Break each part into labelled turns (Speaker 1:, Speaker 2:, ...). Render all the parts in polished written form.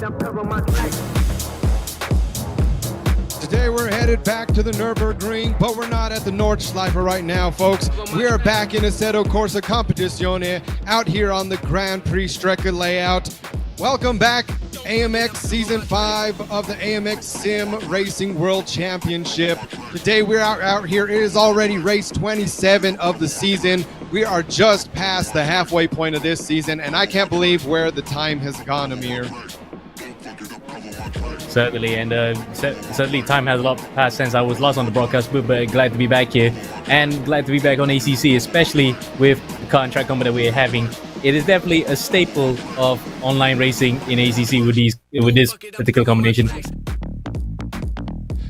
Speaker 1: Today we're headed back to the Nurburgring, but we're not at the Nordschleife right now, folks. We are back in Assetto Corsa Competizione, out here on the Grand Prix Strecke layout. Welcome back, AMX Season 5 of the AMX Sim Racing World Championship. Today we're out here. It is already race 27 of the season. We are just past the halfway point of this season, and I can't believe where the time has gone, Amir.
Speaker 2: Certainly, and certainly time has a lot passed since I was last on the broadcast booth, but glad to be back here and glad to be back on ACC, especially with the car and track combat that we're having. It is definitely a staple of online racing in ACC with this particular combination.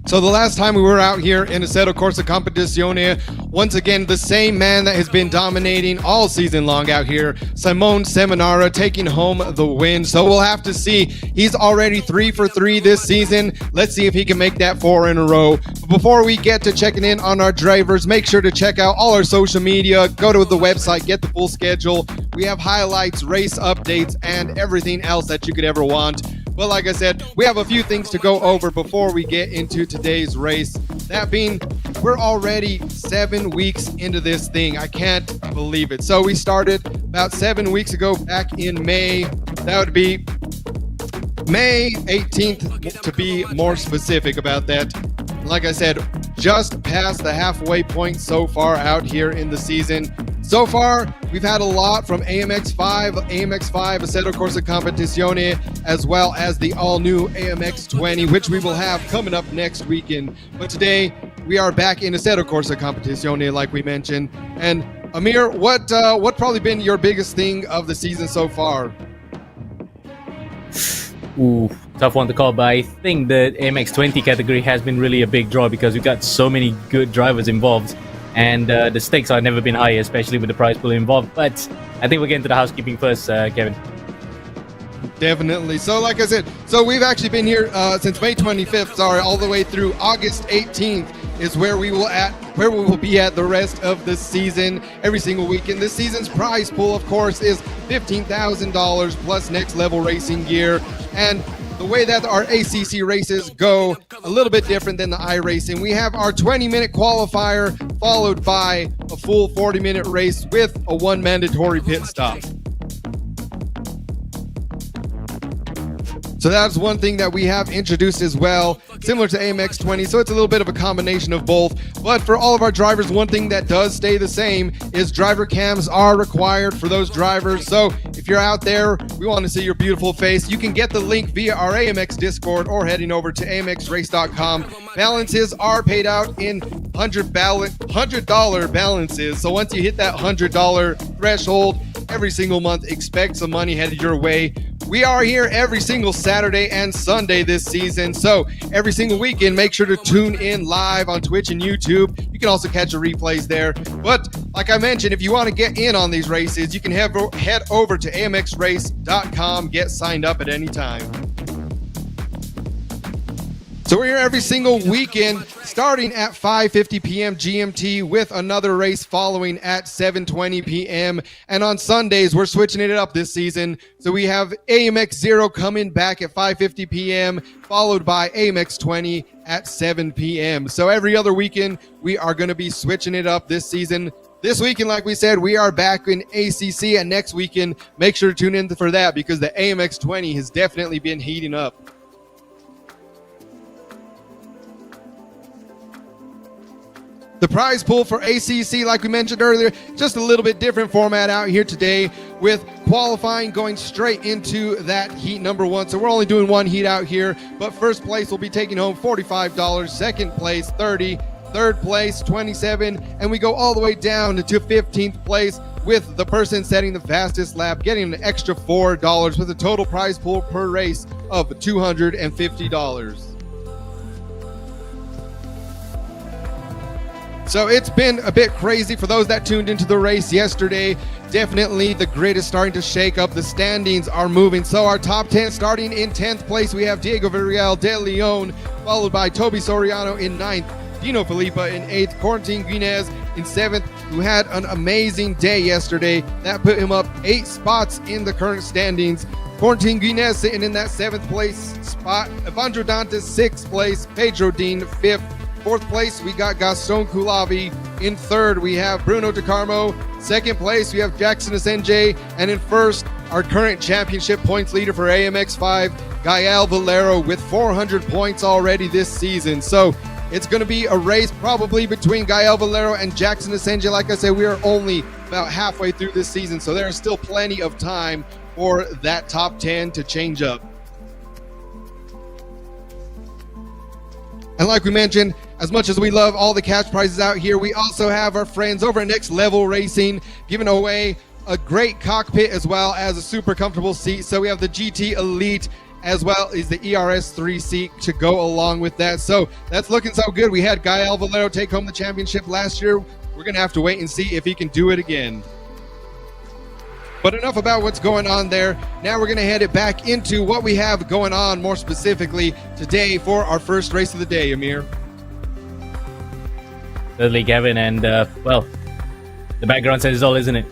Speaker 1: So the last time we were out here in Assetto Corsa Competizione, once again, the same man that has been dominating all season long out here, Simone Seminara, taking home the win. So we'll have to see. He's already 3 for 3 this season. Let's see if he can make that 4 in a row. But before we get to checking in on our drivers, make sure to check out all our social media. Go to the website, get the full schedule. We have highlights, race updates, and everything else that you could ever want. But like I said, we have a few things to go over before we get into today's race. That being, we're already 7 weeks into this thing. I can't believe it. So we started about 7 weeks ago, back in May. That would be May 18th, to be more specific about that. Like I said, just past the halfway point so far out here in the season. So far, we've had a lot from AMX 5, Assetto Corsa Competizione, as well as the all-new AMX 20, which we will have coming up next weekend. But today, we are back in Assetto Corsa Competizione, like we mentioned. And Amir, what probably been your biggest thing of the season so far?
Speaker 2: Ooh, tough one to call, but I think the AMX 20 category has been really a big draw because we've got so many good drivers involved. And the stakes have never been higher, especially with the prize pool involved. But I think we'll get into the housekeeping first, Kevin.
Speaker 1: Definitely. So like I said, so we've actually been here since May 25th, all the way through August 18th is where we will be at the rest of the season, every single weekend. This season's prize pool, of course, is $15,000 plus next level racing gear. And the way that our ACC races go, a little bit different than the iRacing. We have our 20-minute qualifier followed by a full 40-minute race with a 1 mandatory pit stop. So that's one thing that we have introduced as well, similar to AMX 20. So it's a little bit of a combination of both. But for all of our drivers, one thing that does stay the same is driver cams are required for those drivers. So if you're out there, we want to see your beautiful face. You can get the link via our AMX Discord or heading over to amxrace.com. Balances are paid out in $100 balances. So once you hit that $100 threshold, every single month, expect some money headed your way. We are here every single Saturday and Sunday this season, so every single weekend, make sure to tune in live on Twitch and YouTube. You can also catch the replays there. But like I mentioned, if you want to get in on these races, you can head over to amxrace.com, get signed up at any time. So we're here every single weekend, starting at 5:50 p.m. GMT with another race following at 7:20 p.m. And on Sundays, we're switching it up this season. So we have AMX 0 coming back at 5:50 p.m., followed by AMX 20 at 7 p.m. So every other weekend, we are going to be switching it up this season. This weekend, like we said, we are back in ACC, and next weekend, make sure to tune in for that because the AMX 20 has definitely been heating up. The prize pool for ACC, like we mentioned earlier, just a little bit different format out here today with qualifying going straight into that heat number 1. So we're only doing 1 heat out here, but first place will be taking home $45, second place $30, third place $27, and we go all the way down to 15th place with the person setting the fastest lap getting an extra $4 with a total prize pool per race of $250. So it's been a bit crazy for those that tuned into the race yesterday. Definitely the grid is starting to shake up. The standings are moving. So our top 10, starting in 10th place, we have Diego Villarreal de Leon, followed by Toby Soriano in 9th, Dino Filippa in 8th, Corentin Guinez in 7th, who had an amazing day yesterday. That put him up 8 spots in the current standings. Quarantine Guinness sitting in that 7th place spot. Evandro Dantas 6th place. Pedro Dean 5th. 4th place, we got Gaston Kulavi. In 3rd, we have Bruno De Carmo. 2nd place, we have Jackson Asenje. And in 1st, our current championship points leader for AMX 5, Gael Valero, with 400 points already this season. So it's going to be a race probably between Gael Valero and Jackson Asenje. Like I said, we are only about halfway through this season, so there is still plenty of time for that top 10 to change up. And like we mentioned, as much as we love all the cash prizes out here, we also have our friends over at Next Level Racing giving away a great cockpit as well as a super comfortable seat. So we have the GT Elite as well as the ERS3 seat to go along with that. So that's looking so good. We had Gael Valero take home the championship last year. We're going to have to wait and see if he can do it again. But enough about what's going on there. Now we're going to head it back into what we have going on more specifically today for our first race of the day, Amir.
Speaker 2: Certainly, Kevin, and well, the background says it all, isn't it?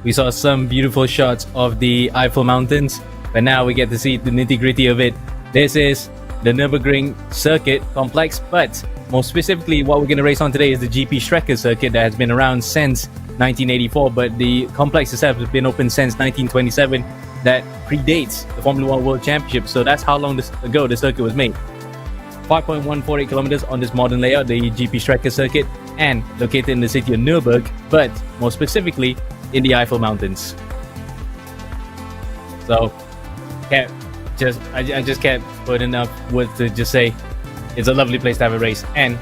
Speaker 2: We saw some beautiful shots of the Eiffel Mountains, but now we get to see the nitty-gritty of it. This is the Nurburgring circuit complex, but more specifically, what we're going to race on today is the GP Strecker circuit that has been around since 1984, but the complex itself has been open since 1927. That predates the Formula 1 World Championship, so that's how long ago the circuit was made. 5.148 kilometers on this modern layout, the GP Strecker circuit, and located in the city of Nurburgring, but more specifically in the Eiffel Mountains. So, I just can't put enough words to just say it's a lovely place to have a race. And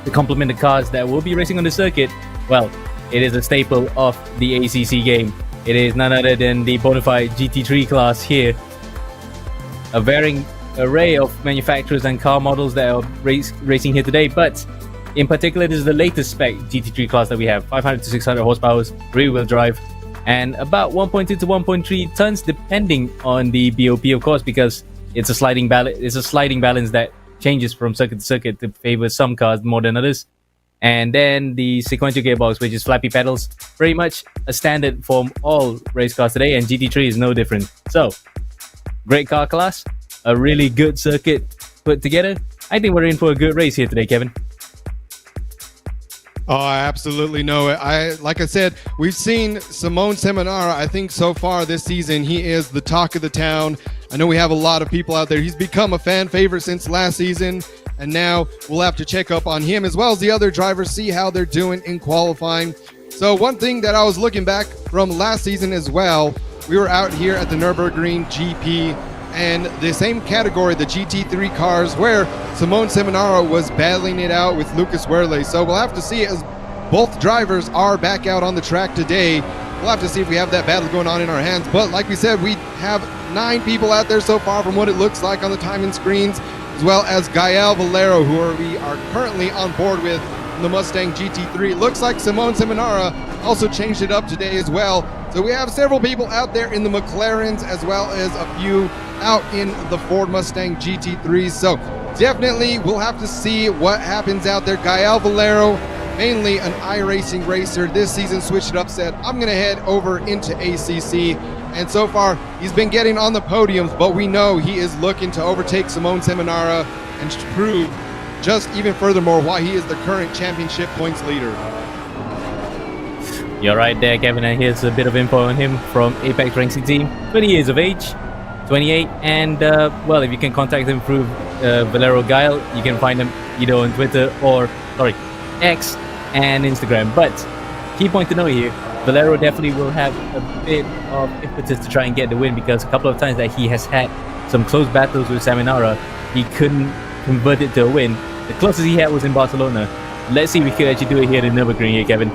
Speaker 2: to complement the cars that will be racing on the circuit, well, it is a staple of the ACC game. It is none other than the bonafide GT3 Class here. A varying array of manufacturers and car models that are racing here today, but in particular, this is the latest spec GT3 Class that we have. 500 to 600 horsepower, rear-wheel drive, and about 1.2 to 1.3 tons, depending on the BOP, of course, because it's a sliding balance. It's a sliding balance that changes from circuit to circuit to favor some cars more than others. And then the sequential gearbox, which is flappy pedals, pretty much a standard for all race cars today, and GT3 is no different. So, great car class, a really good circuit put together. I think we're in for a good race here today, Kevin.
Speaker 1: Oh, I absolutely know it. Like I said, we've seen Simone Seminara. I think so far this season, he is the talk of the town. I know we have a lot of people out there. He's become a fan favorite since last season, and now we'll have to check up on him as well as the other drivers, see how they're doing in qualifying. So one thing that I was looking back from last season as well, we were out here at the Nurburgring GP, and the same category, the GT3 cars, where Simone Seminara was battling it out with Lucas Werle. So we'll have to see, as both drivers are back out on the track today. We'll have to see if we have that battle going on in our hands. But like we said, we have 9 people out there so far from what it looks like on the timing screens, as well as Gael Valero, who we are currently on board with in the Mustang GT3. It looks like Simone Seminara also changed it up today as well. So we have several people out there in the McLarens, as well as a few out in the Ford Mustang GT3s. So definitely we'll have to see what happens out there. Gael Valero, mainly an iRacing racer, this season switched it up, said, I'm going to head over into ACC. And so far, he's been getting on the podiums, but we know he is looking to overtake Simone Seminara and prove just even furthermore why he is the current championship points leader.
Speaker 2: You're right there, Kevin, and here's a bit of info on him from Apex Racing Team. 20 years of age, 28, and well, if you can contact him through Valero Gael, you can find him either on Twitter or, X and Instagram. But key point to know here, Valero definitely will have a bit of impetus to try and get the win, because a couple of times that he has had some close battles with Seminara, he couldn't convert it to a win. The closest he had was in Barcelona. Let's see if we can actually do it here in Nurburgring here, Kevin.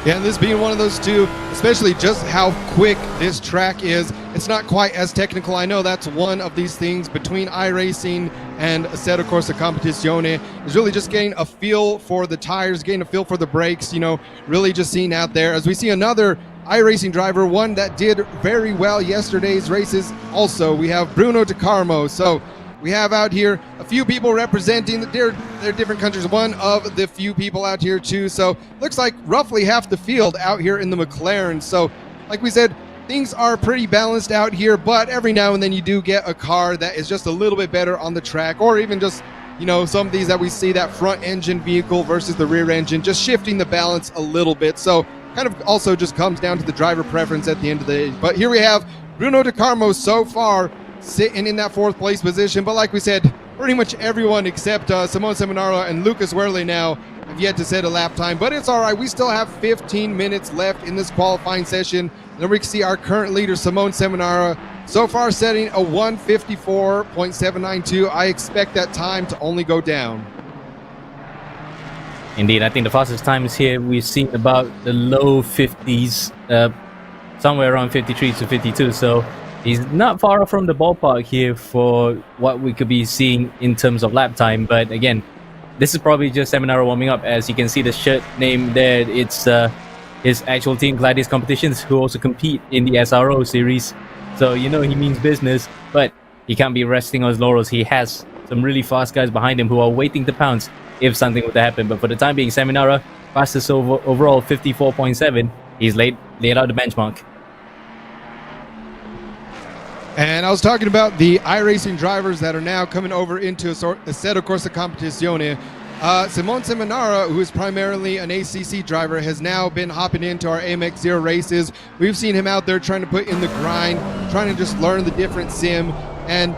Speaker 1: Yeah, and this being one of those two, especially just how quick this track is, it's not quite as technical. I know that's one of these things between iRacing and Assetto Corsa Competizione, is really just getting a feel for the tires, getting a feel for the brakes, you know, really just seeing out there. As we see another iRacing driver, one that did very well yesterday's races also, we have Bruno De Carmo. So we have out here a few people representing their different countries, one of the few people out here too. So looks like roughly half the field out here in the McLaren. So like we said, things are pretty balanced out here, but every now and then you do get a car that is just a little bit better on the track, or even just, you know, some of these that we see, that front engine vehicle versus the rear engine, just shifting the balance a little bit. So kind of also just comes down to the driver preference at the end of the day. But here we have Bruno De Carmo so far sitting in that 4th place position. But like we said, pretty much everyone except Simone Seminara and Lucas Werle now have yet to set a lap time. But it's all right. We still have 15 minutes left in this qualifying session. And then we can see our current leader, Simone Seminara, so far setting a 1:54.792. I expect that time to only go down.
Speaker 2: Indeed, I think the fastest times here we've seen about the low 50s, somewhere around 53 to 52. So he's not far off from the ballpark here for what we could be seeing in terms of lap time. But again, this is probably just Seminara warming up. As you can see the shirt name there, it's his actual team, Gladius Competitions, who also compete in the SRO series. So you know he means business, but he can't be resting on his laurels. He has some really fast guys behind him who are waiting to pounce if something were to happen. But for the time being, Seminara, fastest overall, 54.7. He's laid out the benchmark.
Speaker 1: And I was talking about the iRacing drivers that are now coming over into Assetto Corsa Competizione. Simone Seminara, who is primarily an ACC driver, has now been hopping into our AMX 0 races. We've seen him out there trying to put in the grind, trying to just learn the different sim. And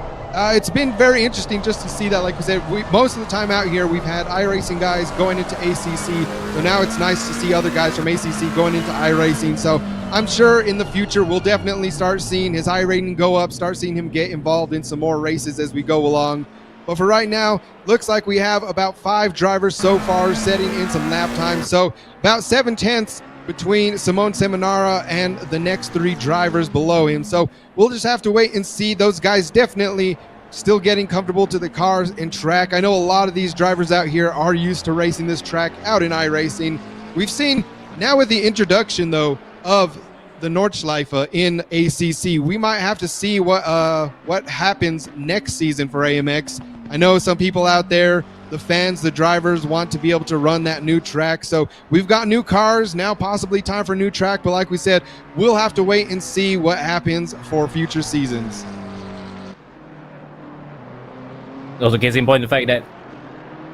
Speaker 1: it's been very interesting just to see that. Like we said, most of the time out here, we've had iRacing guys going into ACC. So now it's nice to see other guys from ACC going into iRacing. So I'm sure in the future, we'll definitely start seeing his iRating go up, start seeing him get involved in some more races as we go along. But for right now, looks like we have about 5 drivers so far setting in some lap time. So about 7/10 between Simone Seminara and the next 3 drivers below him. So we'll just have to wait and see. Those guys definitely still getting comfortable to the cars and track. I know a lot of these drivers out here are used to racing this track out in iRacing. We've seen now with the introduction, though, of the Nordschleife in ACC, we might have to see what happens next season for AMX. I know some people out there, the fans, the drivers, want to be able to run that new track. So we've got new cars, now possibly time for a new track. But like we said, we'll have to wait and see what happens for future seasons.
Speaker 2: Also case in point the fact that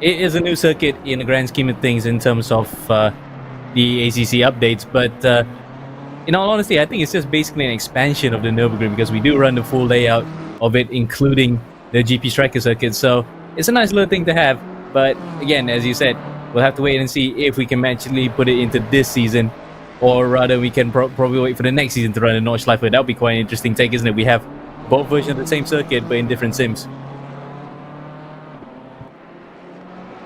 Speaker 2: it is a new circuit in the grand scheme of things in terms of the ACC updates. But in all honesty, I think it's just basically an expansion of the Nurburgring, because we do run the full layout of it, including the GP Striker circuit. So it's a nice little thing to have. But again, as you said, we'll have to wait and see if we can actually put it into this season, or rather we can probably wait for the next season to run the Nordschleife. That would be quite an interesting take, isn't it? We have both versions of the same circuit, but in different sims.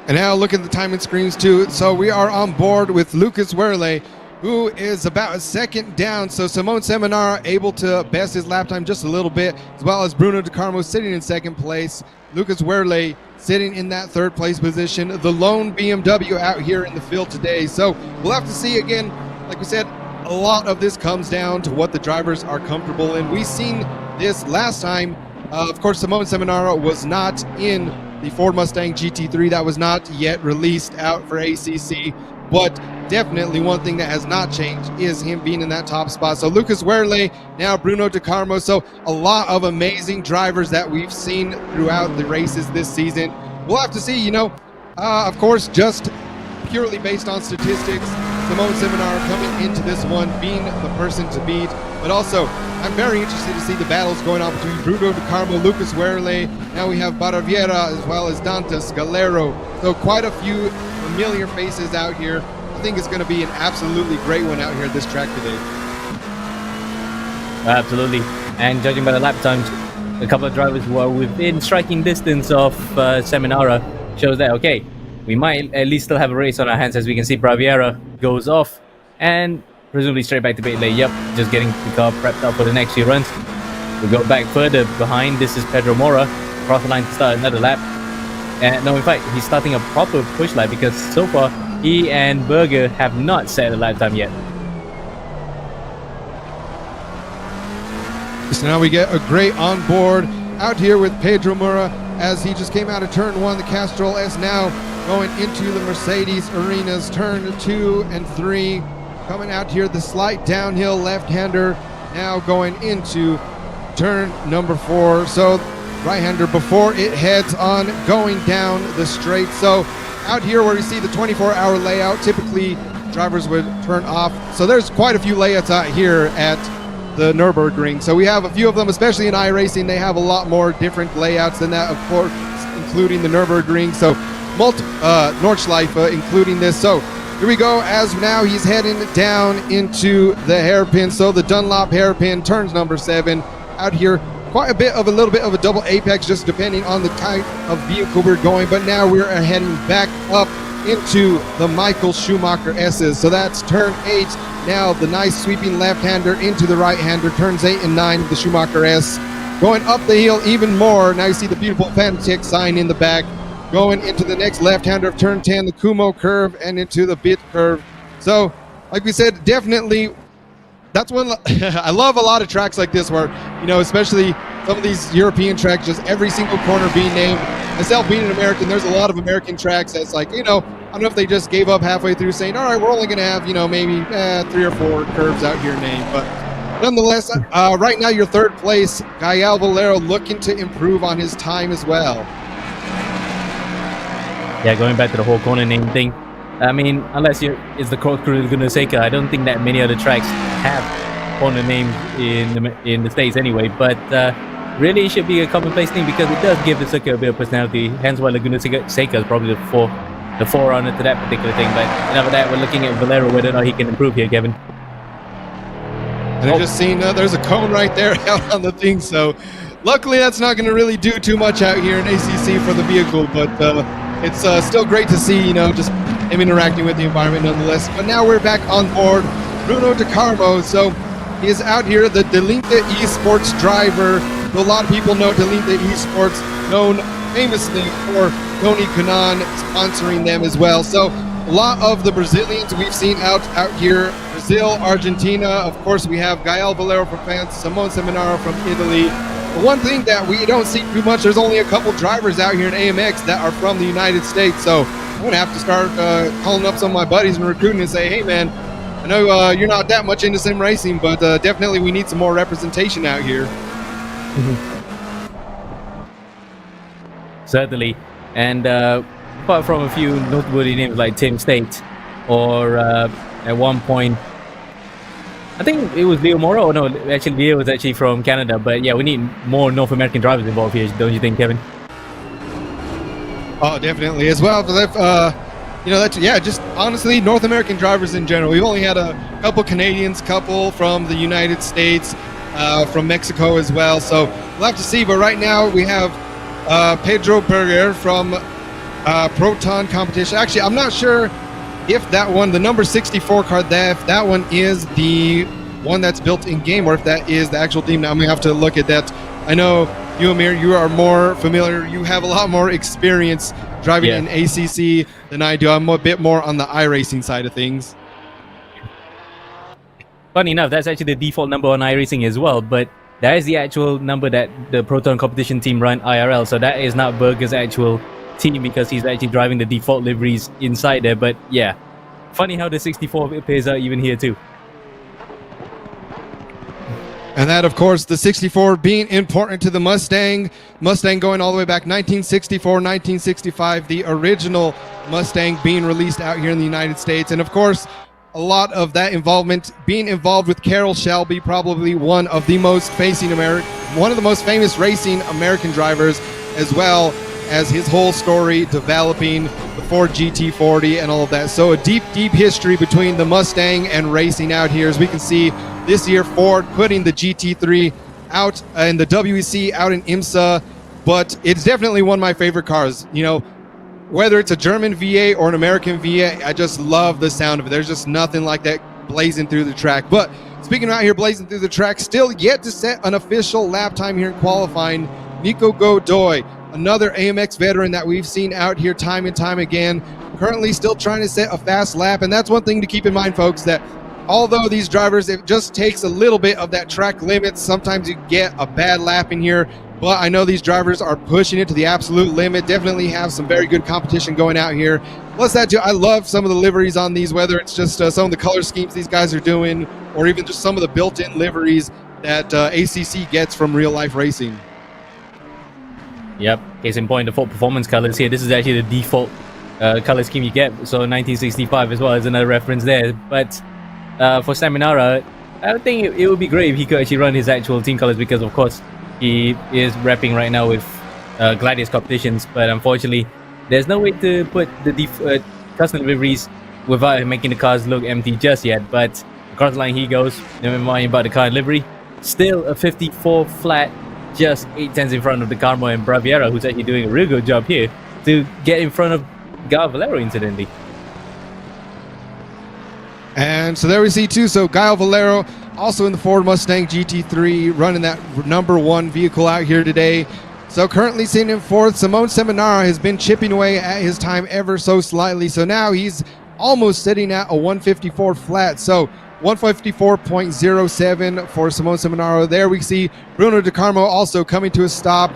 Speaker 1: And now look at the timing screens too. So we are on board with Lucas Werle, who is about a second down. So Simone Seminara able to best his lap time just a little bit, as well as Bruno De Carmo sitting in second place. Lucas Werle sitting in that 3rd place position. The lone BMW out here in the field today. So we'll have to see again. Like we said, a lot of this comes down to what the drivers are comfortable in. We've seen this last time. Of course, Simone Seminara was not in the Ford Mustang GT3. That was not yet released out for ACC. But definitely one thing that has not changed is him being in that top spot. So Lucas Werle, now Bruno De Carmo. So a lot of amazing drivers that we've seen throughout the races this season. We'll have to see, you know, of course, just purely based on statistics, Simone Seminara coming into this one, being the person to beat. But also, I'm very interested to see the battles going on between Bruno De Carmo, Lucas Werle. Now we have Baraviera as well as Dantas, Galero. So quite a few familiar faces out here. I think it's going to be an absolutely great one out here at this track today.
Speaker 2: Absolutely. And judging by the lap times, a couple of drivers who are within striking distance of Seminara shows that, okay, we might at least still have a race on our hands. As we can see, Braviera goes off and presumably straight back to pit lane. Yep, just getting the car prepped up for the next few runs. We go back further behind. This is Pedro Mora, across the line to start another lap. No, in fact, he's starting a proper push lap, because so far he and Berger have not set a lap time yet.
Speaker 1: So now we get a great onboard out here with Pedro Mora, as he just came out of turn 1. The Castrol S now going into the Mercedes arenas, turn 2 and 3. Coming out here, the slight downhill left-hander now going into turn number 4. So right-hander before it heads on going down the straight. So out here where you see the 24-hour layout, typically drivers would turn off. So there's quite a few layouts out here at the Nurburgring. So we have a few of them, especially in iRacing. They have a lot more different layouts than that, of course, including the Nurburgring. So Nordschleife, including this. So here we go, as now he's heading down into the hairpin. So the Dunlop hairpin, turns number 7. Out here, quite a little bit of a double apex, just depending on the type of vehicle we're going. But now we're heading back up into the Michael Schumacher S's. So that's turn 8. Now the nice sweeping left-hander into the right-hander, turns 8 and 9, the Schumacher S. Going up the hill even more. Now you see the beautiful Fanatec sign in the back. Going into the next left-hander of turn 10, the Kumo curve, and into the bit curve. So, like we said, definitely, that's one. I love a lot of tracks like this where, you know, especially some of these European tracks, just every single corner being named. Myself being an American, there's a lot of American tracks that's like, you know, I don't know if they just gave up halfway through saying, all right, we're only going to have, you know, maybe 3 or 4 curves out here named. But nonetheless, right now, your third place, Gael Valero, looking to improve on his time as well.
Speaker 2: Yeah, going back to the whole corner name thing. I mean, unless it's the corkscrew Laguna Seca, I don't think that many other tracks have corner names in the States anyway. But really, it should be a commonplace thing because it does give the circuit a bit of personality. Hence why Laguna Seca is probably the forerunner to that particular thing. But enough of that, we're looking at Valero, whether or not he can improve here, Kevin.
Speaker 1: And I just seen there's a cone right there out on the thing. So luckily, that's not going to really do too much out here in ACC for the vehicle. But it's still great to see, you know, just him interacting with the environment nonetheless. But now we're back on board Bruno De Carmo. So he is out here, the Delinta Esports driver. A lot of people know Delinta Esports, known famously for Tony Kanaan sponsoring them as well. So a lot of the Brazilians we've seen out here, Brazil, Argentina. Of course, we have Gael Valero from France, Simone Seminaro from Italy. The one thing that we don't see too much, there's only a couple drivers out here in AMX that are from the United States. So I'm going to have to start calling up some of my buddies and recruiting and say, hey, man, I know you're not that much into sim racing, but definitely we need some more representation out here.
Speaker 2: Certainly. And apart from a few noteworthy names like Tim State, or at one point, I think it was Leo Moro. Or no, actually Leo was actually from Canada. But yeah, we need more North American drivers involved here, don't you think, Kevin?
Speaker 1: Oh, definitely as well. You know, that's, yeah, just honestly, North American drivers in general. We've only had a couple Canadians, couple from the United States, from Mexico as well. So we'll have to see. But right now we have Pedro Berger from Proton Competition. Actually, I'm not sure if that one, the number 64 car, that one is the one that's built in game, or if that is the actual team. Now I'm gonna have to look at that. I know you, Amir, you are more familiar. You have a lot more experience driving in ACC than I do. I'm a bit more on the iRacing side of things.
Speaker 2: Funny enough, that's actually the default number on iRacing as well, but that is the actual number that the Proton Competition team run IRL. So that is not Berger's actual team because he's actually driving the default liveries inside there. But yeah, funny how the 64 appears out even here too.
Speaker 1: And that, of course, the 64 being important to the Mustang going all the way back 1964, 1965, the original Mustang being released out here in the United States. And of course, a lot of that involvement being involved with Carroll Shelby, probably one of the most famous racing American drivers, as well as his whole story developing the Ford GT40 and all of that. So a deep history between the Mustang and racing out here. As we can see this year, Ford putting the GT3 out and the WEC out in IMSA, but it's definitely one of my favorite cars. You know, whether it's a German V8 or an American V8, I just love the sound of it. There's just nothing like that blazing through the track. But speaking out here blazing through the track, still yet to set an official lap time here in qualifying, Nico Godoy, another AMX veteran that we've seen out here time and time again, currently still trying to set a fast lap. And that's one thing to keep in mind, folks, that although these drivers, it just takes a little bit of that track limit. Sometimes you get a bad lap in here, but I know these drivers are pushing it to the absolute limit. Definitely have some very good competition going out here. Plus that too, I love some of the liveries on these, whether it's just some of the color schemes these guys are doing, or even just some of the built-in liveries that ACC gets from real life racing.
Speaker 2: Yep, case in point, the Ford Performance colors here. This is actually the default color scheme you get. So 1965 as well is another reference there. But for Seminara, I think it would be great if he could actually run his actual team colors, because of course he is repping right now with Gladius competitions. But unfortunately, there's no way to put the custom liveries without making the cars look empty just yet. But across the line he goes. Never mind about the car livery. Still a 54 flat, just 8 tenths in front of the Carmo and Braviera, who's actually doing a real good job here to get in front of Gael Valero, incidentally.
Speaker 1: And so there we see too, so Gael Valero also in the Ford Mustang GT3, running that #1 vehicle out here today. So currently sitting in fourth. Simone Seminara has been chipping away at his time ever so slightly, so now he's almost sitting at a 154 flat. So 154.07 for Simone Seminara. There we see Bruno De Carmo also coming to a stop.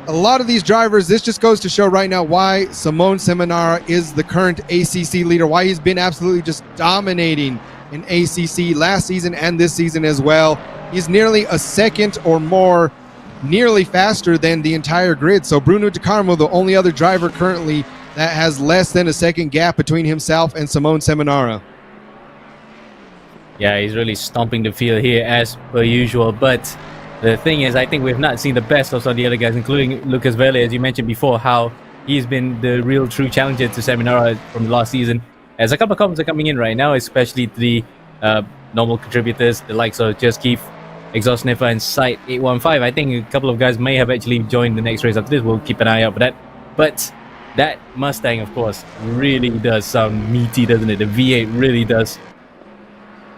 Speaker 1: A lot of these drivers, this just goes to show right now why Simone Seminara is the current ACC leader, why he's been absolutely just dominating in ACC last season and this season as well. He's nearly a second or more, nearly faster than the entire grid. So Bruno De Carmo, the only other driver currently that has less than a second gap between himself and Simone Seminara.
Speaker 2: Yeah, he's really stomping the field here as per usual. But the thing is, I think we've not seen the best of some of the other guys, including Lucas Vele, as you mentioned before, how he's been the real true challenger to Seminara from the last season. As a couple of comments are coming in right now, especially to the normal contributors, the likes of Just Keith, Exhaust Sniffer, and Site 815. I think a couple of guys may have actually joined the next race after this. We'll keep an eye out for that. But that Mustang, of course, really does sound meaty, doesn't it? The V8 really does.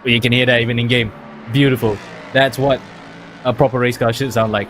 Speaker 2: You can hear that even in game. Beautiful. That's what a proper race car should sound like.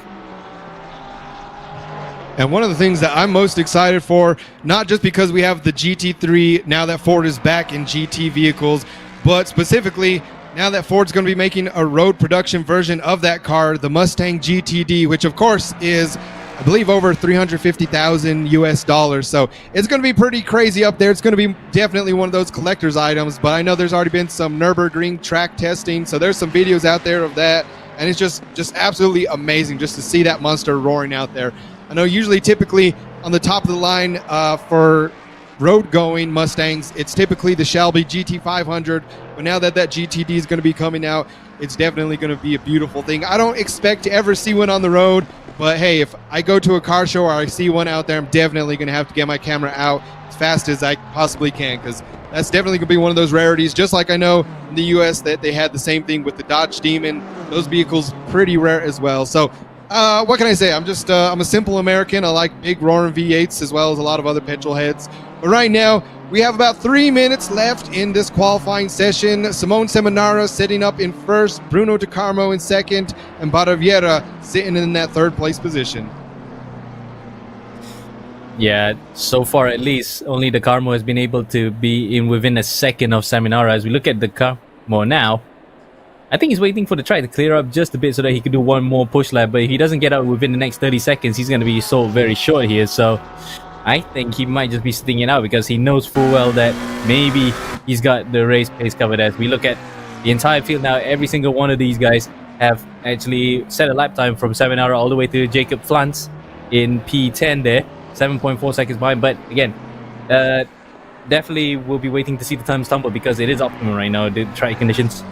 Speaker 1: And one of the things that I'm most excited for, not just because we have the GT3 now that Ford is back in GT vehicles, but specifically now that Ford's going to be making a road production version of that car, the Mustang GTD, which of course is, I believe, over $350,000 US. So it's going to be pretty crazy up there. It's going to be definitely one of those collector's items, but I know there's already been some Nurburgring track testing, so there's some videos out there of that, and it's just absolutely amazing just to see that monster roaring out there. I know typically on the top of the line for road going Mustangs, it's typically the Shelby GT500, but now that GTD is going to be coming out, it's definitely going to be a beautiful thing. I don't expect to ever see one on the road, but hey, if I go to a car show or I see one out there, I'm definitely going to have to get my camera out as fast as I possibly can, because that's definitely going to be one of those rarities. Just like I know in the US that they had the same thing with the Dodge Demon. Those vehicles pretty rare as well. So what can I say? I'm just I'm a simple American. I like big roaring V8s as well as a lot of other petrol heads. But right now we have about 3 minutes left in this qualifying session. Simone Seminara sitting up in first, Bruno De Carmo in second, and Baraviera sitting in that third place position.
Speaker 2: Yeah, so far at least, only De Carmo has been able to be in within a second of Seminara. As we look at De Carmo now, I think he's waiting for the track to clear up just a bit so that he can do one more push lap. But if he doesn't get out within the next 30 seconds, he's going to be so very short here. So I think he might just be sitting it out because he knows full well that maybe he's got the race pace covered. As we look at the entire field now, every single one of these guys have actually set a lap time from Seminara all the way to Jacob Flans in P10 there, 7.4 seconds behind. But again, definitely we'll be waiting to see the times tumble because it is optimal right now, the track conditions.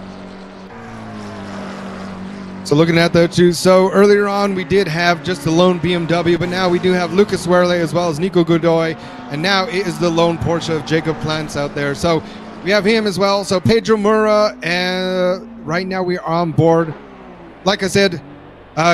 Speaker 1: So looking at that too, so earlier on we did have just the lone BMW, but now we do have Lucas Werle as well as Nico Godoy, and now it is the lone Porsche of Jacob Plants out there. So we have him as well. So Pedro Mura, and right now we are on board. Like I said,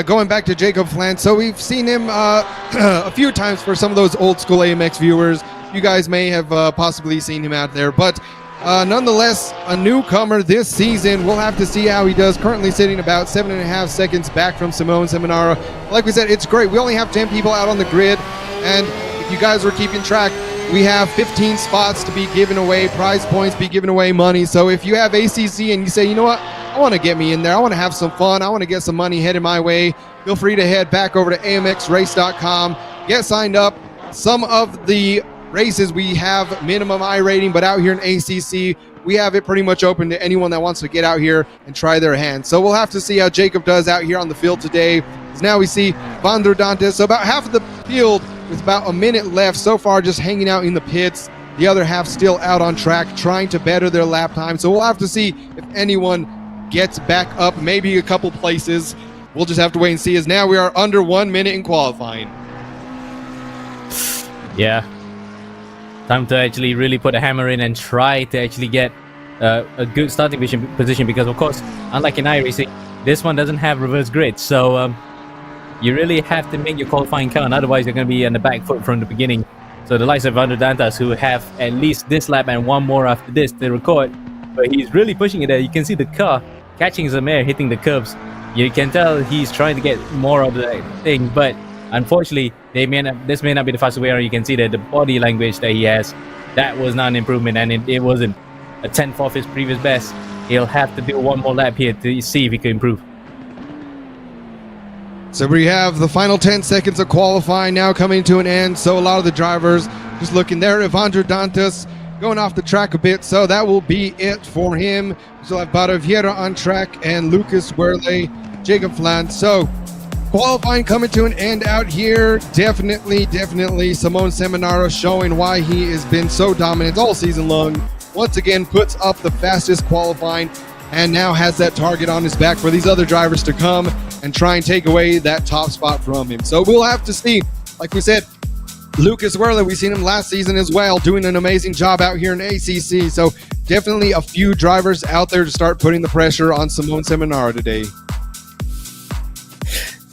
Speaker 1: going back to Jacob Plants, so we've seen him a few times for some of those old school AMX viewers. You guys may have possibly seen him out there, but nonetheless, a newcomer this season. We'll have to see how he does. Currently sitting about 7.5 seconds back from Simone Seminara. Like we said, it's great. We only have 10 people out on the grid, and if you guys were keeping track, we have 15 spots to be given away, prize points, be giving away money. So if you have ACC and you say, you know what, I want to get me in there, I want to have some fun, I want to get some money headed my way, feel free to head back over to amxrace.com, get signed up. Some of the races, we have minimum iRating, but out here in ACC, we have it pretty much open to anyone that wants to get out here and try their hand. So we'll have to see how Jacob does out here on the field today. Because now we see Vandro Dantes, so about half of the field with about a minute left so far, just hanging out in the pits. The other half still out on track, trying to better their lap time. So we'll have to see if anyone gets back up, maybe a couple places. We'll just have to wait and see, as now we are under 1 minute in qualifying.
Speaker 2: Yeah. Time to actually really put a hammer in and try to actually get a good starting position, because of course, unlike in iRacing, this one doesn't have reverse grid. So you really have to make your qualifying count, otherwise you're going to be on the back foot from the beginning. So the likes of Vandro Dantas, who have at least this lap and one more after this to record, but he's really pushing it there. You can see the car catching some air, hitting the curbs. You can tell he's trying to get more of the thing, but unfortunately, this may not be the fastest way around. You can see that the body language that he has, that was not an improvement, and it wasn't a 10th off his previous best. He'll have to do one more lap here to see if he can improve.
Speaker 1: So we have the final 10 seconds of qualifying now coming to an end. So a lot of the drivers just looking there. Vandro Dantas going off the track a bit. So that will be it for him. We'll have Baraviera on track and Lucas Werle, Jacob Flant. So qualifying coming to an end out here. Definitely Simone Seminara showing why he has been so dominant all season long. Once again puts up the fastest qualifying and now has that target on his back for these other drivers to come and try and take away that top spot from him. So we'll have to see. Like we said, Lucas Werle, we've seen him last season as well, doing an amazing job out here in ACC. So definitely a few drivers out there to start putting the pressure on Simone Seminara today.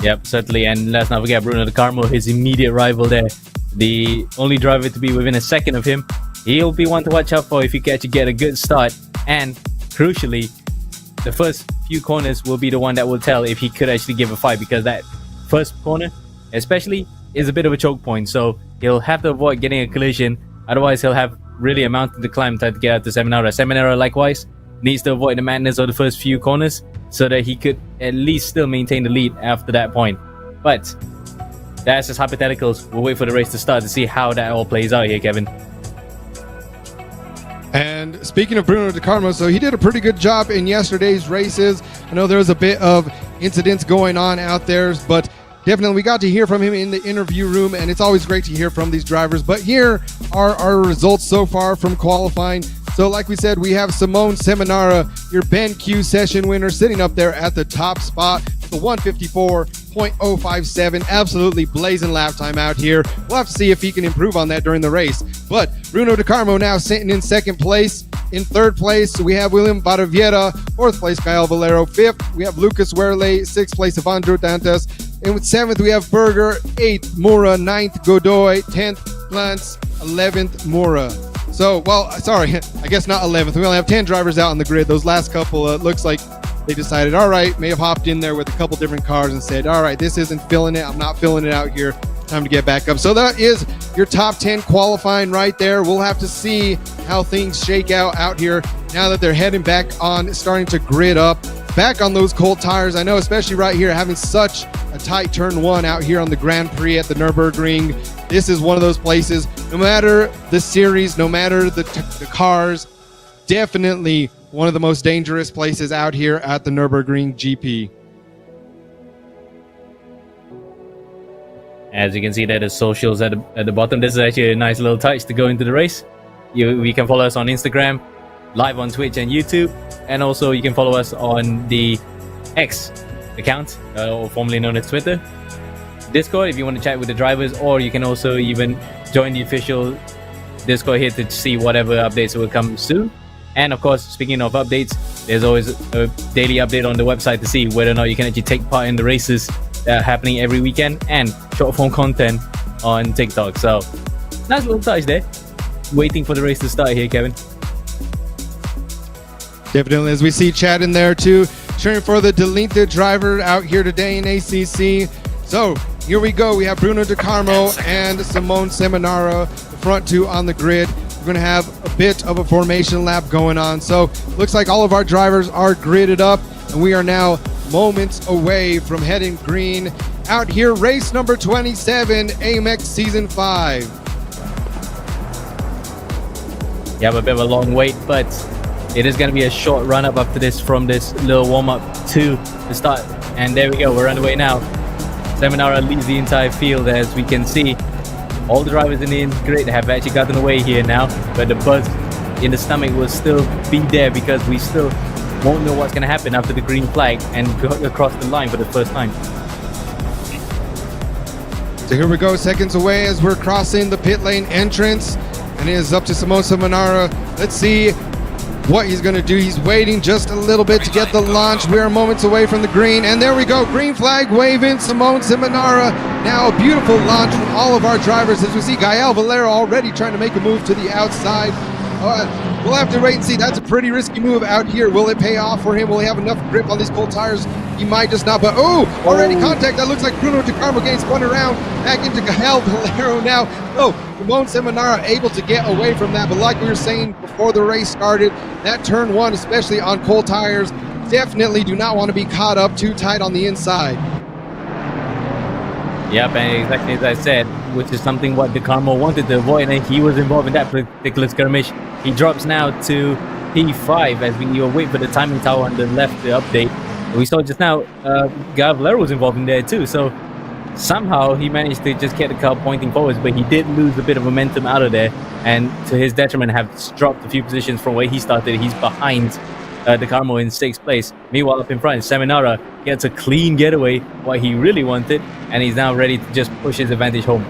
Speaker 2: Yep, certainly. And let's not forget Bruno De Carmo, his immediate rival there. The only driver to be within a second of him. He'll be one to watch out for if he can actually get a good start. And crucially, the first few corners will be the one that will tell if he could actually give a fight, because that first corner especially is a bit of a choke point. So he'll have to avoid getting a collision. Otherwise, he'll have really a mountain to climb to get out to Seminara. Seminara, likewise, needs to avoid the madness of the first few corners so that he could at least still maintain the lead after that point. But that's just hypotheticals. We'll wait for the race to start to see how that all plays out here, Kevin.
Speaker 1: And speaking of Bruno De Carmo, so he did a pretty good job in yesterday's races. I know there was a bit of incidents going on out there, but definitely we got to hear from him in the interview room, and it's always great to hear from these drivers. But here are our results so far from qualifying. So like we said, we have Simone Seminara, your Ben Q session winner, sitting up there at the top spot, the 154.057, absolutely blazing lap time out here. We'll have to see if he can improve on that during the race. But Bruno De Carmo now sitting in second place. In third place, we have William Baraviera. Fourth place, Gael Valero. Fifth, we have Lucas Werle. Sixth place, Vandro Dantas. And with seventh, we have Berger. Eighth, Mura. Ninth, Godoy. 10th, Lance. 11th, Mura. So, well, sorry, I guess not 11th. We only have 10 drivers out on the grid. Those last couple, looks like they decided, all right, may have hopped in there with a couple different cars and said, all right, this isn't filling it. I'm not filling it out here. Time to get back up. So that is your top 10 qualifying right there. We'll have to see how things shake out here now that they're heading back on, starting to grid up, back on those cold tires. I know, especially right here, having such a tight turn one out here on the Grand Prix at the Nurburgring. This is one of those places, no matter the series, no matter the cars, definitely one of the most dangerous places out here at the Nurburgring GP.
Speaker 2: As you can see there, the socials at the bottom. This is actually a nice little touch to go into the race. You can follow us on Instagram, live on Twitch and YouTube, and also you can follow us on the X account, or formerly known as Twitter. Discord if you want to chat with the drivers, or you can also even join the official Discord here to see whatever updates will come soon. And of course, speaking of updates, there's always a daily update on the website to see whether or not you can actually take part in the races that are happening every weekend, and short form content on TikTok. So nice little touch there. Waiting for the race to start here, Kevin.
Speaker 1: Definitely, as we see Chad in there too, cheering for the Delinta driver out here today in ACC. So here we go. We have Bruno De Carmo and Simone Seminara, the front two on the grid. We're going to have a bit of a formation lap going on. So looks like all of our drivers are gridded up, and we are now moments away from heading green. Out here, race number 27, AMX Season 5.
Speaker 2: You have a bit of a long wait, but it is going to be a short run up after this from this little warm up to the start. And there we go, we're underway now. Seminara leads the entire field, as we can see. All the drivers in the grid have actually gotten away here now, but the buzz in the stomach will still be there because we still won't know what's going to happen after the green flag and go across the line for the first time.
Speaker 1: So here we go, seconds away as we're crossing the pit lane entrance, and it is up to Simone Seminara. Let's see what he's going to do. He's waiting just a little bit to get the launch. We are moments away from the green, and there we go, green flag waving. Simone Seminara, now a beautiful launch from all of our drivers as we see Gael Valero already trying to make a move to the outside. We'll have to wait and see. That's a pretty risky move out here. Will it pay off for him? Will he have enough grip on these cold tires? He might just not, but already contact. That looks like Bruno De Carmo getting spun around back into Gael Valero now. Simone Seminara able to get away from that, but like we were saying before the race started, that turn one, especially on cold tires, definitely do not want to be caught up too tight on the inside.
Speaker 2: Yep, and exactly as I said, which is something what De Carmo wanted to avoid, and he was involved in that particular skirmish. He drops now to P5 as we wait for the timing tower on the left to update. We saw just now Gael Valero was involved in there too, so somehow he managed to just get the car pointing forwards, but he did lose a bit of momentum out of there, and to his detriment have dropped a few positions from where he started. He's behind De Carmo in 6th place. Meanwhile, up in front, Seminara gets a clean getaway, what he really wanted, and he's now ready to just push his advantage home.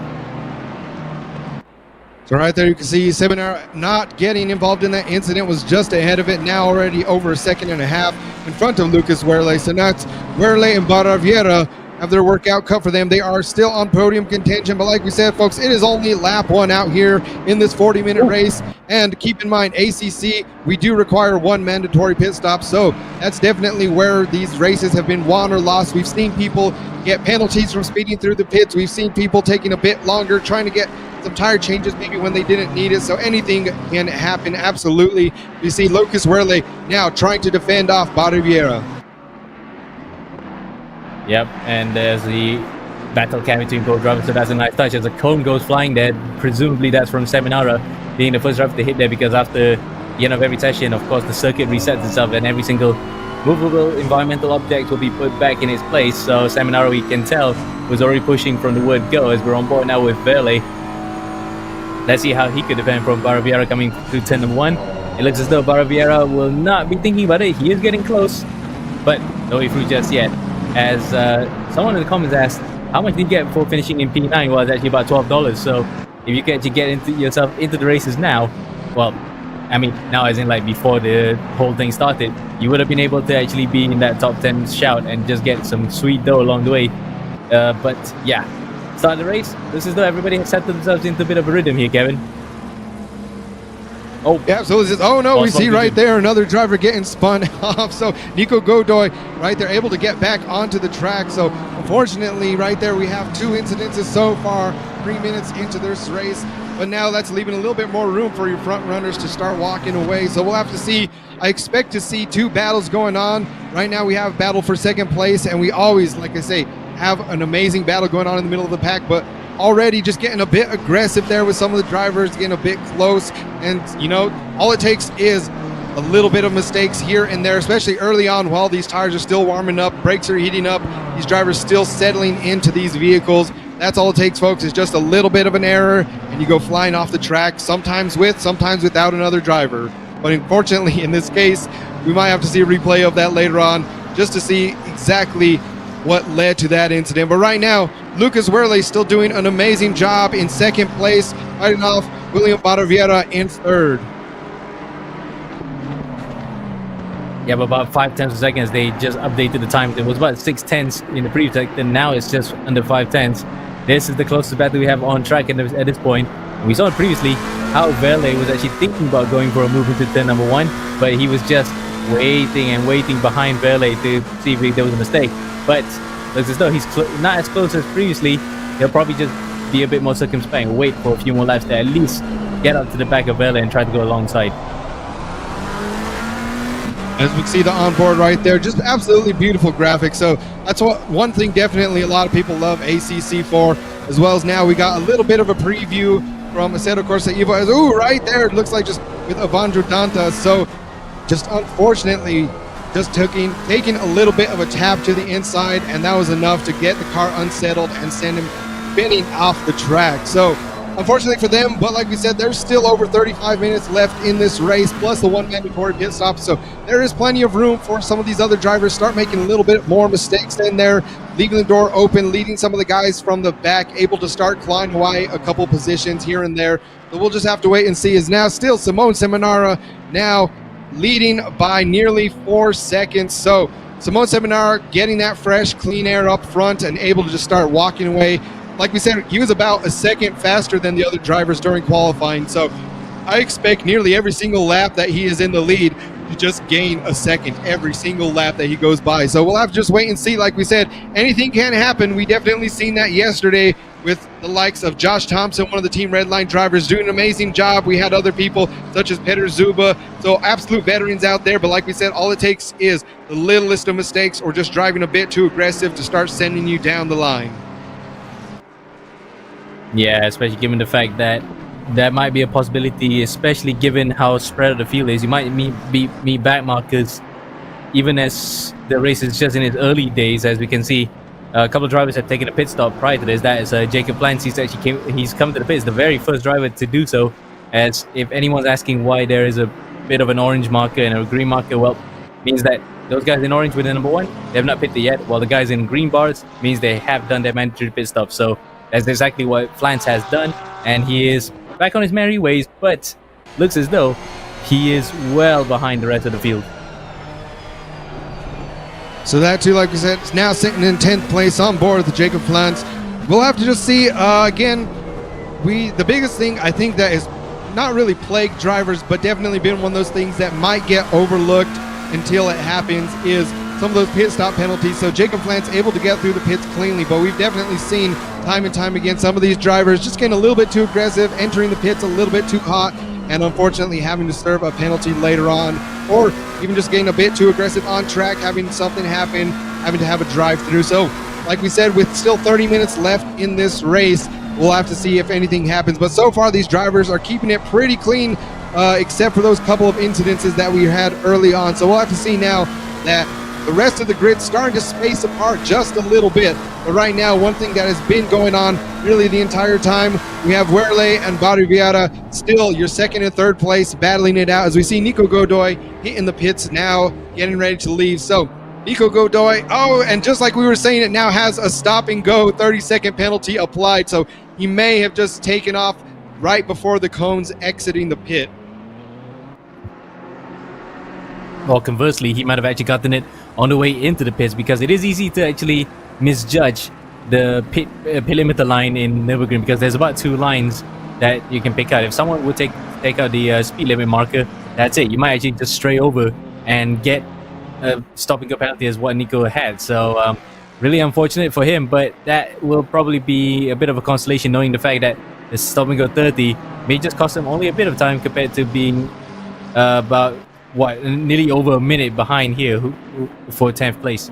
Speaker 1: So right there you can see Seminara not getting involved in that incident, was just ahead of it, now already over a second and a half in front of Lucas Werle. So that's Werle and Baraviera have their workout cut for them. They are still on podium contention, but like we said, folks, it is only lap one out here in this 40-minute race. And keep in mind, ACC, we do require one mandatory pit stop, so that's definitely where these races have been won or lost. We've seen people get penalties from speeding through the pits. We've seen people taking a bit longer, trying to get some tire changes maybe when they didn't need it, so anything can happen, absolutely. You see Lucas Werle now trying to defend off Baraviera.
Speaker 2: Yep, and there's the battle cam between both drivers, so that's a nice touch as a cone goes flying there. Presumably that's from Seminara being the first driver to hit there, because after the end of every session, of course, the circuit resets itself and every single movable environmental object will be put back in its place. So Seminara, we can tell, was already pushing from the word go as we're on board now with Verle. Let's see how he could defend from Baraviera coming through turn number 1. It looks as though Baraviera will not be thinking about it. He is getting close, but no way through just yet. As someone in the comments asked, how much did you get for finishing in P9? Well, it's actually about $12. So if you get yourself into the races now, well, I mean, now as in like before the whole thing started, you would have been able to actually be in that top 10 shout and just get some sweet dough along the way. But yeah, start the race. This is though everybody has set themselves into a bit of a rhythm here, Kevin.
Speaker 1: Oh, yeah, so this is, oh no, we see right there another driver getting spun off. So Nico Godoy right there able to get back onto the track. So unfortunately right there we have 2 incidences so far, 3 minutes into this race. But now that's leaving a little bit more room for your front runners to start walking away. So we'll have to see. I expect to see 2 battles going on. Right now we have battle for 2nd place, and we always, like I say, have an amazing battle going on in the middle of the pack, but already just getting a bit aggressive there with some of the drivers, getting a bit close. And you know, all it takes is a little bit of mistakes here and there, especially early on while these tires are still warming up, brakes are heating up, these drivers still settling into these vehicles. That's all it takes, folks, is just a little bit of an error and you go flying off the track, sometimes with, sometimes without another driver. But unfortunately in this case, we might have to see a replay of that later on just to see exactly what led to that incident. But right now, Lucas Werle still doing an amazing job in 2nd place, fighting off William Baraviera in 3rd.
Speaker 2: Yeah, but about 5/10 seconds, they just updated the time. It was about 6/10 in the previous second, and now it's just under 5/10. This is the closest battle we have on track at this point. We saw it previously how Verle was actually thinking about going for a move into turn number 1, but he was just waiting and waiting behind Verle to see if there was a mistake. But looks as though he's not as close as previously. He'll probably just be a bit more circumspect and wait for a few more laps to at least get up to the back of Verle and try to go alongside.
Speaker 1: As we see the onboard right there, just absolutely beautiful graphics. So that's one thing definitely a lot of people love ACC for, as well as now we got a little bit of a preview from Assetto Corsa Evo. Ooh, right there, it looks like just with Avandro Dantas. So just unfortunately, just taking a little bit of a tap to the inside, and that was enough to get the car unsettled and send him spinning off the track. So unfortunately for them, but like we said, there's still over 35 minutes left in this race, plus the one mandatory pit stop. So there is plenty of room for some of these other drivers start making a little bit more mistakes in there, leaving the door open, leading some of the guys from the back, able to start clawing away a couple positions here and there. So we'll just have to wait and see. Is now still Simone Seminara now leading by nearly 4 seconds. So Simone Seminara getting that fresh, clean air up front and able to just start walking away. Like we said, he was about a second faster than the other drivers during qualifying. So I expect nearly every single lap that he is in the lead to just gain a second every single lap that he goes by. So we'll have to just wait and see. Like we said, anything can happen. We definitely seen that yesterday with the likes of Josh Thompson, one of the Team Redline drivers, doing an amazing job. We had other people such as Peter Zuba, so absolute veterans out there. But like we said, all it takes is the littlest of mistakes or just driving a bit too aggressive to start sending you down the line.
Speaker 2: Yeah, especially given the fact that that might be a possibility, especially given how spread out the field is. You might meet back markers even as the race is just in its early days. As we can see, a couple of drivers have taken a pit stop prior to this. That is Jacob Plants. He's come to the pits, the very first driver to do so. As if anyone's asking why there is a bit of an orange marker and a green marker, well, means that those guys in orange with the number 1, they have not pitted yet, while the guys in green bars means they have done their mandatory pit stop. So that's exactly what Flans has done, and he is back on his merry ways, but looks as though he is well behind the rest of the field.
Speaker 1: So that too, like we said, is now sitting in 10th place on board with Jacob Flans. We'll have to just see, again, the biggest thing I think that is not really plagued drivers, but definitely been one of those things that might get overlooked until it happens, is some of those pit stop penalties. So Jacob Flans able to get through the pits cleanly, but we've definitely seen time and time again some of these drivers just getting a little bit too aggressive, entering the pits a little bit too hot, and unfortunately having to serve a penalty later on, or even just getting a bit too aggressive on track, having something happen, having to have a drive-through. So like we said, with still 30 minutes left in this race, we'll have to see if anything happens. But so far these drivers are keeping it pretty clean, except for those couple of incidences that we had early on. So we'll have to see now that the rest of the grid starting to space apart just a little bit. But right now, one thing that has been going on really the entire time, we have Werle and Barriviera still your second and third place, battling it out, as we see Nico Godoy hitting the pits now, getting ready to leave. So Nico Godoy, and just like we were saying, it now has a stop and go 30-second penalty applied. So he may have just taken off right before the cones exiting the pit.
Speaker 2: Or conversely, he might have actually gotten it on the way into the pits, because it is easy to actually misjudge the pit limiter line in Nurburgring, because there's about 2 lines that you can pick out. If someone would take out the speed limit marker, that's it. You might actually just stray over and get a stopping go penalty as what Nico had. So really unfortunate for him, but that will probably be a bit of a consolation, knowing the fact that the stopping go 30 may just cost him only a bit of time compared to being about nearly over a minute behind here for 10th place.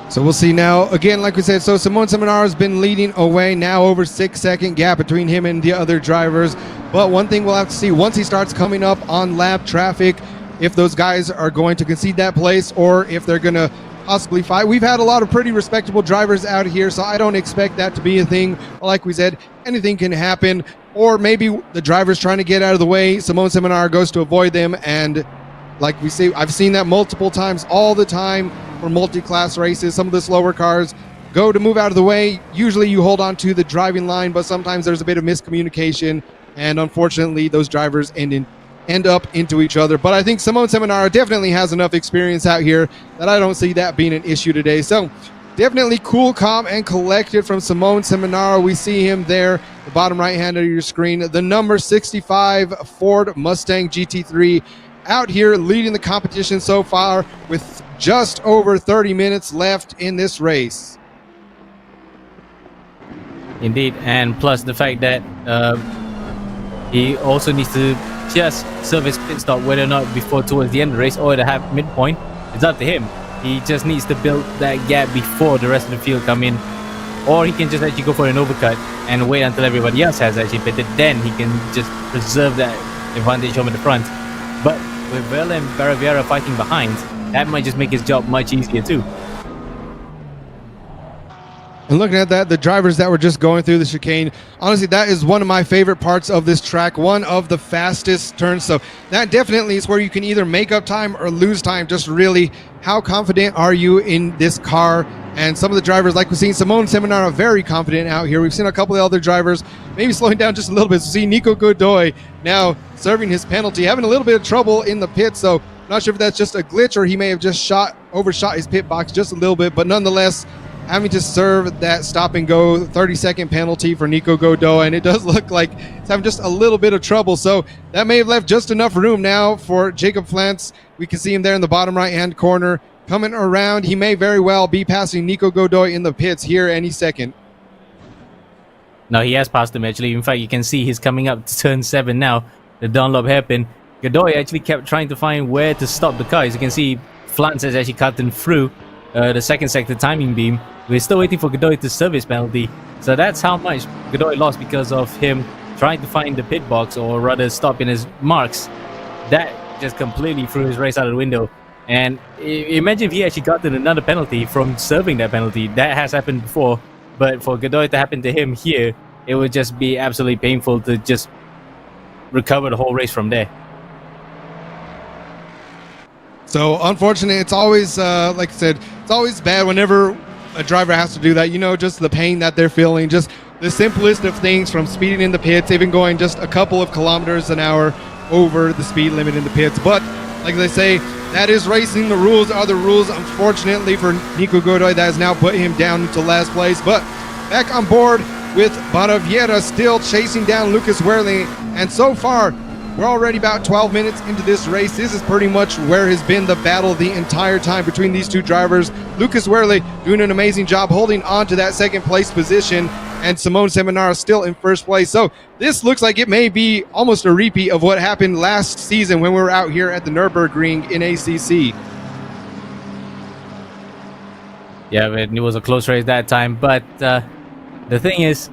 Speaker 1: So we'll see now. Again, like we said, so Simone Seminara has been leading away now, over 6-second gap between him and the other drivers. But one thing we'll have to see, once he starts coming up on lap traffic, if those guys are going to concede that place or if they're going to possibly fight. We've had a lot of pretty respectable drivers out here, so I don't expect that to be a thing. Like we said, anything can happen. Or maybe the driver's trying to get out of the way, Simone Seminara goes to avoid them, and like we see, I've seen that multiple times, all the time for multi-class races. Some of the slower cars go to move out of the way. Usually you hold on to the driving line, but sometimes there's a bit of miscommunication, and unfortunately those drivers end up into each other. But I think Simone Seminara definitely has enough experience out here that I don't see that being an issue today. So definitely cool, calm, and collected from Simone Seminara. We see him there, the bottom right hand of your screen, the number 65 Ford Mustang GT3, out here leading the competition so far with just over 30 minutes left in this race.
Speaker 2: Indeed, and plus the fact that he also needs to just serve his pit stop, whether or not before towards the end of the race or to have midpoint. It's up to him. He just needs to build that gap before the rest of the field come in or he can just actually go for an overcut and wait until everybody else has actually pitted. Then he can just preserve that advantage home at the front. But with Verle and Baraviera fighting behind, that might just make his job much easier too.
Speaker 1: And looking at that, the drivers that were just going through the chicane, honestly, that is one of my favorite parts of this track, one of the fastest turns. So that definitely is where you can either make up time or lose time. Just really, how confident are you in this car? And some of the drivers, like we've seen Simone Seminara, very confident out here. We've seen a couple of other drivers maybe slowing down just a little bit. So see Nico Godoy now serving his penalty, having a little bit of trouble in the pit. So not sure if that's just a glitch or he may have just overshot his pit box just a little bit, but nonetheless, having to serve that stop and go 30-second penalty for Nico Godoy, and it does look like it's having just a little bit of trouble. So that may have left just enough room now for Jacob Flantz. We can see him there in the bottom right-hand corner coming around. He may very well be passing Nico Godoy in the pits here any second.
Speaker 2: No, he has passed him actually. In fact, you can see he's coming up to turn 7 now, the Dunlop hairpin. Godoy actually kept trying to find where to stop the car. As you can see, Flantz has actually cut him through the second sector timing beam. We're still waiting for Godoy to serve his penalty. So that's how much Godoy lost because of him trying to find the pit box, or rather stop in his marks. That just completely threw his race out of the window. And imagine if he actually gotten another penalty from serving that penalty. That has happened before. But for Godoy to happen to him here, it would just be absolutely painful to just recover the whole race from there.
Speaker 1: So unfortunately, it's always, like I said, it's always bad whenever a driver has to do that. You know, just the pain that they're feeling, just the simplest of things, from speeding in the pits, even going just a couple of kilometers an hour over the speed limit in the pits. But like they say, that is racing. The rules are the rules. Unfortunately for Nico Godoy, that has now put him down to last place. But back on board with Baraviera, still chasing down Lucas Werle. And so far, we're already about 12 minutes into this race. This is pretty much where has been the battle the entire time between these two drivers. Lucas Werle doing an amazing job holding on to that second place position, and Simone Seminara still in first place. So this looks like it may be almost a repeat of what happened last season when we were out here at the Nurburgring in ACC.
Speaker 2: Yeah, it was a close race that time, but the thing is,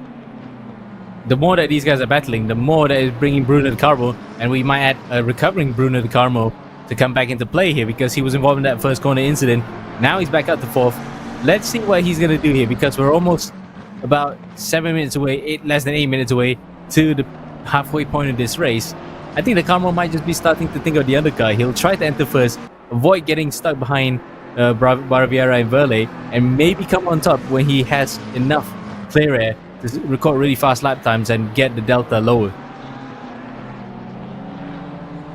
Speaker 2: the more that these guys are battling, the more that is bringing Bruno De Carmo, and we might add a recovering Bruno De Carmo to come back into play here, because he was involved in that first corner incident. Now he's back up to 4th. Let's see what he's going to do here, because we're almost about 7 minutes away, less than 8 minutes away to the halfway point of this race. I think De Carmo might just be starting to think of the undercar. He'll try to enter first, avoid getting stuck behind Baraviera and Verle, and maybe come on top when he has enough clear air to record really fast lap times and get the delta lower.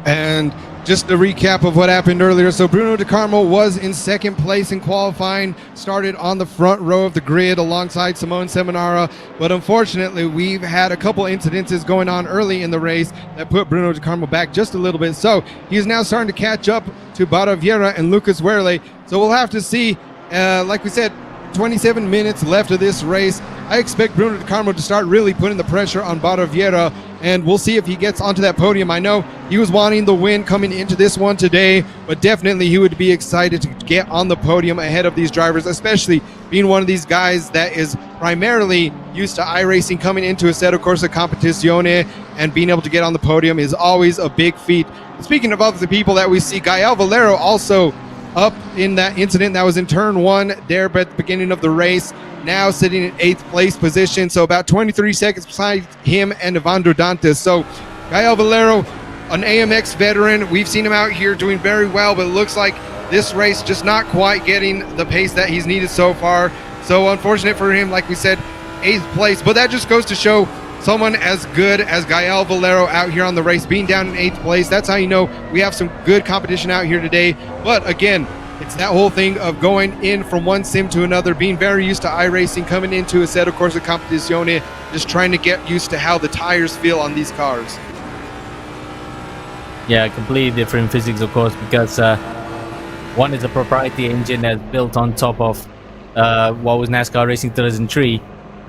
Speaker 1: And just a recap of what happened earlier. So Bruno De Carmo was in second place in qualifying, started on the front row of the grid alongside Simone Seminara, but unfortunately we've had a couple incidences going on early in the race that put Bruno De Carmo back just a little bit. So he's now starting to catch up to Baraviera and Lucas Werle. So we'll have to see, like we said, 27 minutes left of this race. I expect Bruno De Carmo to start really putting the pressure on Baraviera, and we'll see if he gets onto that podium. I know he was wanting the win coming into this one today, but definitely he would be excited to get on the podium ahead of these drivers, especially being one of these guys that is primarily used to iRacing. Coming into Assetto Corsa Competizione and being able to get on the podium is always a big feat. Speaking of other people that we see, Gael Valero also up in that incident that was in turn 1 there at the beginning of the race, now sitting in 8th place position, so about 23 seconds beside him and Evandro Dantes. So Gael Valero, an AMX veteran, we've seen him out here doing very well, but it looks like this race just not quite getting the pace that he's needed so far. So unfortunate for him, like we said, 8th place, but that just goes to show someone as good as Gael Valero out here on the race, being down in 8th place. That's how you know we have some good competition out here today. But again, it's that whole thing of going in from one sim to another, being very used to iRacing, coming into Assetto Corsa Competizione, just trying to get used to how the tires feel on these cars.
Speaker 2: Yeah, completely different physics, of course, because one is a proprietary engine that's built on top of what was NASCAR Racing 2003.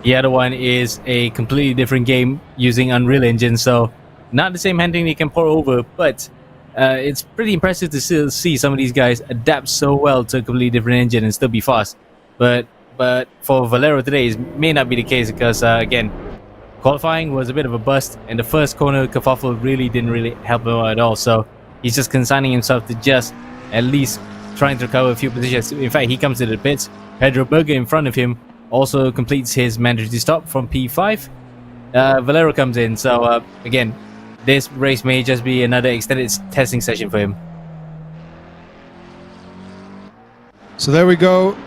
Speaker 2: The other one is a completely different game using Unreal Engine, so not the same handling you can pour over, but it's pretty impressive to still see some of these guys adapt so well to a completely different engine and still be fast. But but for Valero today, it may not be the case because, again, qualifying was a bit of a bust, and the first corner kerfuffle didn't really help him at all. So he's just consigning himself to just at least trying to recover a few positions. In fact, he comes to the pits. Pedro Berger in front of him also completes his mandatory stop from P5. Valero comes in. So again, this race may just be another extended testing session for him.
Speaker 1: So there we go.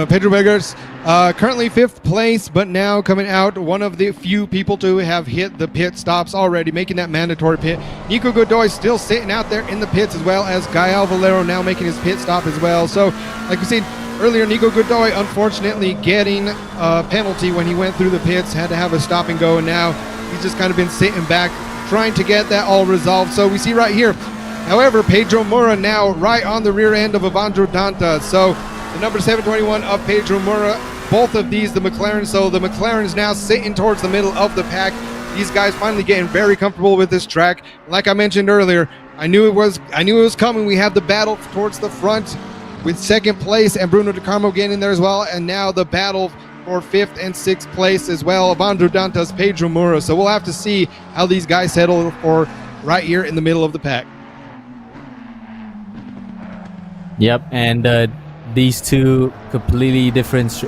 Speaker 1: Pedro Berger's currently 5th place, but now coming out one of the few people to have hit the pit stops already, making that mandatory pit. Nico Godoy still sitting out there in the pits, as well as Gael Valero now making his pit stop as well. So like we said earlier, Nico Godoy unfortunately getting a penalty when he went through the pits, had to have a stop and go, and now he's just kind of been sitting back trying to get that all resolved. So we see right here, however, Pedro Moura now right on the rear end of Evandro Dantas. So the number 721 of Pedro Moura, both of these, the McLaren. So the McLaren's now sitting towards the middle of the pack. These guys finally getting very comfortable with this track. Like I mentioned earlier, I knew it was coming. We have the battle towards the front with 2nd place and Bruno De Carmo getting in there as well. And now the battle for 5th and 6th place as well. Evandro Dantas, Pedro Moura. So we'll have to see how these guys settle for right here in the middle of the pack.
Speaker 2: Yep, and these two completely different,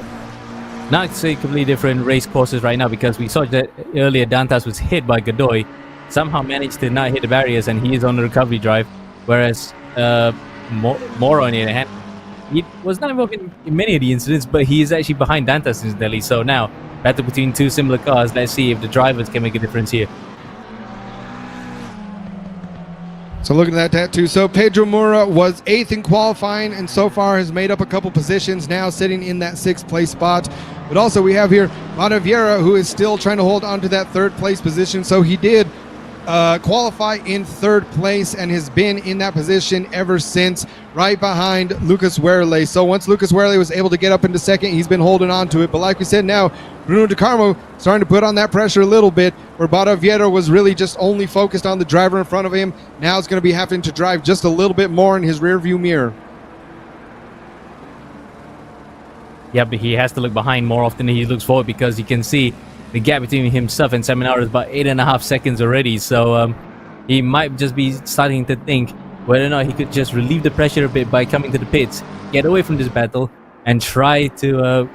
Speaker 2: not to say completely different race courses right now, because we saw that earlier Dantas was hit by Godoy, somehow managed to not hit the barriers, and he is on the recovery drive, whereas Moro on the other hand, he was not involved in many of the incidents, but he is actually behind Dantas incidentally. So now, battle between two similar cars. Let's see if the drivers can make a difference here.
Speaker 1: So looking at that too. So Pedro Moura was 8th in qualifying and so far has made up a couple positions, now sitting in that 6th place spot. But also we have here Mata Vieira, who is still trying to hold on to that 3rd place position. So he did qualify in 3rd place and has been in that position ever since, right behind Lucas Werle. So once Lucas Werle was able to get up into 2nd, he's been holding on to it. But like we said, now Bruno De Carmo starting to put on that pressure a little bit, where Mata Vieira was really just only focused on the driver in front of him. Now it's going to be having to drive just a little bit more in his rear view mirror.
Speaker 2: Yeah, but he has to look behind more often than he looks forward, because you can see the gap between himself and Seminara is about 8.5 seconds already. So he might just be starting to think whether or not he could just relieve the pressure a bit by coming to the pits, get away from this battle, and try to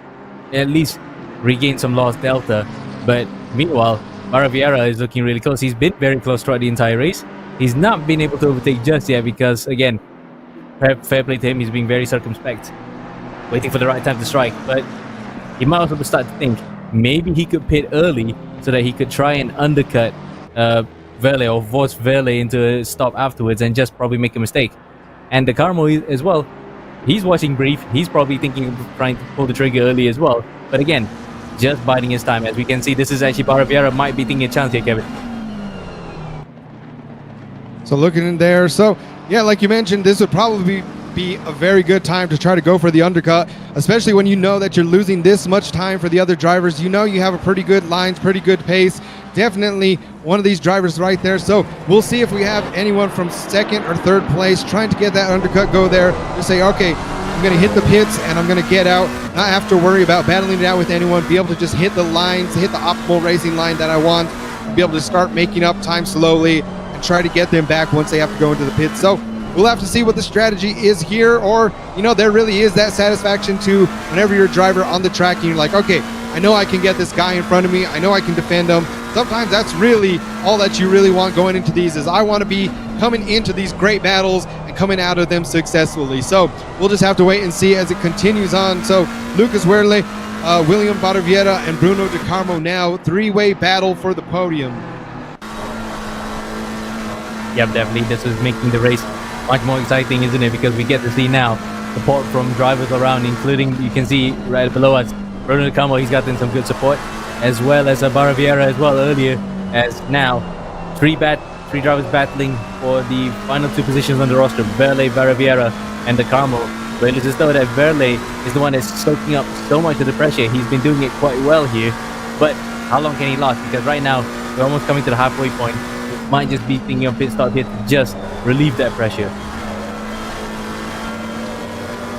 Speaker 2: at least regain some lost delta. But meanwhile, Mata Vieira is looking really close. He's been very close throughout the entire race. He's not been able to overtake just yet because, again, fair play to him, he's being very circumspect, waiting for the right time to strike. But he might also start to think maybe he could pit early so that he could try and undercut Verle or force Verle into a stop afterwards and just probably make a mistake. And De Carmo as well, he's watching brief. He's probably thinking of trying to pull the trigger early as well. But again, just biding his time. As we can see, this is actually Mata Vieira might be taking a chance here, Kevin.
Speaker 1: So looking in there. So yeah, like you mentioned, this would probably be a very good time to try to go for the undercut, especially when you know that you're losing this much time for the other drivers. You know you have a pretty good lines, pretty good pace. Definitely one of these drivers right there. So we'll see if we have anyone from 2nd or 3rd place trying to get that undercut go there. Just say, okay, I'm going to hit the pits and I'm going to get out, not have to worry about battling it out with anyone, be able to just hit the lines, hit the optimal racing line that I want, be able to start making up time slowly and try to get them back once they have to go into the pits. So we'll have to see what the strategy is here, or, you know, there really is that satisfaction to whenever you're a driver on the track and you're like, okay, I know I can get this guy in front of me. I know I can defend him. Sometimes that's really all that you really want going into these is I want to be coming into these great battles and coming out of them successfully. So we'll just have to wait and see as it continues on. So Lucas Werle, William Mata Vieira, and Bruno De Carmo now, 3-way battle for the podium.
Speaker 2: Yep, definitely. This is making the race much more exciting, isn't it? Because we get to see now support from drivers around, including, you can see right below us, Bruno De Carmo, he's gotten some good support, as well as Mata Vieira as well earlier, as now three drivers battling for the final 2 positions on the roster, Verle, Mata Vieira, and De Carmo. But it's just though that Verle is the one that's soaking up so much of the pressure. He's been doing it quite well here, but how long can he last? Because right now, we're almost coming to the halfway point. We might just be thinking of pit stop here to just relieve that pressure.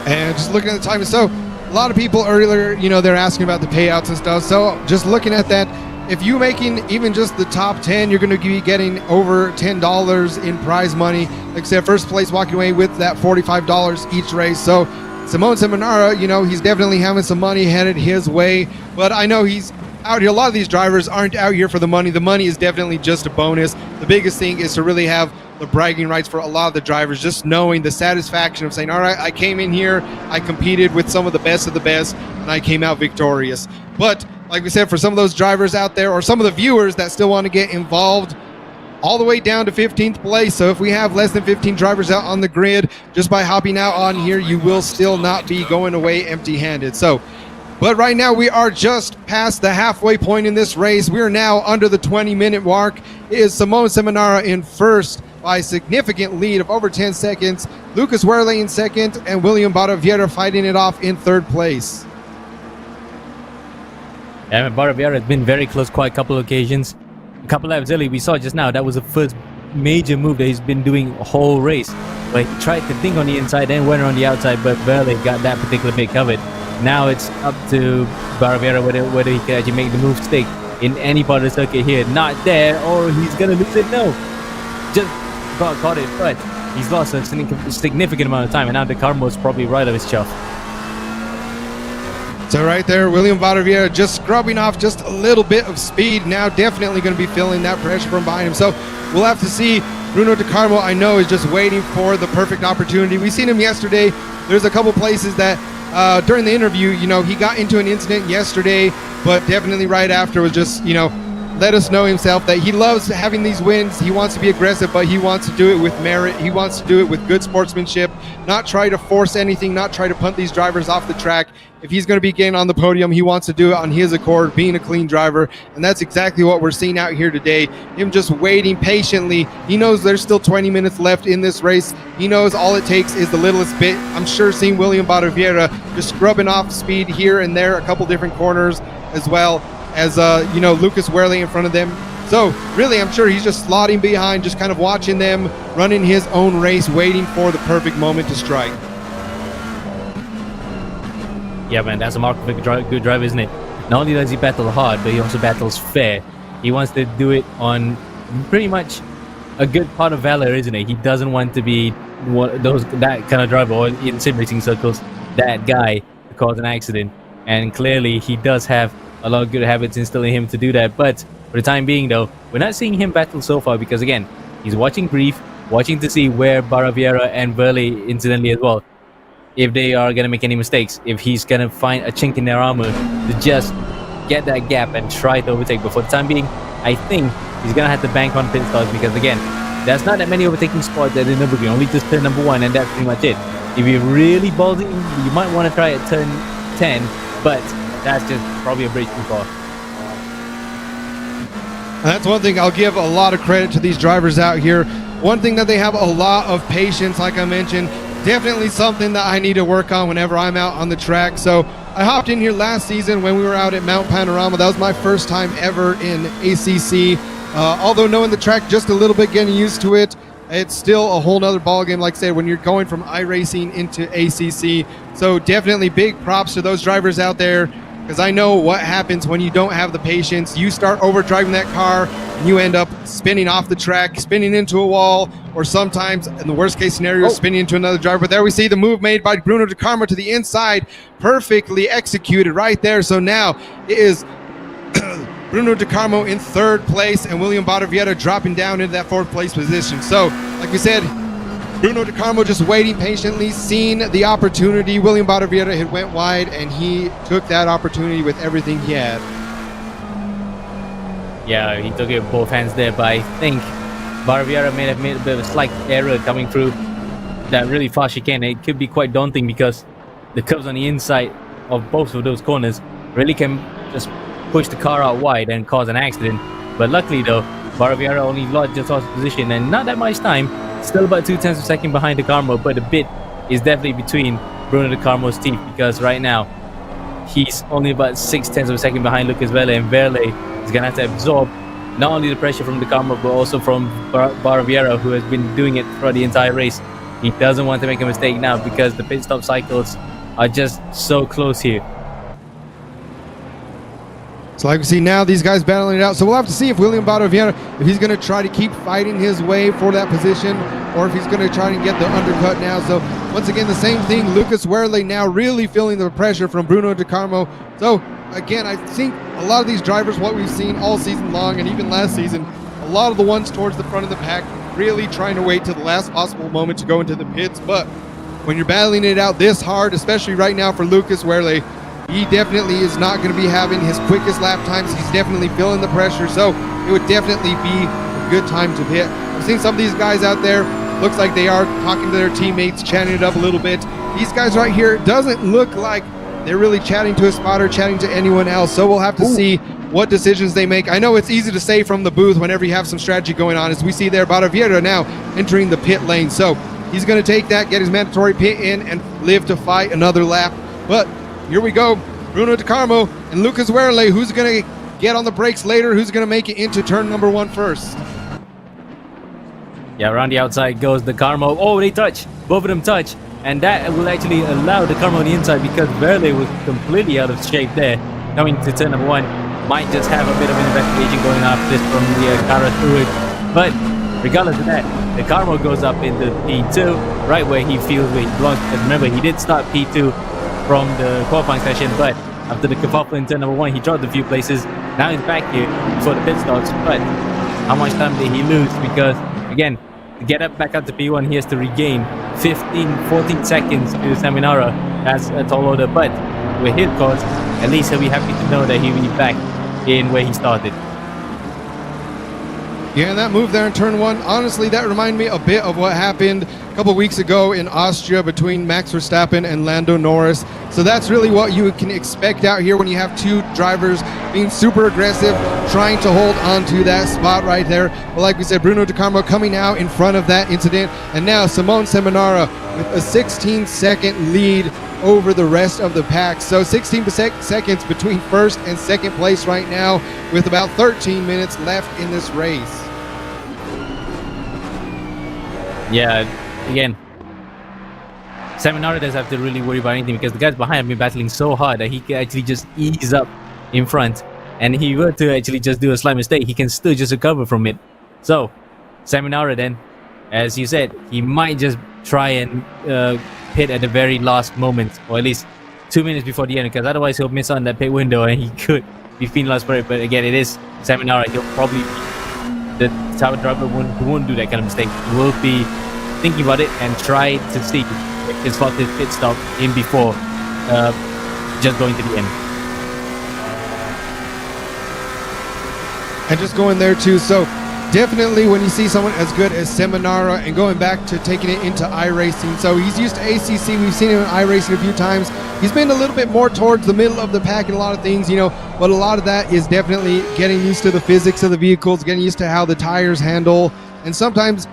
Speaker 1: And just looking at the time, so lot of people earlier, they're asking about the payouts and stuff. So just looking at that, if you making even just the top 10, you're going to be getting over $10 in prize money. Like I said, first place walking away with that $45 each race. So Simone Seminara, he's definitely having some money headed his way. But I know he's out here. A lot of these drivers aren't out here for the money. The money is definitely just a bonus. The biggest thing is to really have the bragging rights for a lot of the drivers, just knowing the satisfaction of saying, all right, I came in here, I competed with some of the best, and I came out victorious. But like we said, for some of those drivers out there, or some of the viewers that still want to get involved, all the way down to 15th place. So if we have less than 15 drivers out on the grid, just by hopping out on here, you will still not be going away empty-handed. So, but right now we are just past the halfway point in this race. We are now under the 20-minute mark. It is Simone Seminara in first by a significant lead of over 10 seconds. Lucas Werle in second, and William Baraviera fighting it off in third place.
Speaker 2: Yeah, Baraviera has been very close quite a couple of occasions. A couple laps early, we saw just now, that was the first major move that he's been doing a whole race. But he tried to ding on the inside and went on the outside, but Werle got that particular bit covered. Now it's up to Baraviera whether he can actually make the move stick in any part of the circuit here. Not there, or he's going to lose it. No. Just got it, but he's lost a significant amount of time, and now the Carmo's probably right of his chuff.
Speaker 1: So right there, William Baraviera just scrubbing off just a little bit of speed. Now definitely going to be feeling that pressure from behind him. So we'll have to see. Bruno De Carmo, I know, is just waiting for the perfect opportunity. We seen him yesterday. There's a couple places that during the interview, he got into an incident yesterday, but definitely right after was just, let us know himself that he loves having these wins. He wants to be aggressive, but he wants to do it with merit. He wants to do it with good sportsmanship, not try to force anything, not try to punt these drivers off the track. If he's going to be getting on the podium, he wants to do it on his accord, being a clean driver, and that's exactly what we're seeing out here today. Him just waiting patiently. He knows there's still 20 minutes left in this race. He knows all it takes is the littlest bit. I'm sure seeing William Baraviera just scrubbing off speed here and there, a couple different corners, as well as Lucas Werle in front of them. So really, I'm sure he's just slotting behind, just kind of watching them, running his own race, waiting for the perfect moment to strike.
Speaker 2: Yeah, man, that's a mark of a good driver, isn't it? Not only does he battle hard, but he also battles fair. He wants to do it on pretty much a good part of valor, isn't he? He doesn't want to be that kind of driver, or in sim racing circles, that guy to cause an accident. And clearly, he does have a lot of good habits instilled in him to do that. But for the time being, though, we're not seeing him battle so far because, again, he's watching brief, watching to see where Baraviera and Werle, incidentally as well, if they are going to make any mistakes, if he's going to find a chink in their armor to just get that gap and try to overtake. But for the time being, I think he's going to have to bank on pit stops because, again, there's not that many overtaking spots at the Nurburgring, only just turn number 1, and that's pretty much it. If you're really ballsy, you might want to try at turn 10, but that's just probably a bridge too far.
Speaker 1: That's one thing I'll give a lot of credit to these drivers out here. One thing that they have a lot of patience, like I mentioned. Definitely something that I need to work on whenever I'm out on the track. So I hopped in here last season when we were out at Mount Panorama. That was my first time ever in ACC. Although knowing the track just a little bit, getting used to it, it's still a whole nother ballgame, like I said, when you're going from iRacing into ACC. So definitely big props to those drivers out there, because I know what happens when you don't have the patience. You start overdriving that car, and you end up spinning off the track, spinning into a wall, or sometimes, in the worst case scenario, spinning into another driver. But there we see the move made by Bruno De Carmo to the inside, perfectly executed right there. So now it is Bruno De Carmo in third place, and William Baraviera dropping down into that fourth place position. So, like we said, Bruno De Carmo just waiting patiently, seeing the opportunity. William Baraviera had went wide, and he took that opportunity with everything he had.
Speaker 2: Yeah, he took it with both hands there, but I think Baraviera may have made a bit of a slight error coming through that really fast chicane. It could be quite daunting because the curves on the inside of both of those corners really can just push the car out wide and cause an accident. But luckily though, Baraviera only lost just off position and not that much time. Still about 0.2 of a second behind De Carmo, but the bit is definitely between Bruno De Carmo's teeth because right now he's only about 0.6 of a second behind Lucas Werle, and Werle is gonna have to absorb not only the pressure from De Carmo but also from Baraviera, who has been doing it throughout the entire race. He doesn't want to make a mistake now because the pit stop cycles are just so close here.
Speaker 1: So like we see now, these guys battling it out. So we'll have to see if William Vieira, if he's going to try to keep fighting his way for that position, or if he's going to try and get the undercut now. So once again, the same thing. Lucas Werle now really feeling the pressure from Bruno De Carmo. So again, I think a lot of these drivers, what we've seen all season long and even last season, a lot of the ones towards the front of the pack really trying to wait to the last possible moment to go into the pits. But when you're battling it out this hard, especially right now for Lucas Werle, he definitely is not going to be having his quickest lap times. He's definitely feeling the pressure, so it would definitely be a good time to pit. I've seen some of these guys out there, looks like they are talking to their teammates, chatting it up a little bit. These guys right here, doesn't look like they're really chatting to a spotter, chatting to anyone else, so we'll have to see what decisions they make. I know it's easy to say from the booth whenever you have some strategy going on, as we see there, Vieira now entering the pit lane. So he's going to take that, get his mandatory pit in, and live to fight another lap. But here we go, Bruno De Carmo and Lucas Werle. Who's going to get on the brakes later? Who's going to make it into turn number 1 first?
Speaker 2: Yeah, around the outside goes De Carmo. Oh, they touch. Both of them touch. And that will actually allow De Carmo on the inside, because Werle was completely out of shape there. Coming to turn number 1. Might just have a bit of an investigation going after this from the Cara Stewart. But regardless of that, De Carmo goes up into P2, right where he feels where he belongs. Because remember, he did start P2 from the qualifying session, but after the kerfuffle in turn number 1, he dropped a few places. Now he's back here for the pit stops. But how much time did he lose? Because again, to get up back up to P1, he has to regain 14 seconds to Seminara as a tall order. But with his cause, at least he'll be happy to know that he'll be back in where he started.
Speaker 1: Yeah, and that move there in turn 1, honestly, that reminded me a bit of what happened a couple weeks ago in Austria between Max Verstappen and Lando Norris. So that's really what you can expect out here when you have two drivers being super aggressive, trying to hold on to that spot right there. But like we said, Bruno De Carmo coming out in front of that incident, and now Simone Seminara with a 16-second lead over the rest of the pack. So 16 seconds between first and second place right now, with about 13 minutes left in this race.
Speaker 2: Yeah, again, Seminara doesn't have to really worry about anything, because the guys behind have been battling so hard that he can actually just ease up in front. And if he were to actually just do a slight mistake, he can still just recover from it. So Seminara then, as you said, he might just try and pit at the very last moment, or at least 2 minutes before the end, because otherwise he'll miss on that pit window and he could be penalized for it. But again, it is Seminara. He'll probably be the type of driver who won't do that kind of mistake. He will be thinking about it and try to see if his fault is pit stop in before just going to the end.
Speaker 1: And just going there too, so definitely when you see someone as good as Seminara and going back to taking it into iRacing, so he's used to ACC, we've seen him in iRacing a few times. He's been a little bit more towards the middle of the pack in a lot of things, you know, but a lot of that is definitely getting used to the physics of the vehicles, getting used to how the tires handle. And sometimes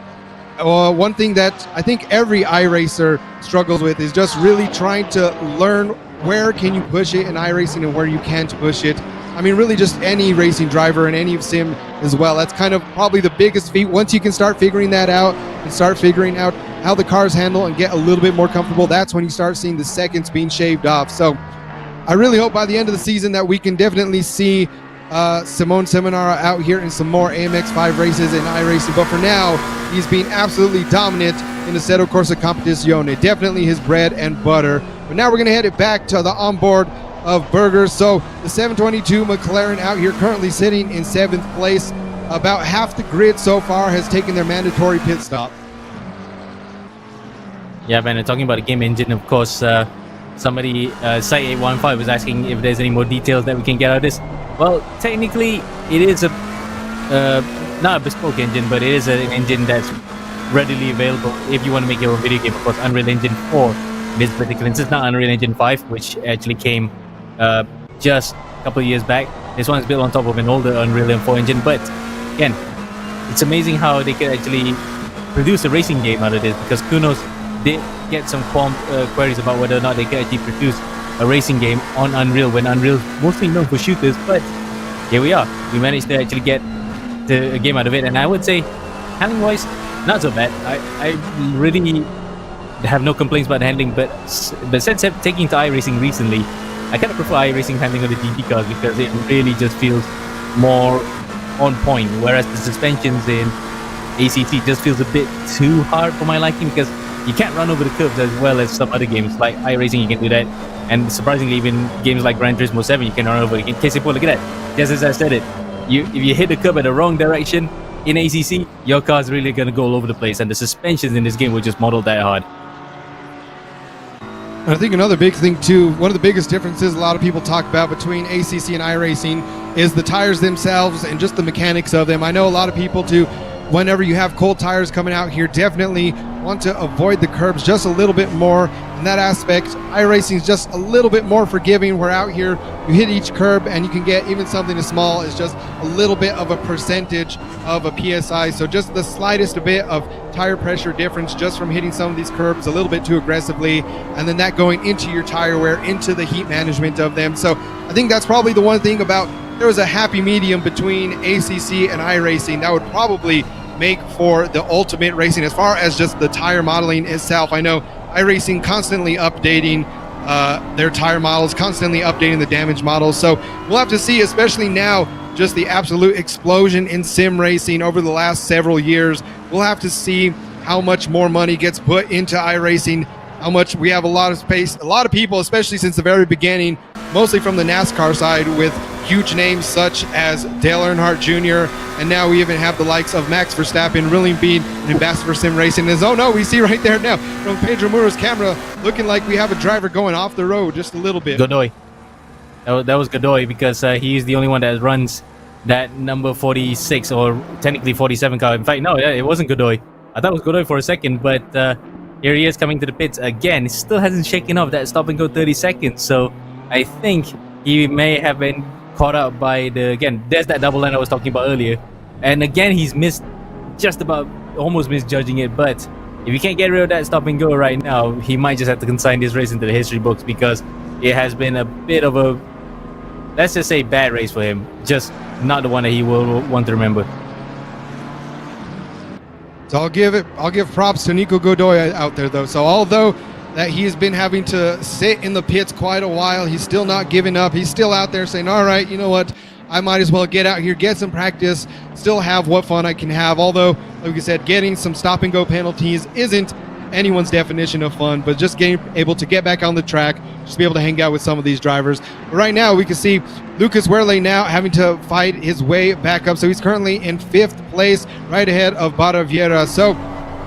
Speaker 1: one thing that I think every iRacer struggles with is just really trying to learn where can you push it in iRacing and where you can't push it. I mean, really just any racing driver and any sim as well. That's kind of probably the biggest feat. Once you can start figuring that out and start figuring out how the cars handle and get a little bit more comfortable, that's when you start seeing the seconds being shaved off. So I really hope by the end of the season that we can definitely see Simone Seminara out here in some more AMX 5 races in iRacing. But for now, he's been absolutely dominant in the Assetto Corsa Competizione. Definitely his bread and butter. But now we're going to head it back to the onboard of Burgers. So the 722 McLaren out here currently sitting in 7th place. About half the grid so far has taken their mandatory pit stop.
Speaker 2: Yeah, Ben, talking about the game engine, of course, somebody, Site815 was asking if there's any more details that we can get out of this. Well, technically, it is a not a bespoke engine, but it is an engine that's readily available if you want to make your own video game. Of course, Unreal Engine 4 in this particular instance, not Unreal Engine 5, which actually came just a couple of years back. This one is built on top of an older Unreal Engine 4 engine, but again, it's amazing how they could actually produce a racing game out of this, because Kunos did get some queries about whether or not they could actually produce a racing game on Unreal, when Unreal is mostly known for shooters. But here we are, we managed to actually get a game out of it, and I would say handling wise, not so bad. I really have no complaints about the handling, but since taking to iRacing recently, I kind of prefer iRacing handling on the GT cars because it really just feels more on point, whereas the suspensions in ACC just feels a bit too hard for my liking because you can't run over the curves as well as some other games. Like iRacing, you can do that, and surprisingly, even games like Gran Turismo 7, you can run over. In case you look at that, just as I said it, if you hit the curb at the wrong direction in ACC, your car's really gonna go all over the place, and the suspensions in this game were just modeled that hard.
Speaker 1: I think another big thing too, one of the biggest differences a lot of people talk about between ACC and iRacing is the tires themselves and just the mechanics of them. I know a lot of people too, whenever you have cold tires coming out here, definitely want to avoid the curbs just a little bit more. In that aspect, iRacing is just a little bit more forgiving. We're out here, you hit each curb and you can get even something as small as just a little bit of a percentage of a PSI. So just the slightest bit of tire pressure difference just from hitting some of these curbs a little bit too aggressively, and then that going into your tire wear, into the heat management of them. So I think that's probably the one thing about, there was a happy medium between ACC and iRacing that would probably make for the ultimate racing as far as just the tire modeling itself. I know iRacing constantly updating their tire models, constantly updating the damage models. So we'll have to see, especially now, just the absolute explosion in sim racing over the last several years. We'll have to see how much more money gets put into iRacing, how much we have a lot of space. A lot of people, especially since the very beginning, mostly from the NASCAR side, with huge names such as Dale Earnhardt Jr., and now we even have the likes of Max Verstappen really being an ambassador for sim racing. And oh no, we see right there now from Pedro Muro's camera, looking like we have a driver going off the road just a little bit.
Speaker 2: Godoy. That was Godoy because he's the only one that runs that number 46 or technically 47 car. In fact, no, it wasn't Godoy. I thought it was Godoy for a second, but here he is coming to the pits again. He still hasn't shaken off that stop and go 30 seconds. So I think he may have been caught up by again, there's that double line I was talking about earlier. And again, he's almost misjudging it. But if you can't get rid of that stop and go right now, he might just have to consign this race into the history books because it has been a bit of a, let's just say, bad race for him. Just not the one that he will want to remember.
Speaker 1: So I'll give props to Nico Godoy out there though. So although that he has been having to sit in the pits quite a while, he's still not giving up. He's still out there saying, all right, you know what, I might as well get out here, get some practice, still have what fun I can have. Although, like I said, getting some stop and go penalties isn't anyone's definition of fun, but just getting able to get back on the track, just be able to hang out with some of these drivers. But right now we can see Lucas Werle now having to fight his way back up. So he's currently in 5th place, right ahead of Barra Vieira. So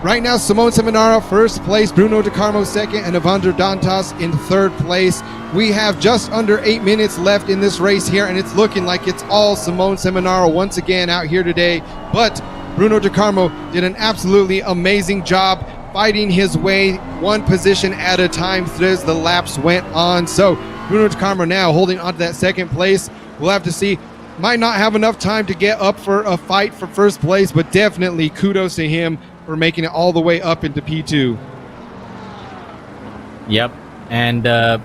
Speaker 1: right now, Simone Seminara first place, Bruno De Carmo second, and Evandro Dantas in 3rd place. We have just under 8 minutes left in this race here, and it's looking like it's all Simone Seminara once again out here today. But Bruno De Carmo did an absolutely amazing job fighting his way one position at a time as the laps went on. So Bruno De Carmo now holding on to that 2nd place. We'll have to see. Might not have enough time to get up for a fight for 1st place, but definitely kudos to him for making it all the way up into P2.
Speaker 2: Yep, and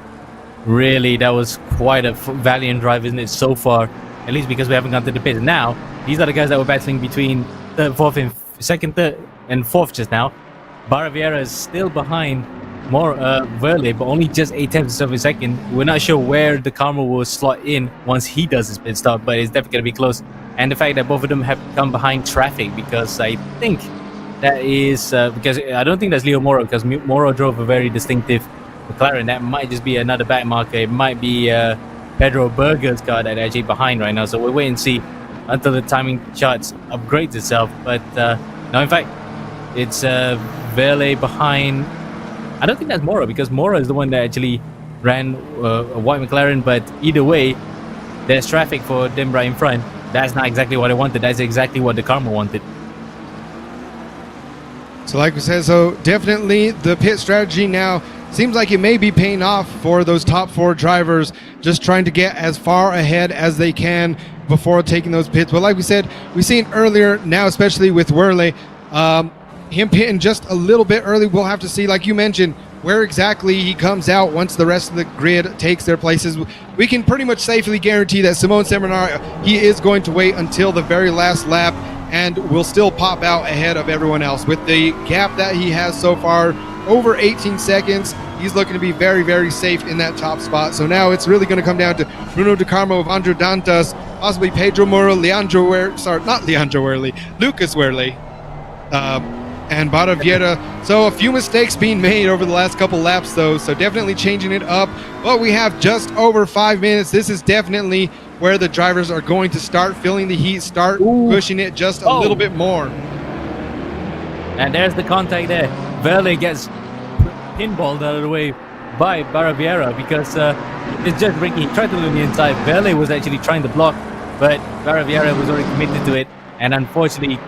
Speaker 2: really that was quite a valiant drive, isn't it, so far? At least because we haven't gone to the pits. Now, these are the guys that were battling between 3rd, 4th, and 2nd, 3rd, and 4th just now. Barra Vieira is still behind Verle, but only just 8/10 of a second. We're not sure where De Carmo will slot in once he does his pit stop, but it's definitely going to be close. And the fact that both of them have come behind traffic, because I think that is because I don't think that's Leo Moro, because Moro drove a very distinctive McLaren. That might just be another back marker. It might be Pedro Berger's car that actually behind right now. So we'll wait and see until the timing charts upgrades itself. But no, in fact, it's Verle behind. I don't think that's Moro, because Moro is the one that actually ran a white McLaren. But either way, there's traffic for them right in front. That's not exactly what I wanted. That's exactly what De Carmo wanted.
Speaker 1: So like we said, so definitely the pit strategy now seems like it may be paying off for those top 4 drivers, just trying to get as far ahead as they can before taking those pits. But like we said, we've seen earlier now, especially with Werle, him pitting just a little bit early. We'll have to see, like you mentioned, where exactly he comes out once the rest of the grid takes their places. We can pretty much safely guarantee that Simone Seminara, he is going to wait until the very last lap and will still pop out ahead of everyone else. With the gap that he has so far, over 18 seconds. He's looking to be very, very safe in that top spot. So now it's really going to come down to Bruno De Carmo, Vandro Dantas, possibly Pedro Mora, Lucas Werle, and Bada Vieira. So a few mistakes being made over the last couple laps though, so definitely changing it up. But we have just over 5 minutes. This is definitely where the drivers are going to start feeling the heat, start pushing it just a little bit more.
Speaker 2: And there's the contact there. Verle gets pinballed out of the way by Baraviera because it's just Ricky. He tried to look on the inside. Verle was actually trying to block, but Baraviera was already committed to it. And unfortunately,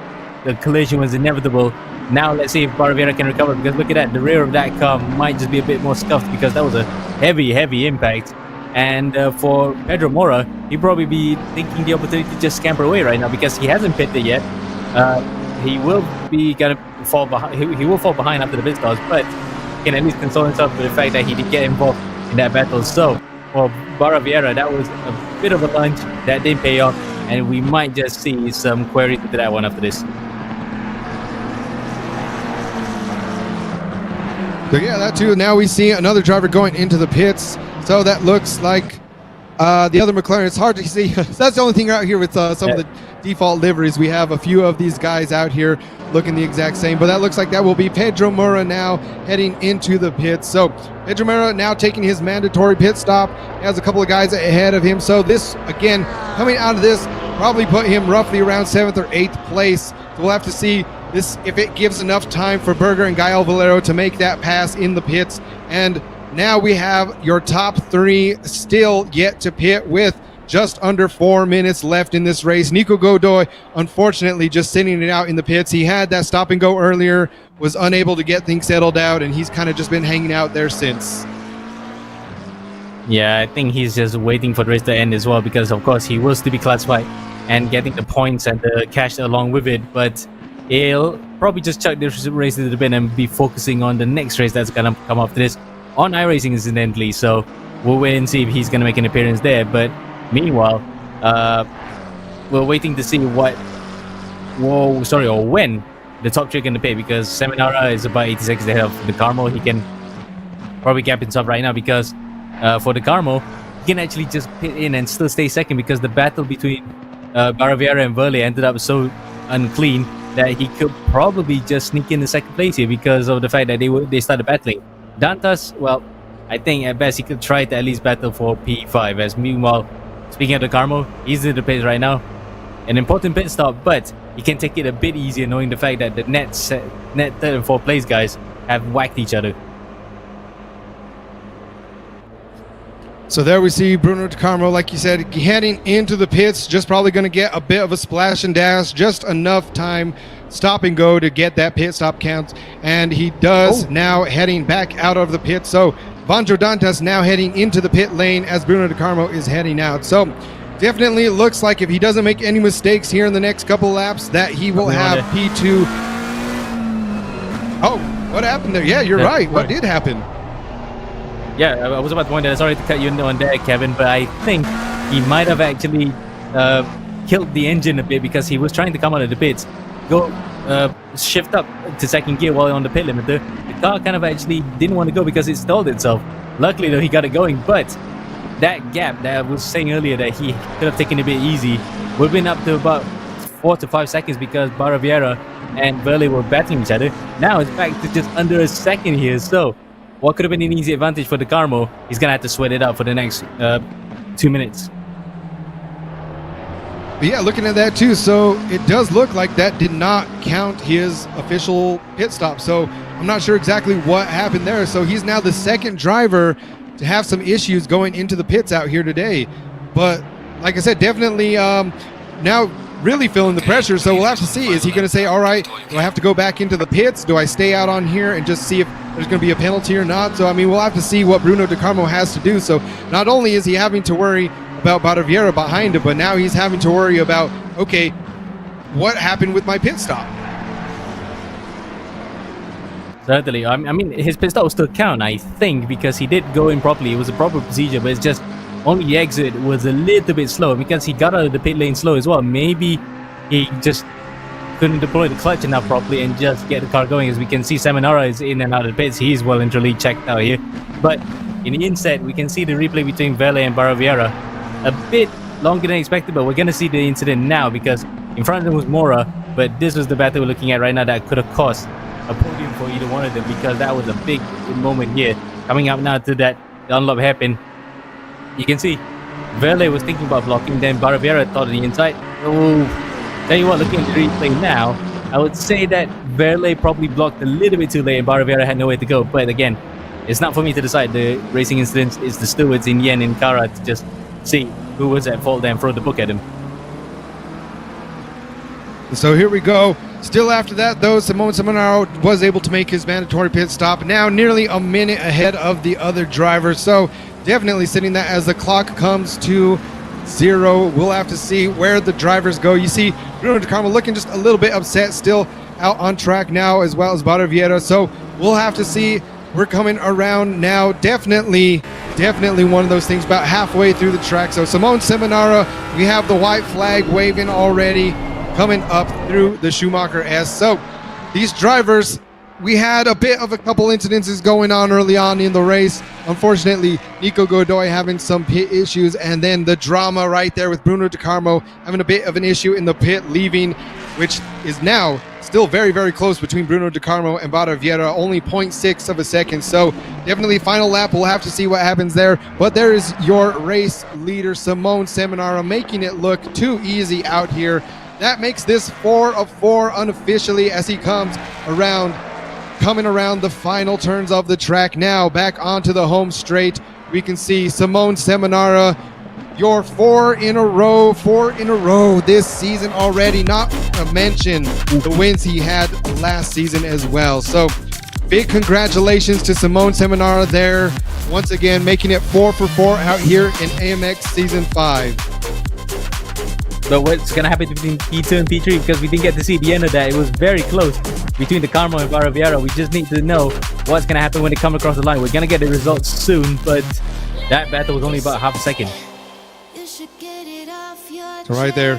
Speaker 2: the collision was inevitable. Now let's see if Baraviera can recover, because look at that. The rear of that car might just be a bit more scuffed because that was a heavy, heavy impact. And for Pedro Mora, he'd probably be thinking the opportunity to just scamper away right now because he hasn't pitted yet. He will be gonna fall behind. He will fall behind after the pit stops, but he can at least console himself with the fact that he did get involved in that battle. So for Baraviera, that was a bit of a lunge that didn't pay off, and we might just see some queries into that one after this.
Speaker 1: So yeah, that too. Now we see another driver going into the pits. So that looks like the other McLaren. It's hard to see. That's the only thing out here with some of the default liveries. We have a few of these guys out here looking the exact same, but that looks like that will be Pedro Mora now heading into the pits. So Pedro Mora now taking his mandatory pit stop. He has a couple of guys ahead of him. So this, again, coming out of this, probably put him roughly around 7th or 8th place. So we'll have to see this if it gives enough time for Berger and Gael Valero to make that pass in the pits. And now we have your top three still yet to pit with just under 4 minutes left in this race. Nico Godoy, unfortunately, just sitting it out in the pits. He had that stop and go earlier, was unable to get things settled out, and he's kind of just been hanging out there since.
Speaker 2: Yeah, I think he's just waiting for the race to end as well, because of course he will still be classified and getting the points and the cash along with it, but he'll probably just chuck this race to the bin and be focusing on the next race that's gonna come after this on iRacing, incidentally. So we'll wait and see if he's gonna make an appearance there. But meanwhile, we're waiting to see when the top three can pit, because Seminara is about 80 seconds ahead of the Carmo. He can probably gap himself right now, because for the Carmo, he can actually just pit in and still stay second, because the battle between Baraviera and Verle ended up so unclean that he could probably just sneak in the second place here because of the fact that they started battling. Dantas, well, I think at best he could try to at least battle for P5. As meanwhile, speaking of the Carmo, he's in the pit right now. An important pit stop, but he can take it a bit easier knowing the fact that the net third and fourth place guys have whacked each other.
Speaker 1: So there we see Bruno De Carmo, like you said, heading into the pits, just probably going to get a bit of a splash and dash, just enough time, stop and go to get that pit stop count. And he does now heading back out of the pit. So Vandro Dantas now heading into the pit lane as Bruno De Carmo is heading out. So definitely it looks like if he doesn't make any mistakes here in the next couple laps, that he will have P2. Oh, what happened there? Yeah, you're right. What did happen?
Speaker 2: Yeah, I was about to point out, sorry to cut you on there, Kevin, but I think he might have actually killed the engine a bit, because he was trying to come out of the pits, shift up to second gear while on the pit limiter. The car kind of actually didn't want to go because it stalled itself. Luckily, though, he got it going, but that gap that I was saying earlier that he could have taken a bit easy would have been up to about 4 to 5 seconds, because Baraviera and Verle were battling each other. Now it's back to just under a second here, so what could have been an easy advantage for the Carmo, he's going to have to sweat it out for the next 2 minutes.
Speaker 1: But yeah, looking at that too, so it does look like that did not count his official pit stop. So I'm not sure exactly what happened there. So he's now the second driver to have some issues going into the pits out here today. But like I said, definitely now really feeling the pressure. So we'll have to see, is he going to say, all right, do I have to go back into the pits? Do I stay out on here and just see if there's going to be a penalty or not? So, I mean, we'll have to see what Bruno De Carmo has to do. So not only is he having to worry about Baraviera behind him, but now he's having to worry about, okay, what happened with my pit stop?
Speaker 2: Certainly. I mean, his pit stop will still count, I think, because he did go in properly. It was a proper procedure, but it's just only the exit was a little bit slow, because he got out of the pit lane slow as well. Maybe he just couldn't deploy the clutch enough properly and just get the car going. As we can see, Seminara is in and out of the pits. He's well and truly checked out here. But in the inset, we can see the replay between Vele and Baraviera. A bit longer than expected, but we're going to see the incident now because in front of them was Mora. But this was the battle we're looking at right now that could have cost a podium for either one of them, because that was a big moment here. Coming up now to that unlock hairpin, you can see Vele was thinking about blocking, then Baraviera thought of the inside. Oh, tell you what, looking at the replay now, I would say that Vele probably blocked a little bit too late and Baraviera had nowhere to go. But again, it's not for me to decide. The racing incidents is the stewards in Yen and Kara to just see who was at fault and throw the book at him.
Speaker 1: So here we go. Still after that, though, Simone Seminara was able to make his mandatory pit stop. Now nearly a minute ahead of the other drivers. So definitely sitting that as the clock comes to 0. We'll have to see where the drivers go. You see Bruno De Carmo looking just a little bit upset, still out on track now, as well as Baraviera. So we'll have to see. We're coming around now. Definitely one of those things about halfway through the track. So Simone Seminara, we have the white flag waving already, coming up through the Schumacher S. So these drivers, we had a bit of a couple incidences going on early on in the race. Unfortunately, Nico Godoy having some pit issues, and then the drama right there with Bruno De Carmo having a bit of an issue in the pit, leaving, which is now still very close between Bruno De Carmo and Baraviera, only 0.6 of a second. So definitely final lap, we'll have to see what happens there. But there is your race leader, Simone Seminara, making it look too easy out here. That makes this 4 of 4 unofficially as he comes around, coming around the final turns of the track. Now back onto the home straight, we can see Simone Seminara, your 4 in a row this season already, not to mention the wins he had last season as well. So big congratulations to Simone Seminara there, once again making it 4 for 4 out here in AMX Season 5.
Speaker 2: But what's going to happen between P2 and P3, because we didn't get to see the end of that. It was very close between De Carmo and Baraviera. We just need to know what's going to happen when they come across the line. We're going to get the results soon, but that battle was only about half a second.
Speaker 1: So right there,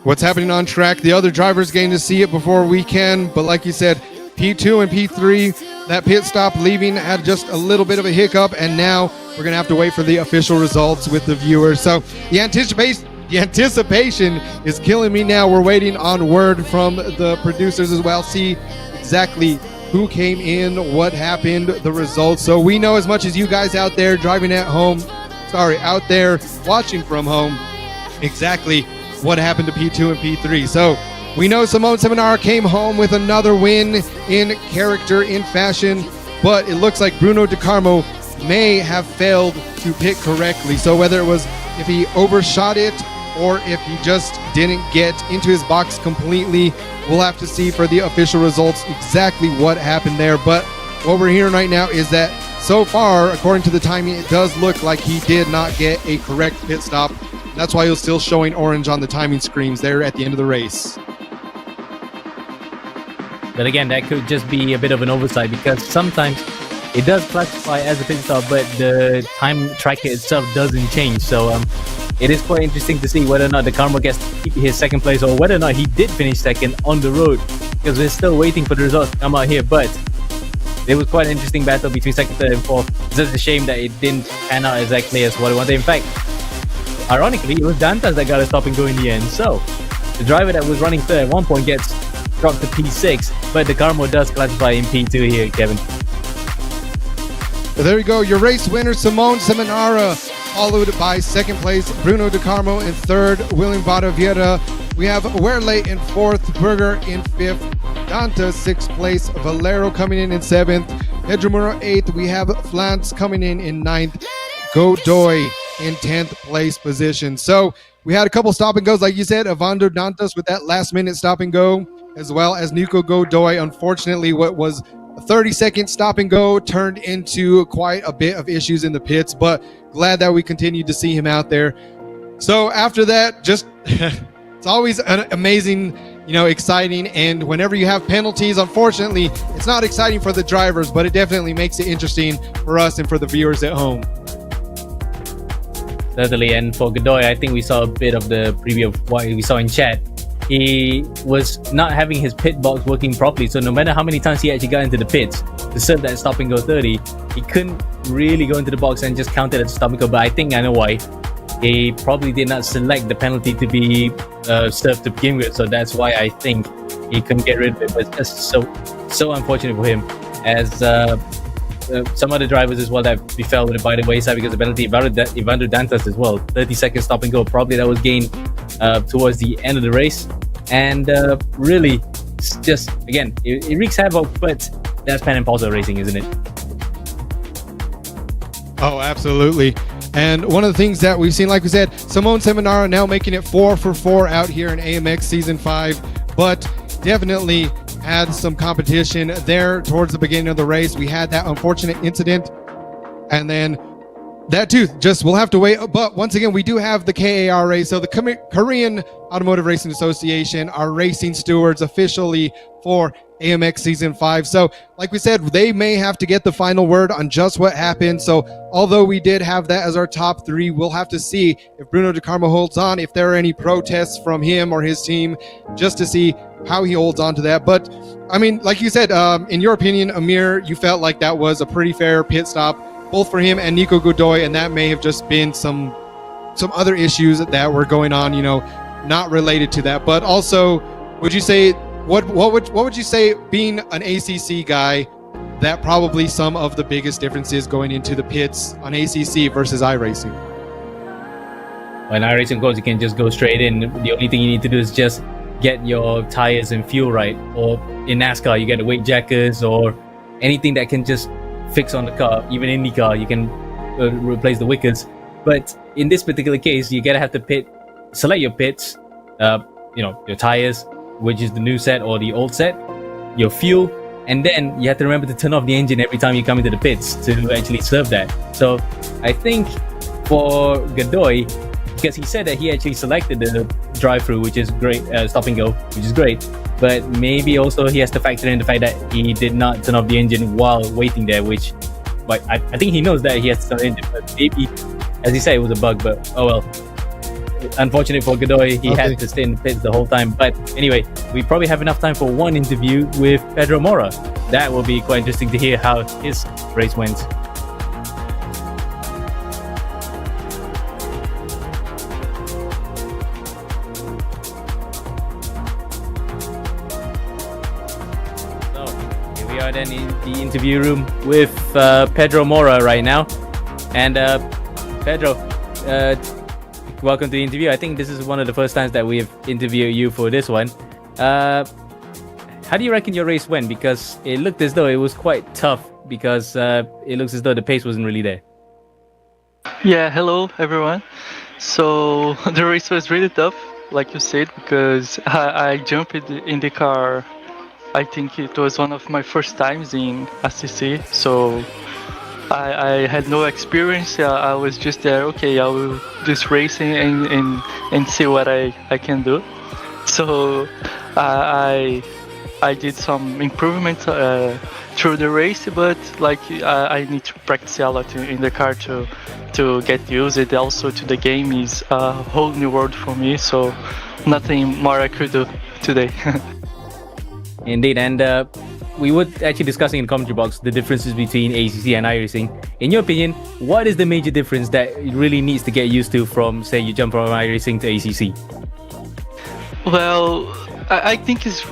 Speaker 1: what's happening on track, the other drivers getting to see it before we can. But like you said, P2 and P3, that pit stop leaving had just a little bit of a hiccup, and now we're going to have to wait for the official results with the viewers. So the anticipation is killing me now. We're waiting on word from the producers as well, see exactly who came in, what happened, the results. So we know as much as you guys out there driving at home, out there watching from home, exactly what happened to P2 and P3. So we know Simone Seminara came home with another win in character, in fashion, but it looks like Bruno De Carmo may have failed to pit correctly. So whether it was if he overshot it or if he just didn't get into his box completely, we'll have to see for the official results exactly what happened there. But what we're hearing right now is that so far, according to the timing, it does look like he did not get a correct pit stop. That's why he was still showing orange on the timing screens there at the end of the race.
Speaker 2: But again, that could just be a bit of an oversight, because sometimes it does classify as a pit stop, but the time tracker itself doesn't change. So it is quite interesting to see whether or not De Carmo gets to keep his second place, or whether or not he did finish second on the road, because we're still waiting for the results to come out here. But it was quite an interesting battle between second, third, and fourth. It's just a shame that it didn't pan out exactly as what it wanted. In fact, ironically, it was Dantas that got a stop and go in the end. So the driver that was running third at one point gets dropped to P6, but De Carmo does classify in P2 here, Kevin.
Speaker 1: But there you go, your race winner, Simone Seminara, followed by second place, Bruno De Carmo in third, William Baraviera. We have Werle in fourth, Berger in fifth, Dantas sixth place, Valero coming in seventh, Pedro Muro eighth. We have Flans coming in ninth, Godoy in 10th place position. So we had a couple stop and goes, like you said, Evander Dantas with that last minute stop and go, as well as Nico Godoy. Unfortunately, what was a 30-second stop and go turned into quite a bit of issues in the pits, but glad that we continued to see him out there. So after that, just it's always an amazing, exciting, and whenever you have penalties, unfortunately, it's not exciting for the drivers, but it definitely makes it interesting for us and for the viewers at home.
Speaker 2: Certainly, and for Godoy, I think we saw a bit of the preview of what we saw in chat. he was not having his pit box working properly. So no matter how many times he actually got into the pits to serve that stop and go 30, he couldn't really go into the box and just count it as a stop and go. But I think I know why. He probably did not select the penalty to be served to begin with, so that's why I think he couldn't get rid of it. But it's just so unfortunate for him, as some other drivers as well that fell by the wayside because of penalty. Evander Dantas as well, 30-second stop and go. Probably that was gained towards the end of the race, and really, it's just again, it wreaks havoc. But that's pen and pulsar racing, isn't it?
Speaker 1: Oh, absolutely. And one of the things that we've seen, like we said, Simone Seminara now making it 4 for 4 out here in AMX Season 5, but definitely had some competition there towards the beginning of the race. We had that unfortunate incident, and then that too, just we'll have to wait. But once again, we do have the KAR race. So the Korean Automotive Racing Association are racing stewards officially for AMX Season 5. So like we said, they may have to get the final word on just what happened. So although we did have that as our top 3, we'll have to see if Bruno De Carmo holds on, if there are any protests from him or his team, just to see how he holds on to that. But I mean, like you said, in your opinion, Amir, you felt like that was a pretty fair pit stop, both for him and Nico Godoy, and that may have just been some other issues that were going on, you know, not related to that. But also, would you say what would you say, being an ACC guy, that probably some of the biggest differences going into the pits on ACC versus iRacing?
Speaker 2: When iRacing goes, you can just go straight in. The only thing you need to do is just get your tires and fuel right. Or in NASCAR, you get the weight jackers or anything that can just fix on the car. Even in IndyCar, you can replace the wickers. But in this particular case, you gotta have to select your pits, your tires, which is the new set or the old set, your fuel, and then you have to remember to turn off the engine every time you come into the pits to actually serve that. So I think for Godoy, because he said that he actually selected the drive-through, which is great, stop and go, which is great, but maybe also he has to factor in the fact that he did not turn off the engine while waiting there, which, but I think he knows that he has to turn the engine, but maybe, as he said, it was a bug, but oh well. Unfortunate for Godoy, he had to stay in the pits the whole time. But anyway, we probably have enough time for one interview with Pedro Mora. That will be quite interesting to hear how his race went. So here we are then in the interview room with Pedro Mora right now. And Pedro, welcome to the interview. I think this is one of the first times that we've interviewed you for this one. How do you reckon your race went? Because it looked as though it was quite tough, because it looks as though the pace wasn't really there.
Speaker 3: Yeah, hello everyone. So the race was really tough, like you said, because I jumped in the car. I think it was one of my first times in ACC, so I had no experience. I was just there. Okay, I will just racing and see what I can do. So I did some improvement through the race, but like I need to practice a lot in the car to get used. It also to the game is a whole new world for me. So nothing more I could do today.
Speaker 2: Indeed, and we were actually discussing in the commentary box the differences between ACC and iRacing. In your opinion, what is the major difference that really needs to get used to from, say, you jump from iRacing to ACC?
Speaker 3: Well, I think it's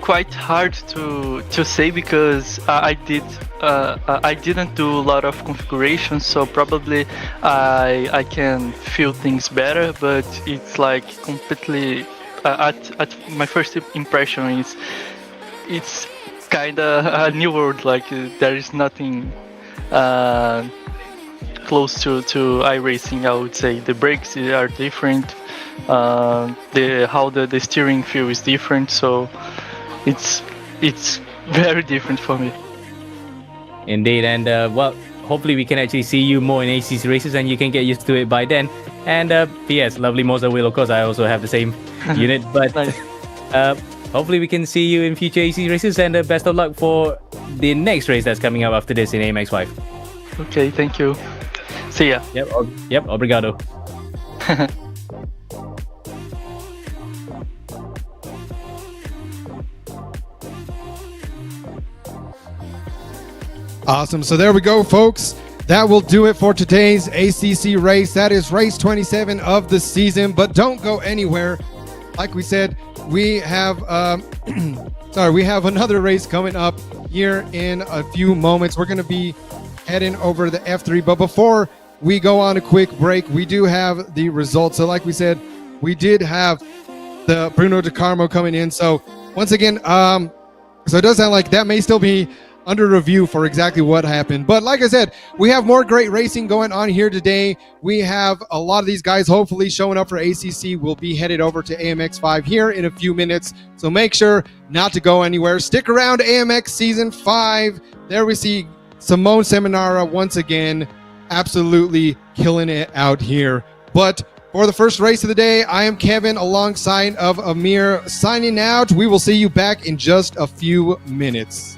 Speaker 3: quite hard to say, because I didn't do a lot of configurations, so probably I can feel things better, but it's like completely at my first impression is it's kind of a new world. Like there is nothing close to iRacing. I would say the brakes are different, how the steering feel is different, so it's very different for me.
Speaker 2: Indeed, and well, hopefully we can actually see you more in ACC races and you can get used to it by then. And P.S. lovely Moza will, of course, I also have the same unit, but
Speaker 3: Nice.
Speaker 2: Hopefully we can see you in future ACC races, and best of luck for the next race that's coming up after this in AMX 5.
Speaker 3: Okay, thank you. See ya.
Speaker 2: Yep, obrigado.
Speaker 1: Awesome. So there we go, folks. That will do it for today's ACC race. That is race 27 of the season. But don't go anywhere. Like we said, we have we have another race coming up here in a few moments. We're going to be heading over to the F3. But before we go on a quick break, we do have the results. So like we said, we did have the Bruno De Carmo coming in. So once again, so it does sound like that may still be under review for exactly what happened. But like I said, we have more great racing going on here today. We have a lot of these guys hopefully showing up for ACC. We'll be headed over to AMX 5 here in a few minutes. So make sure not to go anywhere. Stick around. AMX Season 5. There we see Simone Seminara once again absolutely killing it out here. But for the first race of the day, I am Kevin alongside of Amir signing out. We will see you back in just a few minutes.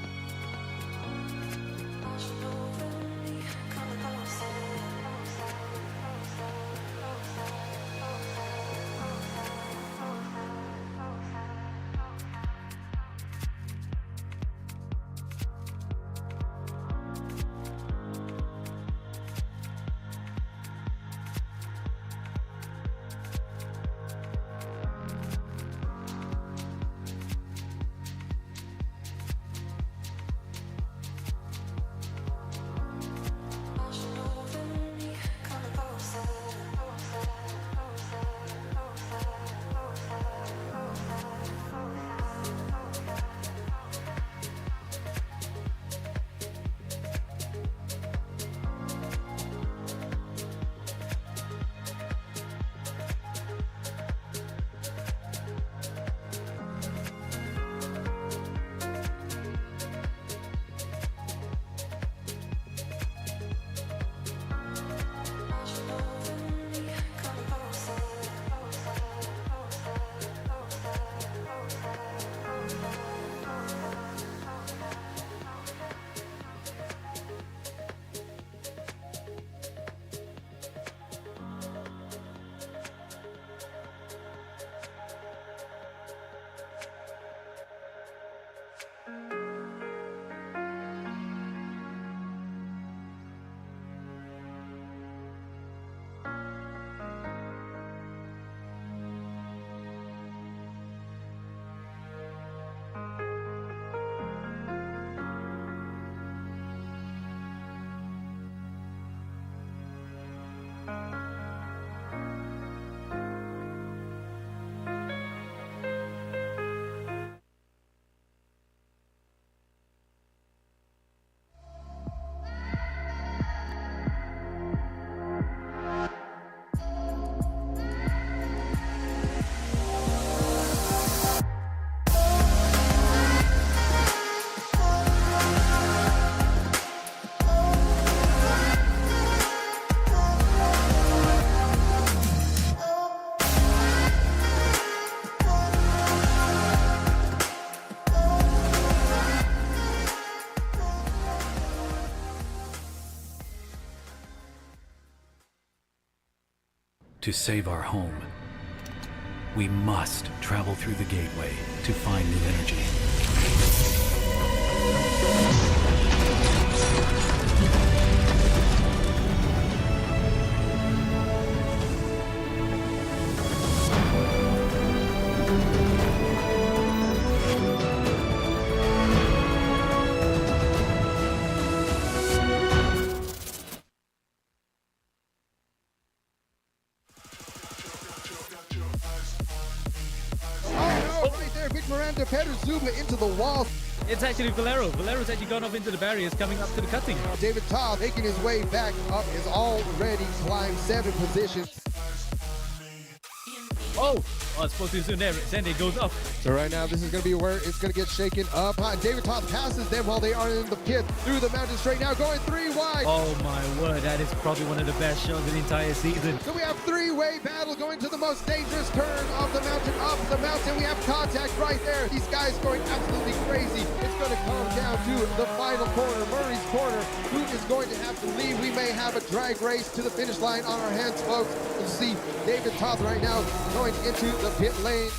Speaker 4: To save our home, we must travel through the gateway to find new energy.
Speaker 1: Zuma into the wall.
Speaker 2: It's actually Valero. Valero's actually gone off into the barriers, coming up to the cutting.
Speaker 1: David Todd making his way back up has already climbed 7 positions.
Speaker 2: Oh, I spoke too soon there. Sandy goes up.
Speaker 1: So right now, this is going to be where it's going to get shaken up. David Todd passes them while they are in the pit through the mountain straight now, going 3 wide.
Speaker 2: Oh my word, that is probably one of the best shows of the entire season.
Speaker 1: So we have 3-way battle going to the most dangerous turn of the mountain. Up the mountain, we have contact right there. These guys going absolutely crazy. It's going to come down to the final corner, Murray's corner. Who is going to have to lead? We may have a drag race to the finish line on our hands, folks. You see David Todd right now going into the pit lane.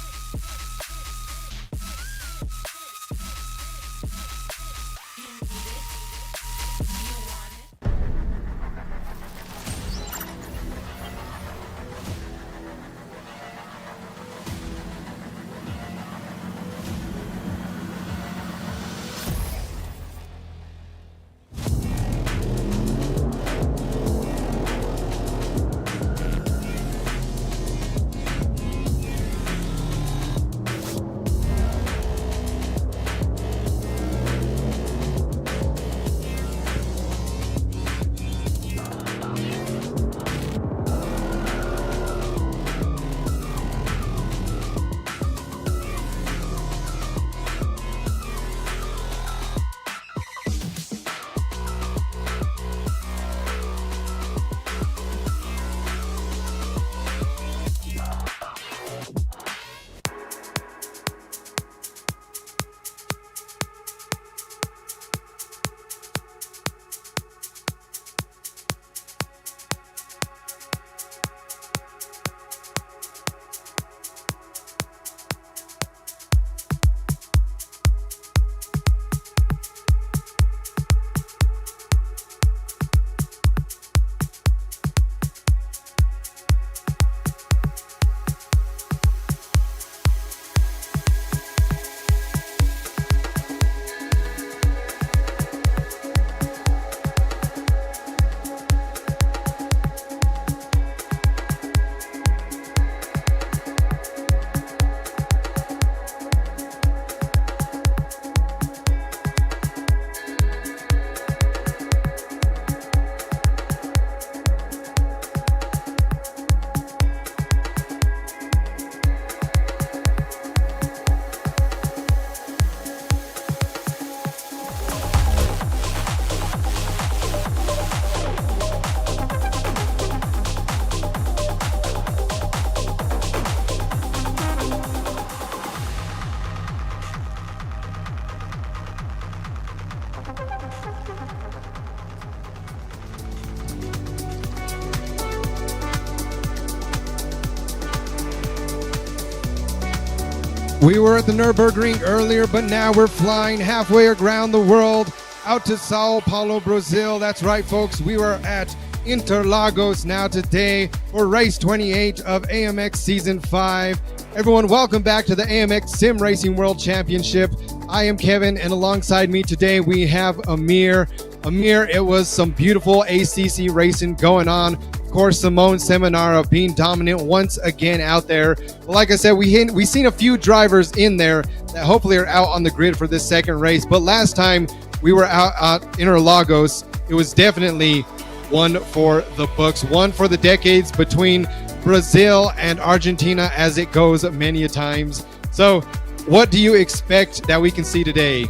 Speaker 1: We were at the Nurburgring earlier, but now we're flying halfway around the world out to Sao Paulo, Brazil. That's right, folks. We were at Interlagos now today for race 28 of AMX Season 5. Everyone, welcome back to the AMX Sim Racing World Championship. I am Kevin, and alongside me today we have Amir. Amir, it was some beautiful ACC racing going on. Of course, Simone Seminara being dominant once again out there. But like I said, we seen a few drivers in there that hopefully are out on the grid for this second race. But last time we were out at Interlagos, it was definitely one for the books, one for the decades between Brazil and Argentina, as it goes many a times. So what do you expect that we can see today?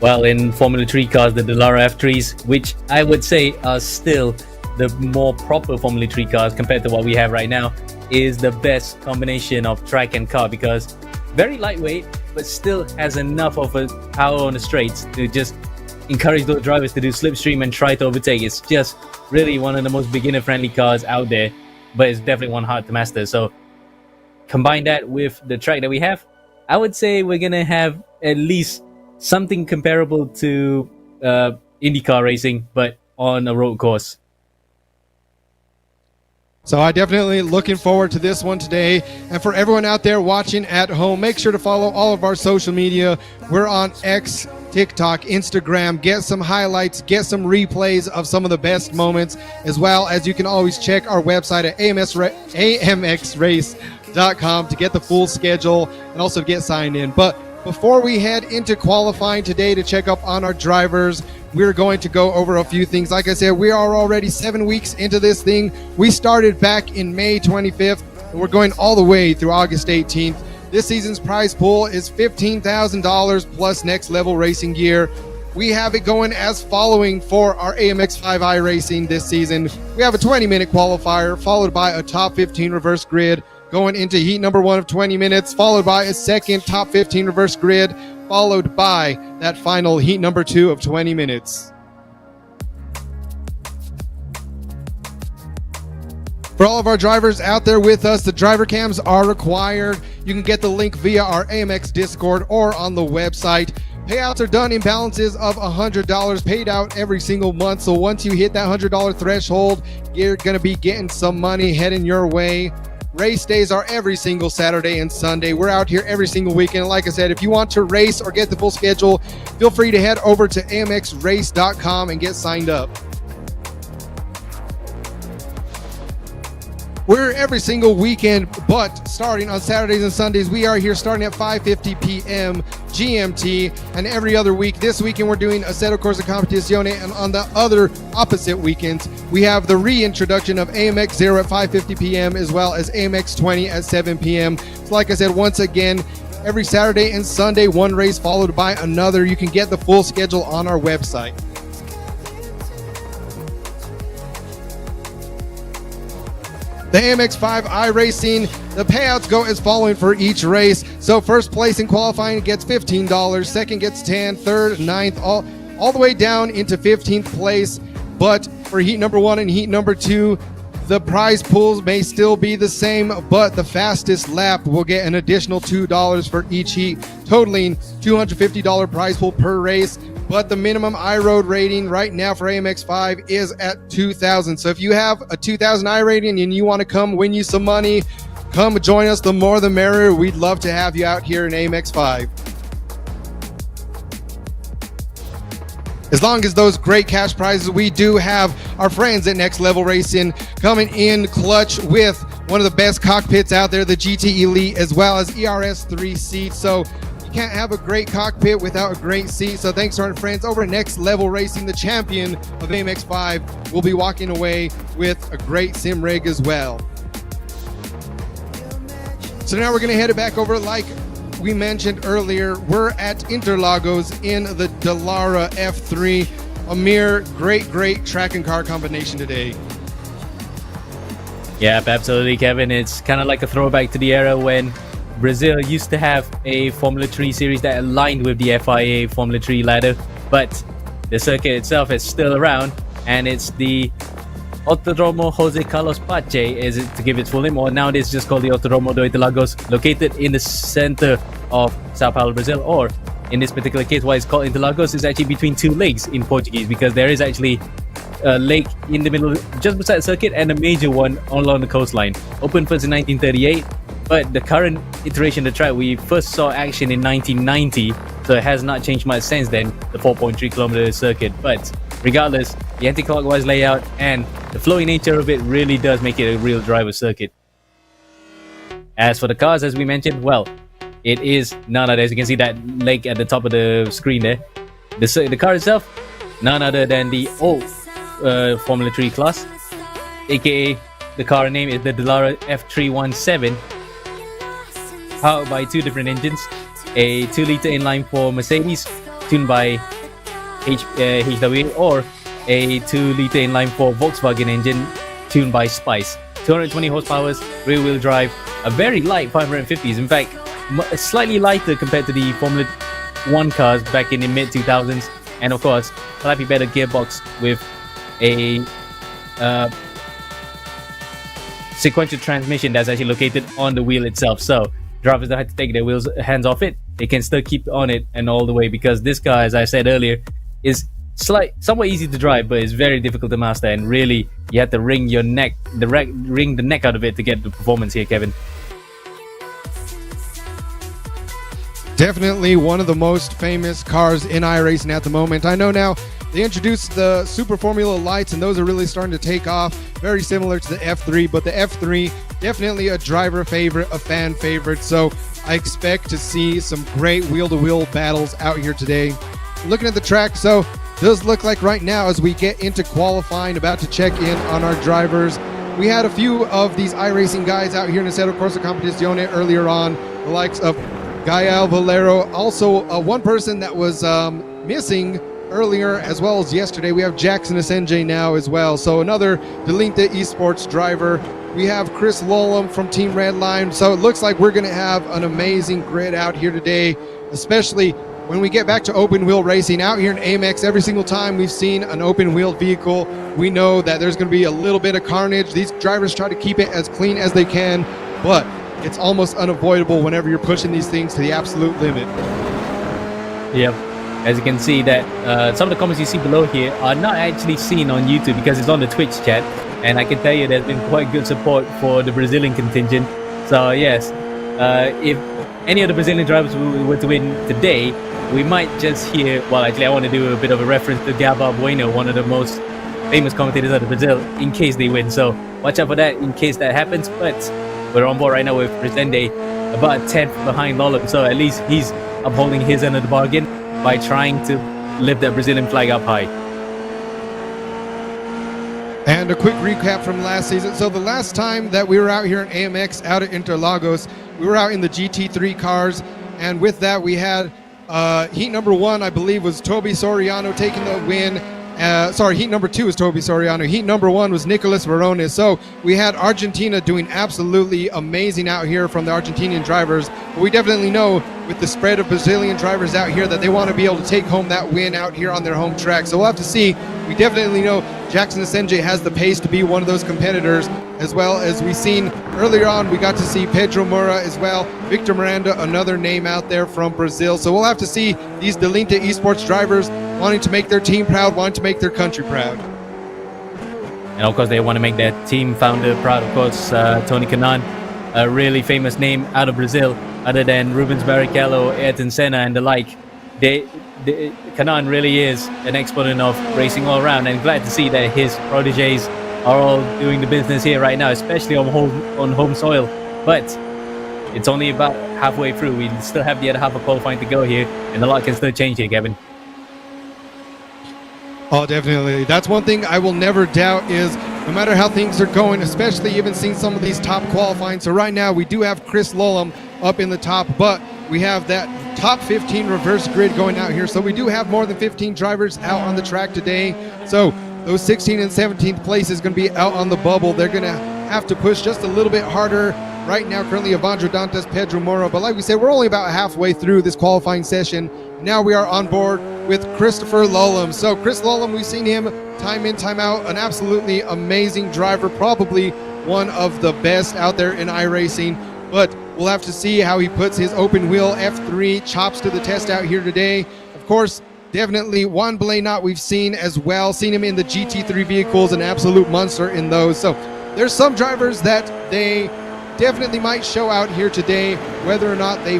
Speaker 2: Well, in Formula 3 cars, the Dallara F3s, which I would say are still the more proper Formula 3 cars compared to what we have right now, is the best combination of track and car, because very lightweight, but still has enough of a power on the straights to just encourage those drivers to do slipstream and try to overtake. It's just really one of the most beginner-friendly cars out there, but it's definitely one hard to master. So combine that with the track that we have, I would say we're going to have at least something comparable to IndyCar racing, but on a road course.
Speaker 1: So I definitely looking forward to this one today. And for everyone out there watching at home, make sure to follow all of our social media. We're on X, TikTok, Instagram. Get some highlights, get some replays of some of the best moments, as well as you can always check our website at amxrace.com to get the full schedule and also get signed in. But before we head into qualifying today to check up on our drivers, we're going to go over a few things. Like I said, we are already 7 weeks into this thing. We started back in May 25th, and we're going all the way through August 18th. This season's prize pool is $15,000 plus next level racing gear. We have it going as following for our AMX5 iRacing this season. We have a 20-minute qualifier, followed by a top 15 reverse grid, going into heat number 1 of 20 minutes, followed by a second top 15 reverse grid, followed by that final heat number 2 of 20 minutes. For all of our drivers out there with us, the driver cams are required. You can get the link via our AMX Discord or on the website. Payouts are done in balances of $100 paid out every single month. So once you hit that $100 threshold, you're going to be getting some money heading your way. Race days are every single Saturday and Sunday. We're out here every single weekend. Like I said, if you want to race or get the full schedule, feel free to head over to amxrace.com and get signed up. We're every single weekend, but starting on Saturdays and Sundays, we are here starting at 5:50 p.m. GMT, and every other week. This weekend, we're doing Assetto Corsa Competizione, and on the other opposite weekends, we have the reintroduction of AMX 0 at 5:50 p.m. as well as AMX 20 at 7 p.m. So like I said, once again, every Saturday and Sunday, one race followed by another. You can get the full schedule on our website. The AMX5 iRacing, the payouts go as following for each race. So first place in qualifying gets $15, second gets 10, third, ninth, all the way down into 15th place. But for heat number 1 and heat number 2, the prize pools may still be the same, but the fastest lap will get an additional $2 for each heat, totaling $250 prize pool per race. But the minimum iRoad rating right now for AMX5 is at 2,000. So if you have a 2,000 iRating and you want to come win you some money, come join us. The more the merrier. We'd love to have you out here in AMX5. As long as those great cash prizes, we do have our friends at Next Level Racing coming in clutch with one of the best cockpits out there, the GT Elite, as well as ERS3 seats. So you can't have a great cockpit without a great seat. So thanks to our friends over at Next Level Racing, the champion of AMX5 will be walking away with a great sim rig as well. So now we're going to head it back over, like we mentioned earlier. We're at Interlagos in the Dallara F3. Amir, great track and car combination today.
Speaker 2: Yep, absolutely, Kevin. It's kind of like a throwback to the era when Brazil used to have a Formula 3 series that aligned with the FIA Formula 3 ladder, but the circuit itself is still around, and it's the Autodromo Jose Carlos Pache is it to give its full name, or nowadays just called the Autodromo do Interlagos, located in the center of Sao Paulo, Brazil, or in this particular case, why it's called Interlagos is actually between two lakes in Portuguese, because there is actually a lake in the middle, just beside the circuit, and a major one along the coastline. Opened first in 1938, but the current iteration of the track, we first saw action in 1990, so it has not changed much since then, the 4.3 kilometer circuit. But regardless, the anti-clockwise layout and the flowy nature of it really does make it a real driver circuit. As for the cars, as we mentioned, well, it is none other, as you can see that lake at the top of the screen there. The car itself, none other than the old Formula 3 class, aka the car name is the Dallara F3 powered by two different engines, a 2-liter inline 4 Mercedes tuned by HW, or a 2-liter inline 4 Volkswagen engine tuned by Spice. 220 horsepower, rear-wheel drive, a very light 550s. In fact, slightly lighter compared to the Formula 1 cars back in the mid-2000s. And of course, slightly better gearbox with a sequential transmission that's actually located on the wheel itself. So drivers don't have to take their hands off it. They can still keep on it and all the way, because this car, as I said earlier, is somewhat easy to drive, but it's very difficult to master, and really you have to wring the neck out of it to get the performance here, Kevin.
Speaker 1: Definitely one of the most famous cars in iRacing at the moment. I know now they introduced the Super Formula lights, and those are really starting to take off. Very similar to the F3, but the F3 definitely a driver favorite, a fan favorite. So I expect to see some great wheel-to-wheel battles out here today. Looking at the track, so does look like right now as we get into qualifying, about to check in on our drivers. We had a few of these iRacing guys out here in Assetto Corsa Competizione earlier on, the likes of Gael Valero, also one person that was missing earlier as well as yesterday. We have Jackson Asenge now as well, so another Delinta Esports driver. We have Chris Lolum from Team Redline, so it looks like we're going to have an amazing grid out here today, especially when we get back to open wheel racing. Out here in AMX, every single time we've seen an open wheeled vehicle, we know that there's going to be a little bit of carnage. These drivers try to keep it as clean as they can, but it's almost unavoidable whenever you're pushing these things to the absolute limit.
Speaker 2: Yep. As you can see that some of the comments you see below here are not actually seen on YouTube because it's on the Twitch chat, and I can tell you there's been quite good support for the Brazilian contingent. So yes, if any of the Brazilian drivers were to win today, we might just hear, well, actually I want to do a bit of a reference to Gaba Bueno, one of the most famous commentators out of Brazil, in case they win. So watch out for that in case that happens. But we're on board right now with Resende, about 10th behind Lolum, so at least he's upholding his end of the bargain by trying to lift that Brazilian flag up high.
Speaker 1: And a quick recap from last season. So the last time that we were out here in AMX out at Interlagos, we were out in the GT3 cars, and with that we had heat number 1, I believe, was Toby Soriano taking the win. Heat number 2 was Toby Soriano. Heat number 1 was Nicolas Verones. So we had Argentina doing absolutely amazing out here from the Argentinian drivers. But we definitely know with the spread of Brazilian drivers out here that they want to be able to take home that win out here on their home track. So we'll have to see. We definitely know Jackson Asenge has the pace to be one of those competitors, as well as we've seen earlier on. We got to see Pedro Moura as well. Victor Miranda, another name out there from Brazil. So we'll have to see these Delinta Esports drivers wanting to make their team proud, wanting to make their country proud.
Speaker 2: And of course, they want to make their team founder proud. Of course, Tony Kanaan, a really famous name out of Brazil, other than Rubens Barrichello, Ayrton Senna, and the like. Kanaan really is an exponent of racing all around, and glad to see that his proteges are all doing the business here right now, especially on home soil. But it's only about halfway through. We still have the other half of qualifying to go here, and a lot can still change here, Kevin.
Speaker 1: Oh, definitely. That's one thing I will never doubt is no matter how things are going, especially even seeing some of these top qualifying. So right now we do have Chris Lolum up in the top, but we have that top 15 reverse grid going out here. So we do have more than 15 drivers out on the track today. So those 16th and 17th place is going to be out on the bubble. They're going to have to push just a little bit harder. Right now, currently, Evandro Dantas, Pedro Moura. But like we said, we're only about halfway through this qualifying session. Now we are on board with Christopher Lolum. So Chris Lolum, we've seen him time in, time out, an absolutely amazing driver, probably one of the best out there in iRacing. But we'll have to see how he puts his open wheel F3 chops to the test out here today. Of course, definitely Juan Blanat we've seen as well. Seen him in the GT3 vehicles, an absolute monster in those. So there's some drivers that they definitely might show out here today, whether or not they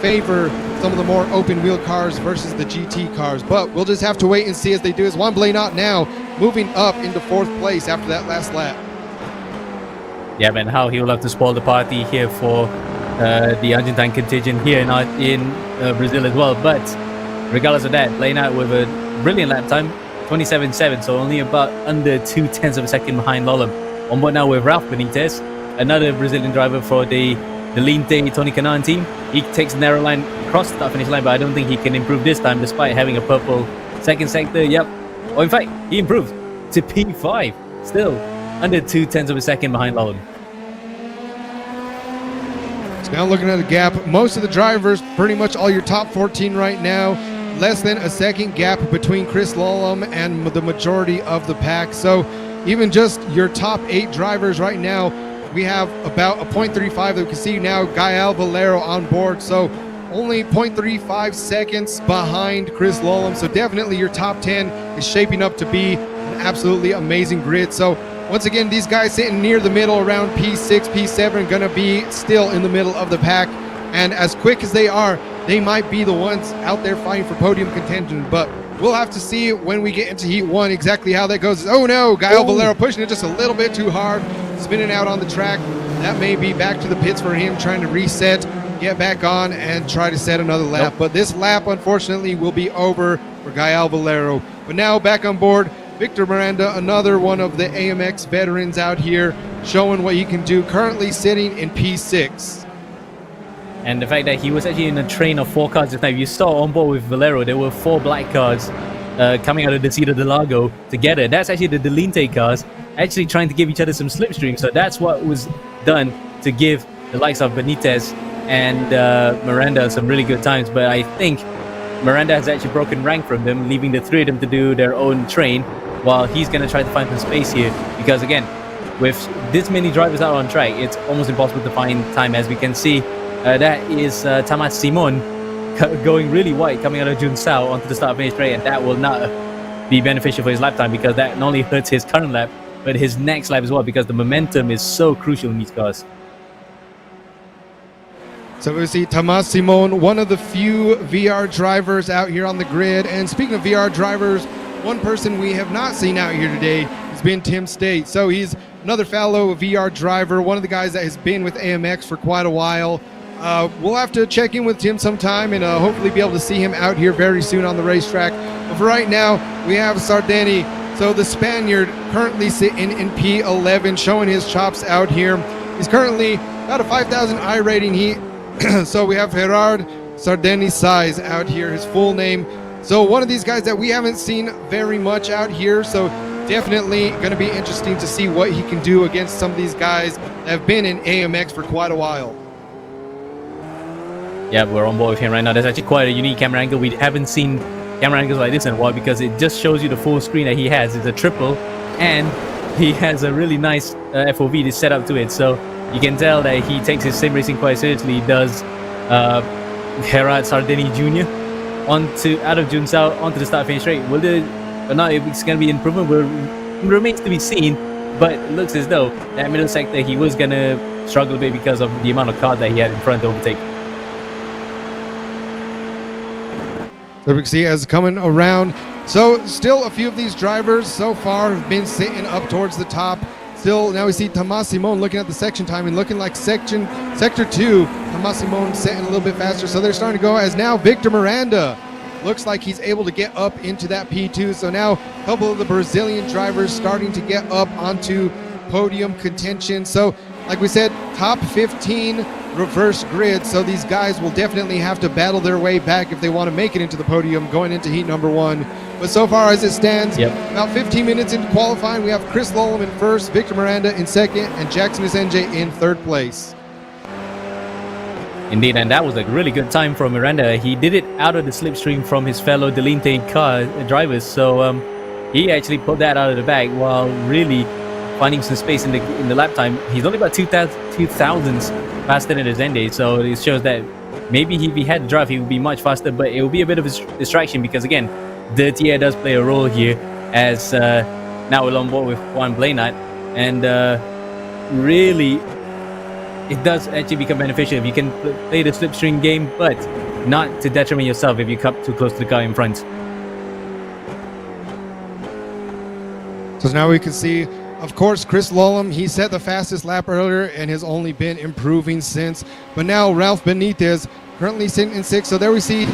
Speaker 1: favor some of the more open wheel cars versus the GT cars. But we'll just have to wait and see as they do. As Juan Blanat now moving up into 4th place after that last lap.
Speaker 2: Yeah, man, how he will have to spoil the party here for the Argentine contingent here in Brazil as well. But regardless of that, Blanat with a brilliant lap time, 27.7, so only about under 0.2 of a second behind Lolem. On board now with Ralph Benitez, another Brazilian driver for the Linte Tony Kanaan team. He takes the narrow line across the start finish line, but I don't think he can improve this time despite having a purple second sector. Yep. Or in fact, he improved to P5, still under 0.2 of a second behind Lolem.
Speaker 1: So now looking at the gap, most of the drivers, pretty much all your top 14 right now, less than a second gap between Chris Lolem and the majority of the pack. So even just your top 8 drivers right now, we have about a 0.35 that we can see now, Gael Valero on board. So only 0.35 seconds behind Chris Lolem. So definitely your top 10 is shaping up to be an absolutely amazing grid. So once again, these guys sitting near the middle around P6, P7, gonna be still in the middle of the pack. And as quick as they are, they might be the ones out there fighting for podium contention. But we'll have to see when we get into Heat 1 exactly how that goes. Oh no, Gael Valero pushing it just a little bit too hard, spinning out on the track. That may be back to the pits for him, trying to reset, get back on, and try to set another lap. But this lap, unfortunately, will be over for Gael Valero. But now back on board, Victor Miranda, another one of the AMX veterans out here, showing what he can do, currently sitting in P6.
Speaker 2: And the fact that he was actually in a train of 4 cars just now, you saw on board with Valero, there were 4 black cars coming out of the Cedar del Lago together. That's actually the Delinte cars actually trying to give each other some slipstream. So that's what was done to give the likes of Benitez and Miranda some really good times. But I think Miranda has actually broken rank from them, leaving the 3 of them to do their own train, while he's going to try to find some space here. Because again, with this many drivers out on track, it's almost impossible to find time. As we can see, that is Tamas Simon going really wide coming out of Junsao onto the start finish straight, and that will not be beneficial for his lap time, because that not only hurts his current lap but his next lap as well, because the momentum is so crucial in these cars.
Speaker 1: So we see Tamas Simon, one of the few VR drivers out here on the grid. And speaking of VR drivers, one person we have not seen out here today has been Tim State. So he's another fellow VR driver, one of the guys that has been with AMX for quite a while. We'll have to check in with Tim sometime and hopefully be able to see him out here very soon on the racetrack. But for right now, we have Sardeni. So the Spaniard currently sitting in P11, showing his chops out here. He's currently got a 5,000 I rating. So we have Gerard Sardeni Size out here, his full name. So one of these guys that we haven't seen very much out here. So definitely going to be interesting to see what he can do against some of these guys that have been in AMX for quite a while.
Speaker 2: Yeah, we're on board with him right now. There's actually quite a unique camera angle. We haven't seen camera angles like this in a while, because it just shows you the full screen that he has. It's a triple, and he has a really nice FOV to set up to it. So you can tell that he takes his sim racing quite seriously. He does Gerard Sardeni Jr. out of Junsao onto the start finish straight. Will or not, it's going to be improvement, remains to be seen. But it looks as though that middle sector he was going to struggle a bit because of the amount of cars that he had in front to overtake.
Speaker 1: So we can see as coming around. So still a few of these drivers so far have been sitting up towards the top. Still, now we see Tamas Simon looking at the section time and looking like sector 2. Tamas Simon sitting a little bit faster. So they're starting to go as now Victor Miranda looks like he's able to get up into that P2. So now a couple of the Brazilian drivers starting to get up onto podium contention. So like we said, top 15 reverse grid. So these guys will definitely have to battle their way back if they want to make it into the podium going into heat number 1. But so far as it stands, about 15 minutes into qualifying, we have Chris Lolem in first, Victor Miranda in second, and Jackson Isenje in third place.
Speaker 2: Indeed, and that was a really good time from Miranda. He did it out of the slipstream from his fellow Delinte car drivers. So he actually put that out of the bag while really finding some space in the lap time. He's only about 2,000s faster than his end date, so it shows that maybe if he had to drive, he would be much faster, but it will be a bit of a distraction because, again, dirty air does play a role here, as now we're on board with Juan Blainat, and really, it does actually become beneficial if you can play the slipstream game, but not to detriment yourself if you come too close to the car in front.
Speaker 1: So now we can see, of course, Chris Lolum, he set the fastest lap earlier and has only been improving since. But now Ralph Benitez currently sitting in 6th. So there we see,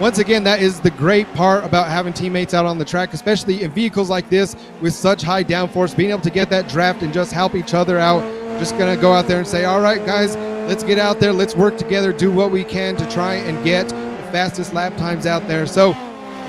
Speaker 1: once again, that is the great part about having teammates out on the track, especially in vehicles like this with such high downforce, being able to get that draft and just help each other out. Just going to go out there and say, all right, guys, let's get out there. Let's work together, do what we can to try and get the fastest lap times out there. So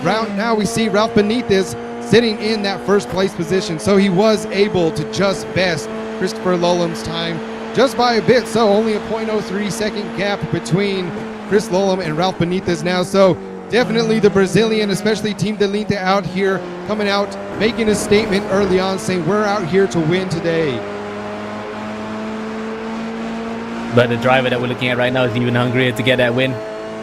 Speaker 1: now we see Ralph Benitez sitting in that first place position. So he was able to just best Christopher Lolum's time just by a bit. So only a 0.03 second gap between Chris Lolum and Ralph Benitez now. So definitely the Brazilian, especially Team Delinte out here, coming out, making a statement early on saying we're out here to win today.
Speaker 2: But the driver that we're looking at right now is even hungrier to get that win.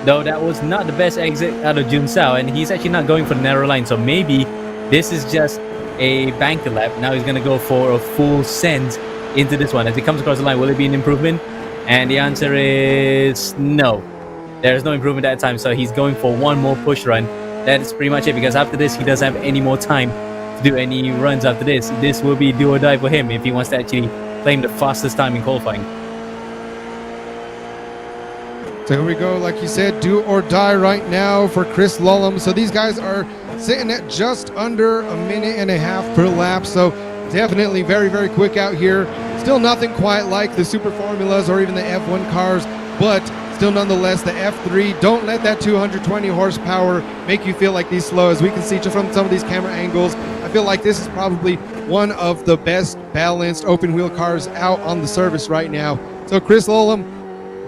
Speaker 2: Though that was not the best exit out of Jun Sao, and he's actually not going for the narrow line. So maybe this is just a banker lap. Now he's going to go for a full send into this one. As he comes across the line, will it be an improvement? And the answer is no. There's no improvement that time. So he's going for one more push run. That's pretty much it, because after this, he doesn't have any more time to do any runs after this. This will be do or die for him if he wants to actually claim the fastest time in qualifying.
Speaker 1: So here we go, like you said, do or die right now for Chris Lolum. So these guys are sitting at just under a minute and a half per lap. So definitely very, very quick out here. Still nothing quite like the Super Formulas or even the F1 cars, but still nonetheless, the F3, don't let that 220 horsepower make you feel like these slow. As we can see just from some of these camera angles, I feel like this is probably one of the best balanced open wheel cars out on the service right now. So Chris Lolum,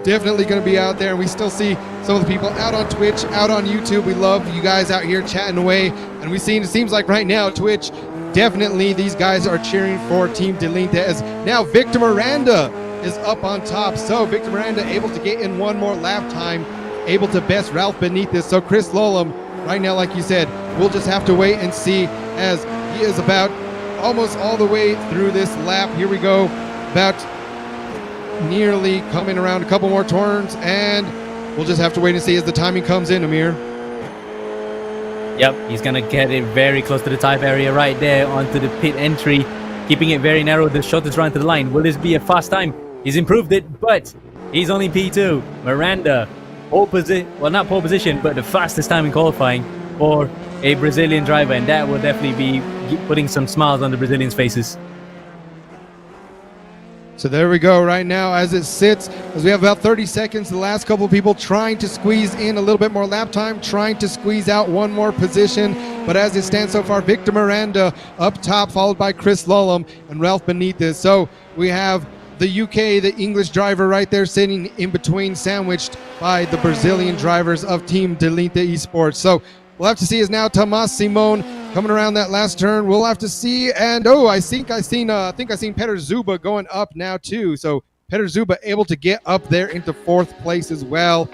Speaker 1: definitely going to be out there, and we still see some of the people out on Twitch, out on YouTube. We love you guys out here chatting away, and it seems like right now Twitch, definitely these guys are cheering for Team Delinte, as now Victor Miranda is up on top. So Victor Miranda able to get in one more lap time, able to best Ralph Benitez. So Chris Lolum right now, like you said, we'll just have to wait and see, as he is about almost all the way through this lap. Here we go, about nearly coming around a couple more turns, and we'll just have to wait and see as the timing comes in, Amir.
Speaker 2: Yep, he's going to get it very close to the type area right there onto the pit entry, keeping it very narrow, the shortest run to the line. Will this be a fast time? He's improved it, but he's only P2. Miranda, well, not pole position, but the fastest time in qualifying for a Brazilian driver, and that will definitely be putting some smiles on the Brazilians' faces.
Speaker 1: So there we go right now as it sits, as we have about 30 seconds. The last couple of people trying to squeeze in a little bit more lap time, trying to squeeze out one more position. But as it stands so far, Victor Miranda up top, followed by Chris Lolum and Ralph Benitez. So we have the UK, the English driver right there sitting in between, sandwiched by the Brazilian drivers of Team Delinte Esports. So we'll have to see as now Tomas Simon coming around that last turn. We'll have to see. And I think I seen Peter Zuba going up now too. So Peter Zuba able to get up there into 4th place as well.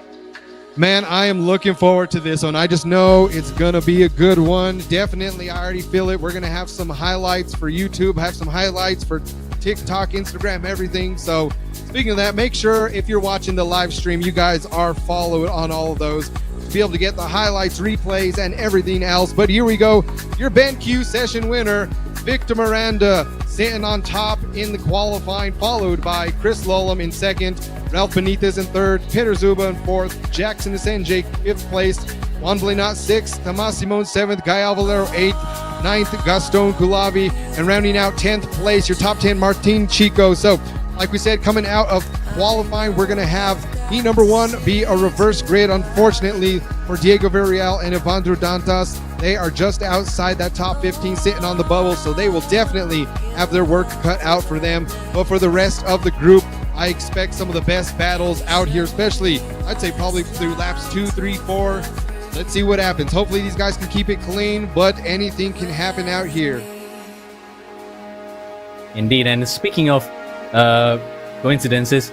Speaker 1: Man, I am looking forward to this one. I just know it's gonna be a good one. Definitely, I already feel it. We're gonna have some highlights for YouTube, have some highlights for TikTok, Instagram, everything. So speaking of that, make sure if you're watching the live stream, you guys are followed on all of those to be able to get the highlights, replays, and everything else. But here we go, your BenQ session winner, Victor Miranda, sitting on top in the qualifying, followed by Chris Lolum in 2nd, Ralph Benitez in 3rd, Peter Zuba in 4th, Jackson Asenjake 5th place, Juan Blainat 6th, Tomas Simon 7th, Guy Alvalero 8th, 9th, Gaston Gulabi, and rounding out 10th place, your top 10, Martin Chico. So like we said, coming out of qualifying, we're going to have heat number 1 be a reverse grid. Unfortunately for Diego Villarreal and Evandro Dantas, they are just outside that top 15, sitting on the bubble, so they will definitely have their work cut out for them. But for the rest of the group, I expect some of the best battles out here, especially I'd say probably through laps 2, 3, 4. Let's see what happens. Hopefully these guys can keep it clean, but anything can happen out here.
Speaker 2: Indeed, and speaking of coincidences,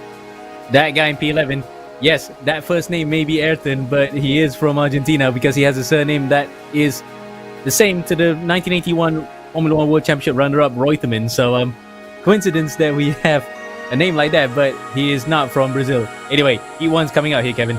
Speaker 2: that guy in P11, yes, that first name may be Ayrton, but he is from Argentina because he has a surname that is the same to the 1981 Formula 1 World Championship runner-up Reutemann. So coincidence that we have a name like that, but he is not from Brazil. Anyway, E1's coming out here, Kevin.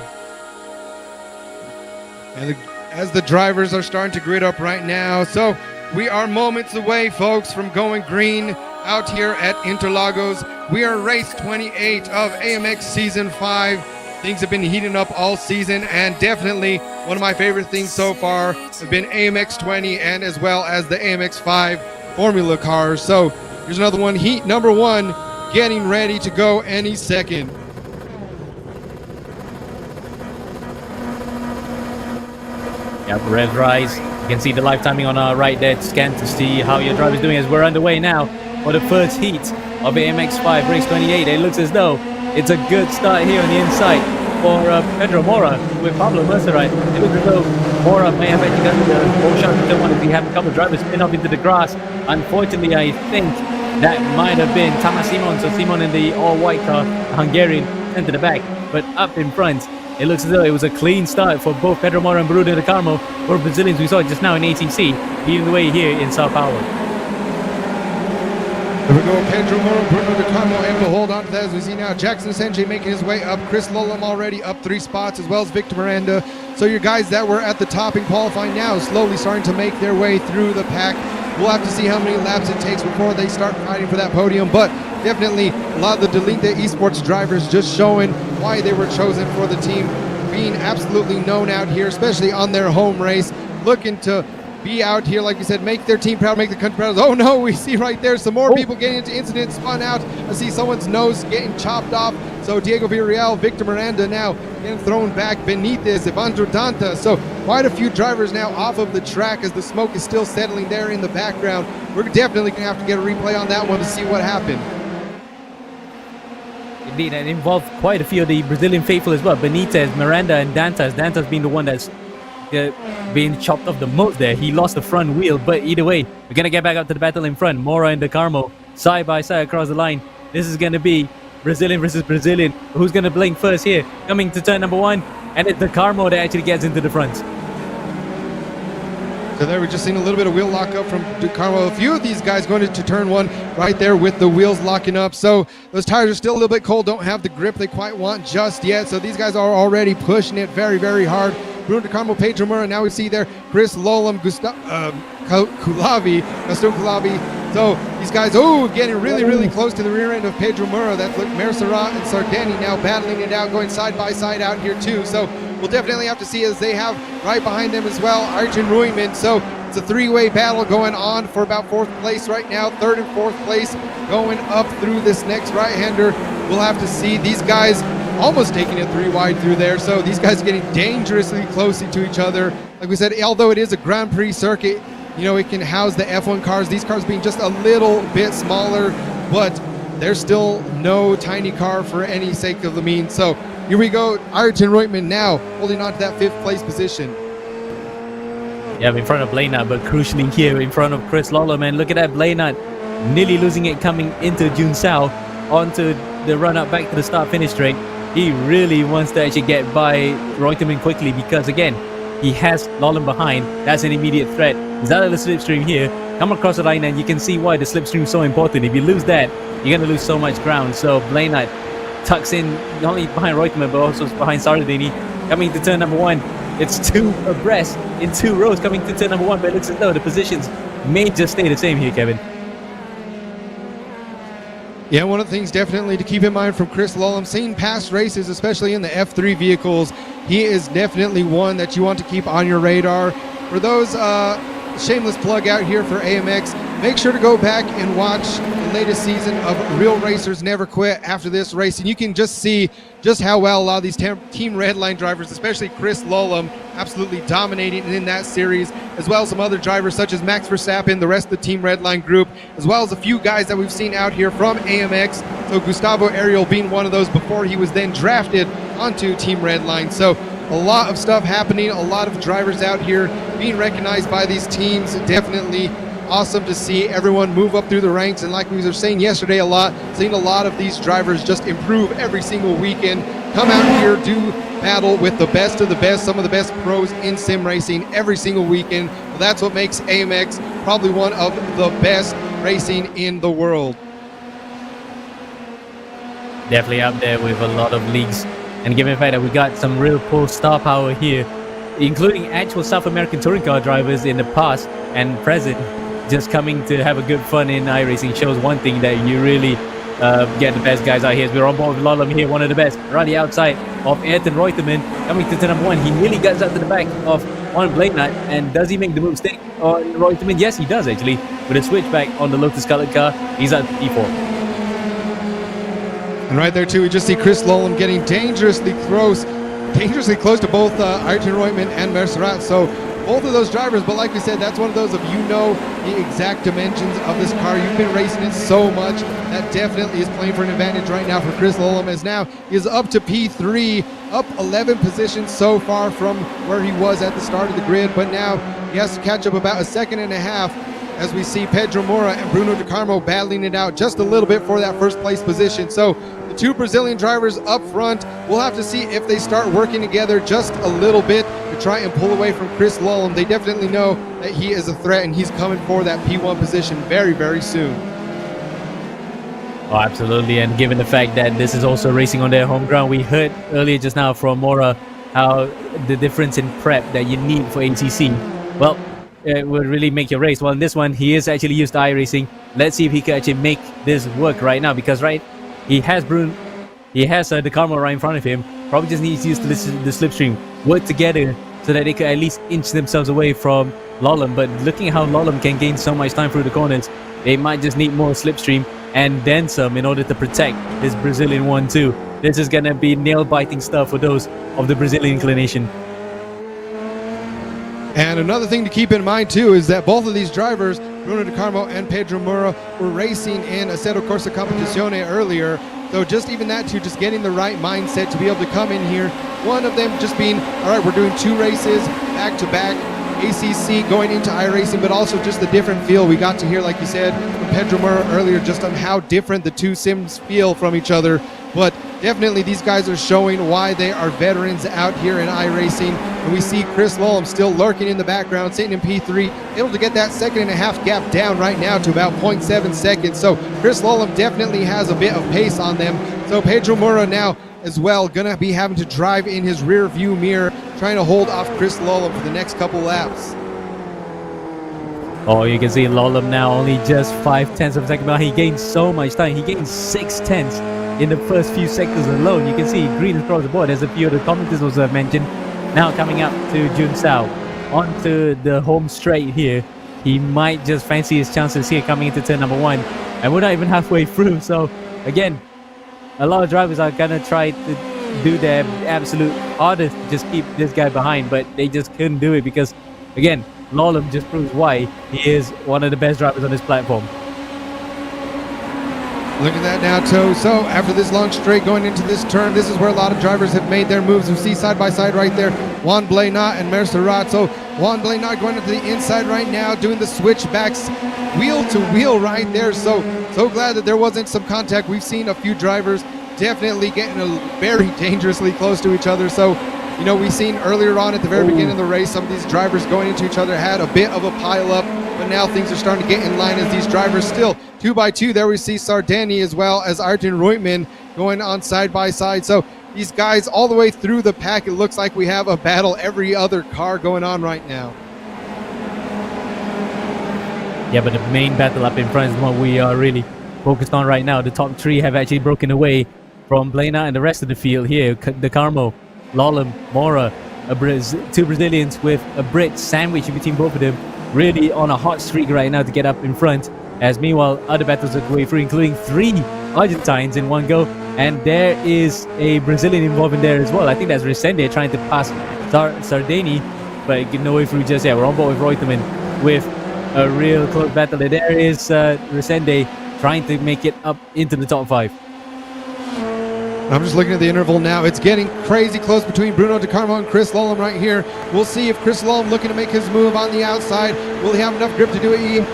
Speaker 1: And as the drivers are starting to grid up right now, so we are moments away, folks, from going green out here at Interlagos. We are race 28 of AMX Season 5. Things have been heating up all season, and definitely one of my favorite things so far have been AMX 20 and as well as the AMX 5 Formula cars. So here's another one, heat number 1, getting ready to go any second.
Speaker 2: Yep, red rise. You can see the live timing on our right there to scan to see how your driver is doing as we're underway now for the first heat of AMX 5 race 28. It looks as though it's a good start here on the inside for Pedro Mora with Pablo Mercerai. It looks as though Mora may have actually gotten the pole shot into one as he had a couple of drivers spin off into the grass. Unfortunately, I think that might have been Thomas Simon. So Simon in the all-white car, Hungarian, into the back, but up in front. It looks as though it was a clean start for both Pedro Mora and Bruno de Carmo, for Brazilians we saw just now in ATC, leading the way here in Sao Paulo.
Speaker 1: There we go, Pedro Mora, Bruno de Carmo able to hold on to that as we see now. Jackson Sanjay making his way up. Chris Lolum already up 3 spots, as well as Victor Miranda. So your guys that were at the top in qualifying now slowly starting to make their way through the pack. We'll have to see how many laps it takes before they start fighting for that podium, but definitely a lot of the Delinta Esports drivers just showing why they were chosen for the team, being absolutely known out here, especially on their home race, looking to be out here, like we said, make their team proud, make the country proud. Oh no, we see right there some more people getting into incidents, spun out. I see someone's nose getting chopped off. So Diego Villarreal, Victor Miranda now getting thrown back. Benitez, Evandro Danta. So quite a few drivers now off of the track as the smoke is still settling there in the background. We're definitely going to have to get a replay on that one to see what happened.
Speaker 2: Indeed, and involved quite a few of the Brazilian faithful as well. Benitez, Miranda, and Dantas. Dantas being the one that's being chopped off the most there. He lost the front wheel, but either way, we're going to get back up to the battle in front. Mora and De Carmo side by side across the line. This is going to be Brazilian versus Brazilian. Who's going to blink first here? Coming to turn number 1, and it's De Carmo that actually gets into the front.
Speaker 1: So there we're just seeing a little bit of wheel lock up from De Carmo. A few of these guys going into turn 1 right there with the wheels locking up. So those tires are still a little bit cold, don't have the grip they quite want just yet. So these guys are already pushing it very, very hard. Bruno de Carmo, Pedro Mura. Now we see there Chris Lolum, Gaston Kulavi. So these guys, getting really, really close to the rear end of Pedro Mura. That's like Mercerat and Sardeni now battling it out, going side by side out here too. So we'll definitely have to see as they have right behind them as well, Arjun Ruiman. So it's a 3-way battle going on for about 4th place right now, 3rd and 4th place going up through this next right-hander. We'll have to see these guys almost taking it 3 wide through there. So these guys are getting dangerously close to each other. Like we said, although it is a Grand Prix circuit, you know, it can house the F1 cars. These cars being just a little bit smaller, but there's still no tiny car for any sake of the means. So here we go. Ayrton Reutemann now holding on to that 5th place position.
Speaker 2: Yeah, in front of Blainat, but crucially here in front of Chris Lolum. And look at that, Blainat nearly losing it coming into Jun Sao onto the run up back to the start finish straight. He really wants to actually get by Reutemann quickly because, again, he has Lolum behind. That's an immediate threat. He's out of the slipstream here. Come across the line and you can see why the slipstream is so important. If you lose that, you're going to lose so much ground. So Blainat tucks in not only behind Reutemann but also behind Sardini. Coming to turn number 1. It's 2 abreast in 2 rows coming to turn number 1, but it looks as though the positions may just stay the same here, Kevin.
Speaker 1: Yeah, one of the things definitely to keep in mind from Chris Lolum, seeing past races, especially in the F3 vehicles, he is definitely one that you want to keep on your radar. For those, shameless plug out here for AMX, make sure to go back and watch the latest season of Real Racers Never Quit after this race, and you can just see just how well a lot of these Team Redline drivers, especially Chris Lolum, absolutely dominating in that series, as well as some other drivers such as Max Verstappen, the rest of the Team Redline group, as well as a few guys that we've seen out here from AMX. So Gustavo Ariel being one of those before he was then drafted onto Team Redline. So a lot of stuff happening, a lot of drivers out here being recognized by these teams. Definitely awesome to see everyone move up through the ranks, and like we were saying yesterday seeing a lot of these drivers just improve every single weekend, come out here, do battle with the best of the best, some of the best pros in sim racing every single weekend. Well, that's what makes AMX probably one of the best racing in the world.
Speaker 2: Definitely up there with a lot of leagues, and given the fact that we got some real pro star power here, including actual South American touring car drivers in the past and present, just coming to have a good fun in iRacing shows one thing, that you really get the best guys out here. As we're on board with Lolum here, one of the best, right the outside of Ayrton Reutemann, coming to turn number 1. He nearly gets up to the back of on Blakenut, and does he make the move stick on Reutemann? Yes, he does actually. With a switchback on the Lotus Colored car, he's at P4.
Speaker 1: And right there too, we just see Chris Lolum getting dangerously close to both Ayrton Reutemann and Mercerat. So both of those drivers, but like we said, that's one of those of the exact dimensions of this car. You've been racing it so much. That definitely is playing for an advantage right now for Chris Lolum, as now he is up to P3, up 11 positions so far from where he was at the start of the grid, but now he has to catch up about a second and a half, as we see Pedro Moura and Bruno De Carmo battling it out just a little bit for that first place position. So the two Brazilian drivers up front, we'll have to see if they start working together just a little bit to try and pull away from Chris Lolum. They definitely know that he is a threat, and he's coming for that P1 position very, very soon.
Speaker 2: Oh, absolutely. And given the fact that this is also racing on their home ground, we heard earlier just now from Moura how the difference in prep that you need for ACC, well, it will really make your race. Well, in this one, he is actually used to iRacing. Let's see if he can actually make this work right now, because he has De Carmo right in front of him. Probably just needs to use the slipstream, work together so that they could at least inch themselves away from Lolum. But looking at how Lolum can gain so much time through the corners, they might just need more slipstream and then some in order to protect this Brazilian 1-2. This is gonna be nail-biting stuff for those of the Brazilian inclination.
Speaker 1: And another thing to keep in mind too is that both of these drivers, Bruno De Carmo and Pedro Moura, were racing in Assetto Corsa Competizione earlier. So just even that too, just getting the right mindset to be able to come in here. One of them just being, all right, we're doing 2 races back to back, ACC going into iRacing, but also just the different feel. We got to hear, like you said, from Pedro Moura earlier, just on how different the two sims feel from each other. But definitely these guys are showing why they are veterans out here in iRacing. And we see Chris Lolum still lurking in the background, sitting in P3, able to get that second and a half gap down right now to about 0.7 seconds. So Chris Lolum definitely has a bit of pace on them. So Pedro Moura now as well gonna be having to drive in his rear view mirror, trying to hold off Chris Lolum for the next couple laps.
Speaker 2: Oh, you can see Lolum now only just 0.5 of a second behind. He gained so much time. He gained 0.6 in the first few sectors alone. You can see green across the board, as a few of the commenters also mentioned. Now coming up to Jun Sao onto the home straight here. He might just fancy his chances here coming into turn number 1, and we're not even halfway through. So again, a lot of drivers are gonna try to do their absolute hardest to just keep this guy behind, but they just couldn't do it because, again, Lolum just proves why he is one of the best drivers on this platform.
Speaker 1: Look at that now, Toe. So after this long straight going into this turn, this is where a lot of drivers have made their moves. We see side by side right there, Juan Blaynot and Mercerat. So Juan Blaynot going to the inside right now, doing the switchbacks, wheel to wheel right there. So glad that there wasn't some contact. We've seen a few drivers definitely getting very dangerously close to each other. So, you know, we've seen earlier on at the very beginning of the race, some of these drivers going into each other had a bit of a pile up. But now things are starting to get in line as these drivers still 2 by 2. There we see Sardani as well as Ayrton Reutemann going on side by side. So these guys all the way through the pack, it looks like we have a battle every other car going on right now.
Speaker 2: Yeah, but the main battle up in front is what we are really focused on right now. The top 3 have actually broken away from Blaynot and the rest of the field here. De Carmo, Lolum, Moura, 2 Brazilians with a Brit sandwich in between both of them. Really on a hot streak right now to get up in front, as meanwhile other battles are going through, including 3 Argentines in one go, and there is a Brazilian involved in there as well. I think that's Resende trying to pass Sardani, but getting no way through just yet. We're on board with Reutemann with a real close battle. There is Resende trying to make it up into the top 5.
Speaker 1: I'm just looking at the interval now. It's getting crazy close between Bruno De Carmo and Chris Lolum right here. We'll see if Chris Lolum looking to make his move on the outside. Will he have enough grip to do it?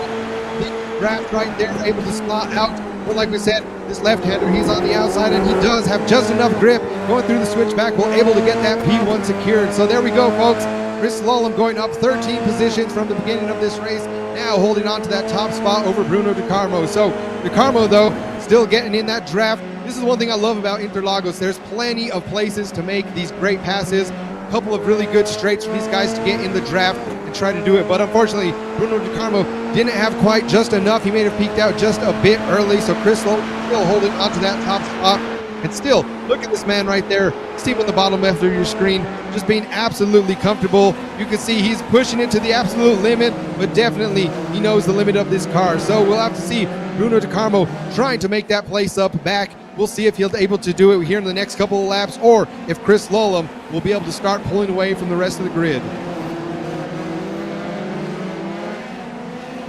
Speaker 1: The draft right there, able to slot out. But like we said, this left-hander, he's on the outside, and he does have just enough grip going through the switchback. We're able to get that P1 secured. So there we go, folks. Chris Lolum going up 13 positions from the beginning of this race, now holding on to that top spot over Bruno De Carmo. So De Carmo, though, still getting in that draft. This is one thing I love about Interlagos. There's plenty of places to make these great passes. A couple of really good straights for these guys to get in the draft and try to do it. But unfortunately, Bruno De Carmo didn't have quite just enough. He may have peaked out just a bit early. So Chris Lolum still holding onto that top spot. And still, look at this man right there. See him on the bottom left of your screen, just being absolutely comfortable. You can see he's pushing it to the absolute limit, but definitely he knows the limit of this car. So we'll have to see Bruno De Carmo trying to make that place up back. We'll see if he'll able to do it here in the next couple of laps, or if Chris Lolum will be able to start pulling away from the rest of the grid.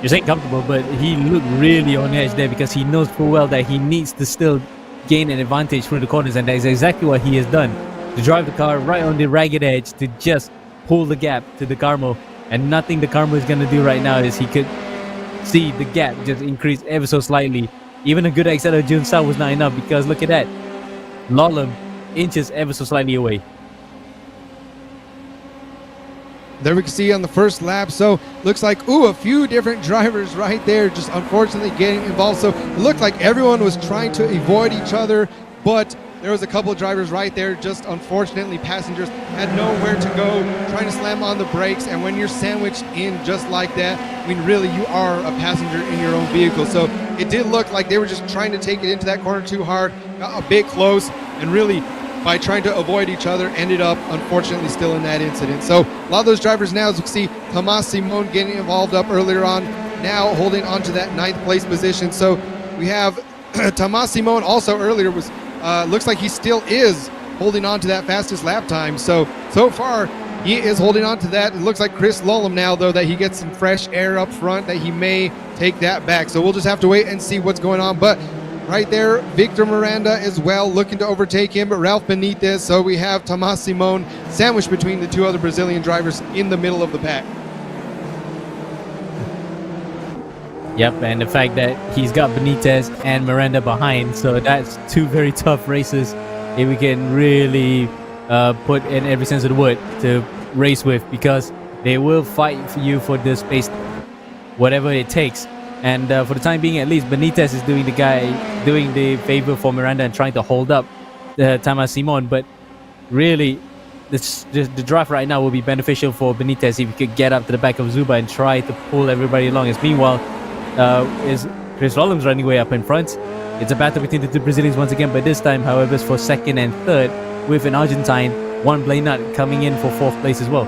Speaker 2: You're saying comfortable, but he looked really on edge there because he knows full well that he needs to still gain an advantage through the corners, and that is exactly what he has done, to drive the car right on the ragged edge to just pull the gap to De Carmo. And nothing De Carmo is going to do right now is he could see the gap just increase ever so slightly. Even a good Assetto Corsa was not enough, because look at that, Lolum inches ever so slightly away.
Speaker 1: There we can see on the first lap. So looks like, a few different drivers right there just unfortunately getting involved. So it looked like everyone was trying to avoid each other, but there was a couple of drivers right there. Just unfortunately, passengers had nowhere to go, trying to slam on the brakes. And when you're sandwiched in just like that, I mean, really, you are a passenger in your own vehicle. So it did look like they were just trying to take it into that corner too hard, got a bit close, and really, by trying to avoid each other, ended up unfortunately still in that incident. So a lot of those drivers now, as we see Tomas Simon getting involved up earlier on, now holding on to that 9th place position. So we have Tomas Simon also earlier was looks like he still is holding on to that fastest lap time. So far he is holding on to that. It looks like Chris Lolum now, though, that he gets some fresh air up front, that he may take that back. So we'll just have to wait and see what's going on. But right there, Victor Miranda as well, looking to overtake him, but Ralph Benitez. So we have Tomas Simon sandwiched between the two other Brazilian drivers in the middle of the pack.
Speaker 2: Yep, and the fact that he's got Benitez and Miranda behind, so that's two very tough races if we can really put in every sense of the word to race with, because they will fight for you for the space, whatever it takes. And for the time being, at least, Benitez is doing the favor for Miranda and trying to hold up Tomas Simon. But really, the draft right now will be beneficial for Benitez if he could get up to the back of Zuba and try to pull everybody along. As meanwhile, is Chris Lolum's running way up in front. It's a battle between the two Brazilians once again, but this time, however, it's for 2nd and 3rd, with an Argentine, Juan Blainat, coming in for 4th place as well.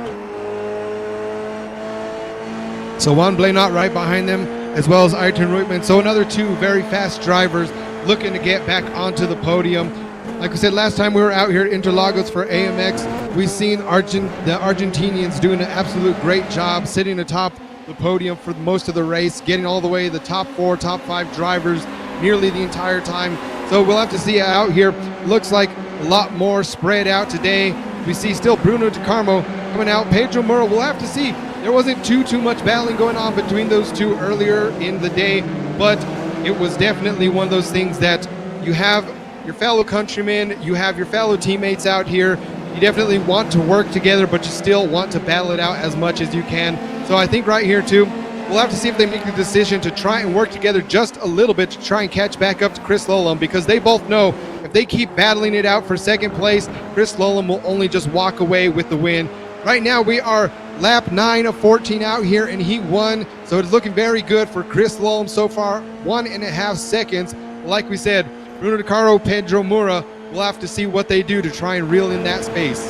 Speaker 1: So Juan Blainat right behind them, as well as Ayrton Reutmann. So another two very fast drivers looking to get back onto the podium. Like I said, last time we were out here at Interlagos for AMX, we've seen the Argentinians doing an absolute great job sitting atop the podium for most of the race, getting all the way to the top 4, top 5 drivers nearly the entire time. So we'll have to see out here. Looks like a lot more spread out today. We see still Bruno De Carmo coming out. Pedro Muro, we'll have to see. There wasn't too much battling going on between those two earlier in the day, but it was definitely one of those things that you have your fellow countrymen, you have your fellow teammates out here. You definitely want to work together, but you still want to battle it out as much as you can. So I think right here too, we'll have to see if they make the decision to try and work together just a little bit to try and catch back up to Chris Lolum, because they both know if they keep battling it out for 2nd place, Chris Lolum will only just walk away with the win. Right now we are lap 9 of 14 out here in Heat 1, so it's looking very good for Chris Lolum so far, 1.5 seconds. Like we said, Bruno De Carmo, Pedro Mura, we'll have to see what they do to try and reel in that space.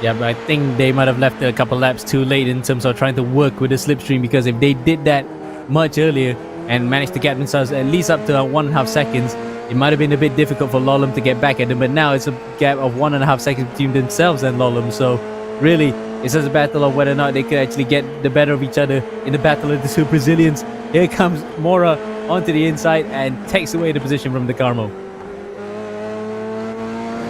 Speaker 2: Yeah, but I think they might have left a couple laps too late in terms of trying to work with the slipstream, because if they did that much earlier and managed to get themselves at least up to 1.5 seconds, it might have been a bit difficult for Lolum to get back at them. But now it's a gap of 1.5 seconds between themselves and Lolum. So really, it's just a battle of whether or not they could actually get the better of each other in the battle of the two Brazilians. Here comes Mora onto the inside and takes away the position from De Carmo.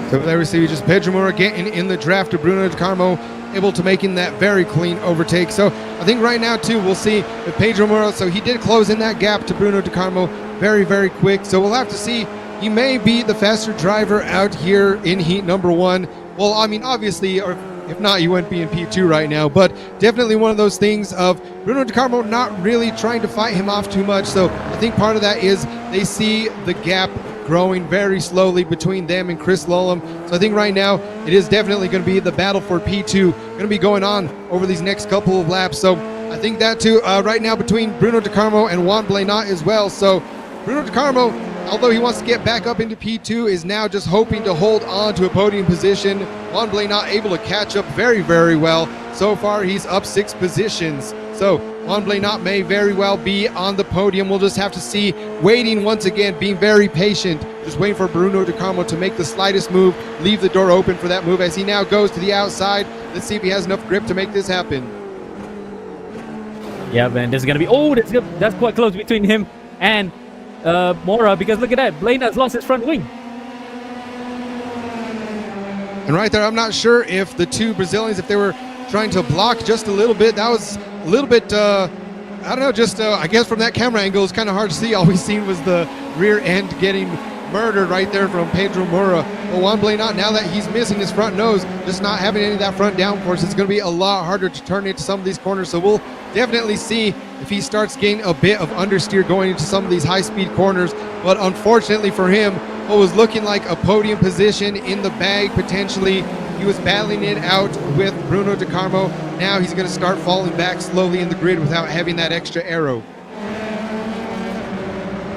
Speaker 1: So there we see just Pedro Moura getting in the draft to Bruno DeCarmo, able to making that very clean overtake. So I think right now too, we'll see if Pedro Moura, so he did close in that gap to Bruno DeCarmo very, very quick. So we'll have to see. He may be the faster driver out here in heat number 1. Well, I mean, obviously, or if not, you wouldn't be in P2 right now, but definitely one of those things of Bruno DeCarmo not really trying to fight him off too much. So I think part of that is they see the gap growing very slowly between them and Chris Lolum. So I think right now it is definitely going to be the battle for P2 going to be going on over these next couple of laps. So I think that too right now between Bruno DeCarmo and Juan Blanat as well. So Bruno DeCarmo, although he wants to get back up into P2, is now just hoping to hold on to a podium position. Juan Blanat able to catch up very, very well. So far he's up 6 positions. So Juan Blanat may very well be on the podium. We'll just have to see. Waiting once again, being very patient, just waiting for Bruno DeCarmo to make the slightest move, leave the door open for that move as he now goes to the outside. Let's see if he has enough grip to make this happen.
Speaker 2: Yeah, man, this is gonna be, oh, that's quite close between him and Moura, because look at that, Blanat's lost his front wing.
Speaker 1: And right there, I'm not sure if the two Brazilians, if they were trying to block just a little bit. That was a little bit, I don't know, just I guess from that camera angle, it's kind of hard to see. All we seen was the rear end getting murdered right there from Pedro Moura. But Juan Blanat, now that he's missing his front nose, just not having any of that front downforce, it's going to be a lot harder to turn into some of these corners. So we'll definitely see if he starts getting a bit of understeer going into some of these high-speed corners. But unfortunately for him, what was looking like a podium position in the bag potentially, he was battling it out with Bruno DeCarmo. Now he's going to start falling back slowly in the grid without having that extra arrow.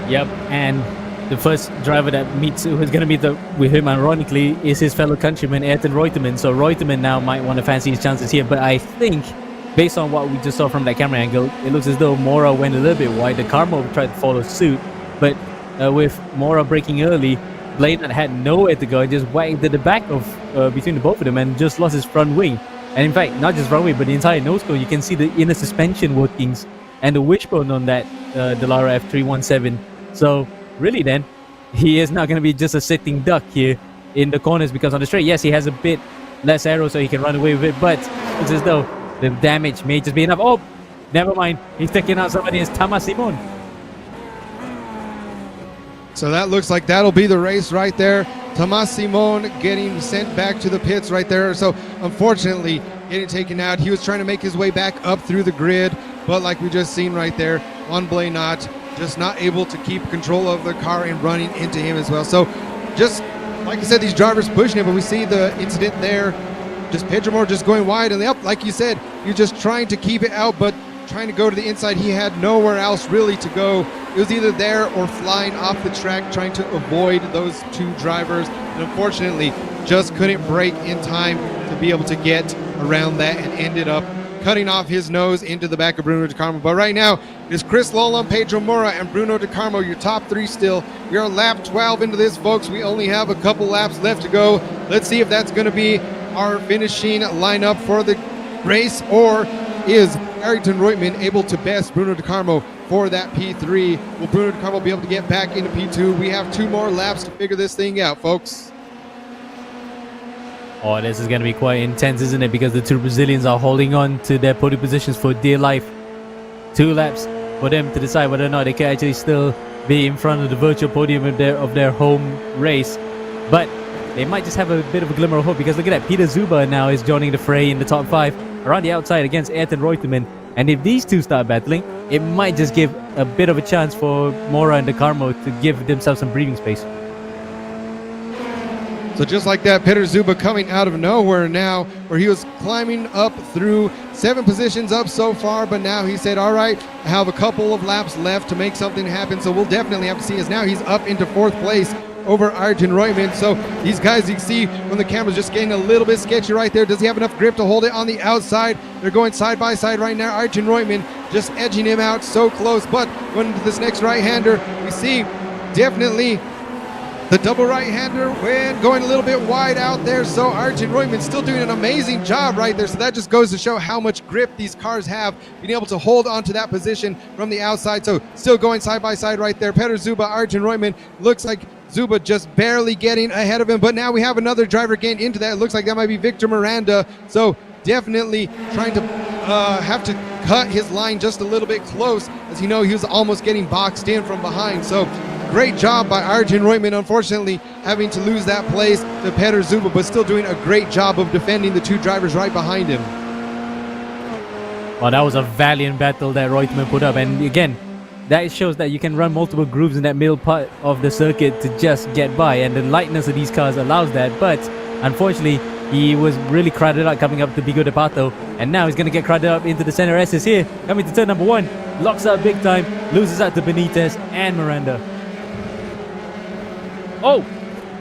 Speaker 2: Yep, and the first driver that meets, who's going to meet with him, ironically, is his fellow countryman, Ayrton Reutemann. So Reutemann now might want to fancy his chances here, but I think, based on what we just saw from that camera angle, it looks as though Moura went a little bit wide. DeCarmo tried to follow suit, but with Moura braking early, Blanat had nowhere to go and just whacked at the back of between the both of them and just lost his front wing. And in fact, not just front wing, but the entire nose cone. You can see the inner suspension workings and the wishbone on that Dallara F3 So really then, he is now going to be just a sitting duck here in the corners, because on the straight, yes, he has a bit less arrow so he can run away with it, but it's as though the damage may just be enough. Oh, never mind. He's taking out somebody. It's Thomas Simon.
Speaker 1: So that looks like that'll be the race right there. Tomas Simon getting sent back to the pits right there. So unfortunately, getting taken out. He was trying to make his way back up through the grid, but like we just seen right there, Juan Blanat just not able to keep control of the car and running into him as well. So just like I said, these drivers pushing it, but we see the incident there. Just Pedro Moura just going wide, and up, like you said, you're just trying to keep it out, but trying to go to the inside. He had nowhere else really to go. It was either there or flying off the track, trying to avoid those two drivers, and unfortunately just couldn't brake in time to be able to get around that, and ended up cutting off his nose into the back of Bruno DeCarmo. But right now, it's Chris Lolum, Pedro Moura, and Bruno DeCarmo, your top three still. We are lap 12 into this, folks. We only have a couple laps left to go. Let's see if that's going to be our finishing lineup for the race, or is Ayrton Reutemann able to best Bruno DeCarmo for that P3? Will Bruno DeCarmo be able to get back into P2? We have 2 more laps to figure this thing out, folks.
Speaker 2: Oh, this is going to be quite intense, isn't it? Because the two Brazilians are holding on to their podium positions for dear life. 2 laps for them to decide whether or not they can actually still be in front of the virtual podium of their home race. But they might just have a bit of a glimmer of hope, because look at that. Peter Zuber now is joining the fray in the top 5 around the outside against Ayrton Reutemann. And if these two start battling, it might just give a bit of a chance for Moura and DeCarmo to give themselves some breathing space.
Speaker 1: So just like that, Peter Zuba coming out of nowhere now, where he was climbing up through 7 positions up so far, but now he said, all right, I have a couple of laps left to make something happen. So we'll definitely have to see, as now he's up into 4th place over Ayrton Reutemann. So these guys, you can see when the camera's just getting a little bit sketchy right there. Does he have enough grip to hold it on the outside? They're going side by side right now. Ayrton Reutemann just edging him out so close, but going into this next right-hander, we see definitely The double right-hander win, going a little bit wide out there. So Arjen Royman still doing an amazing job right there. So that just goes to show how much grip these cars have, being able to hold onto that position from the outside. So still going side by side right there. Peter Zuba, Arjen Royman, looks like Zuba just barely getting ahead of him. But now we have another driver getting into that. It looks like that might be Victor Miranda. So definitely trying to have to cut his line just a little bit close, as you know he was almost getting boxed in from behind. So great job by Arjen Royman, unfortunately having to lose that place to Peter Zuba, but still doing a great job of defending the two drivers right behind him.
Speaker 2: Well, that was a valiant battle that Reutemann put up, and again, that shows that you can run multiple grooves in that middle part of the circuit to just get by, and the lightness of these cars allows that. But unfortunately, he was really crowded out coming up to Bigo de Pato, and now he's going to get crowded up into the center S's here, coming to turn number 1, locks up big time, loses out to Benitez and Miranda. Oh!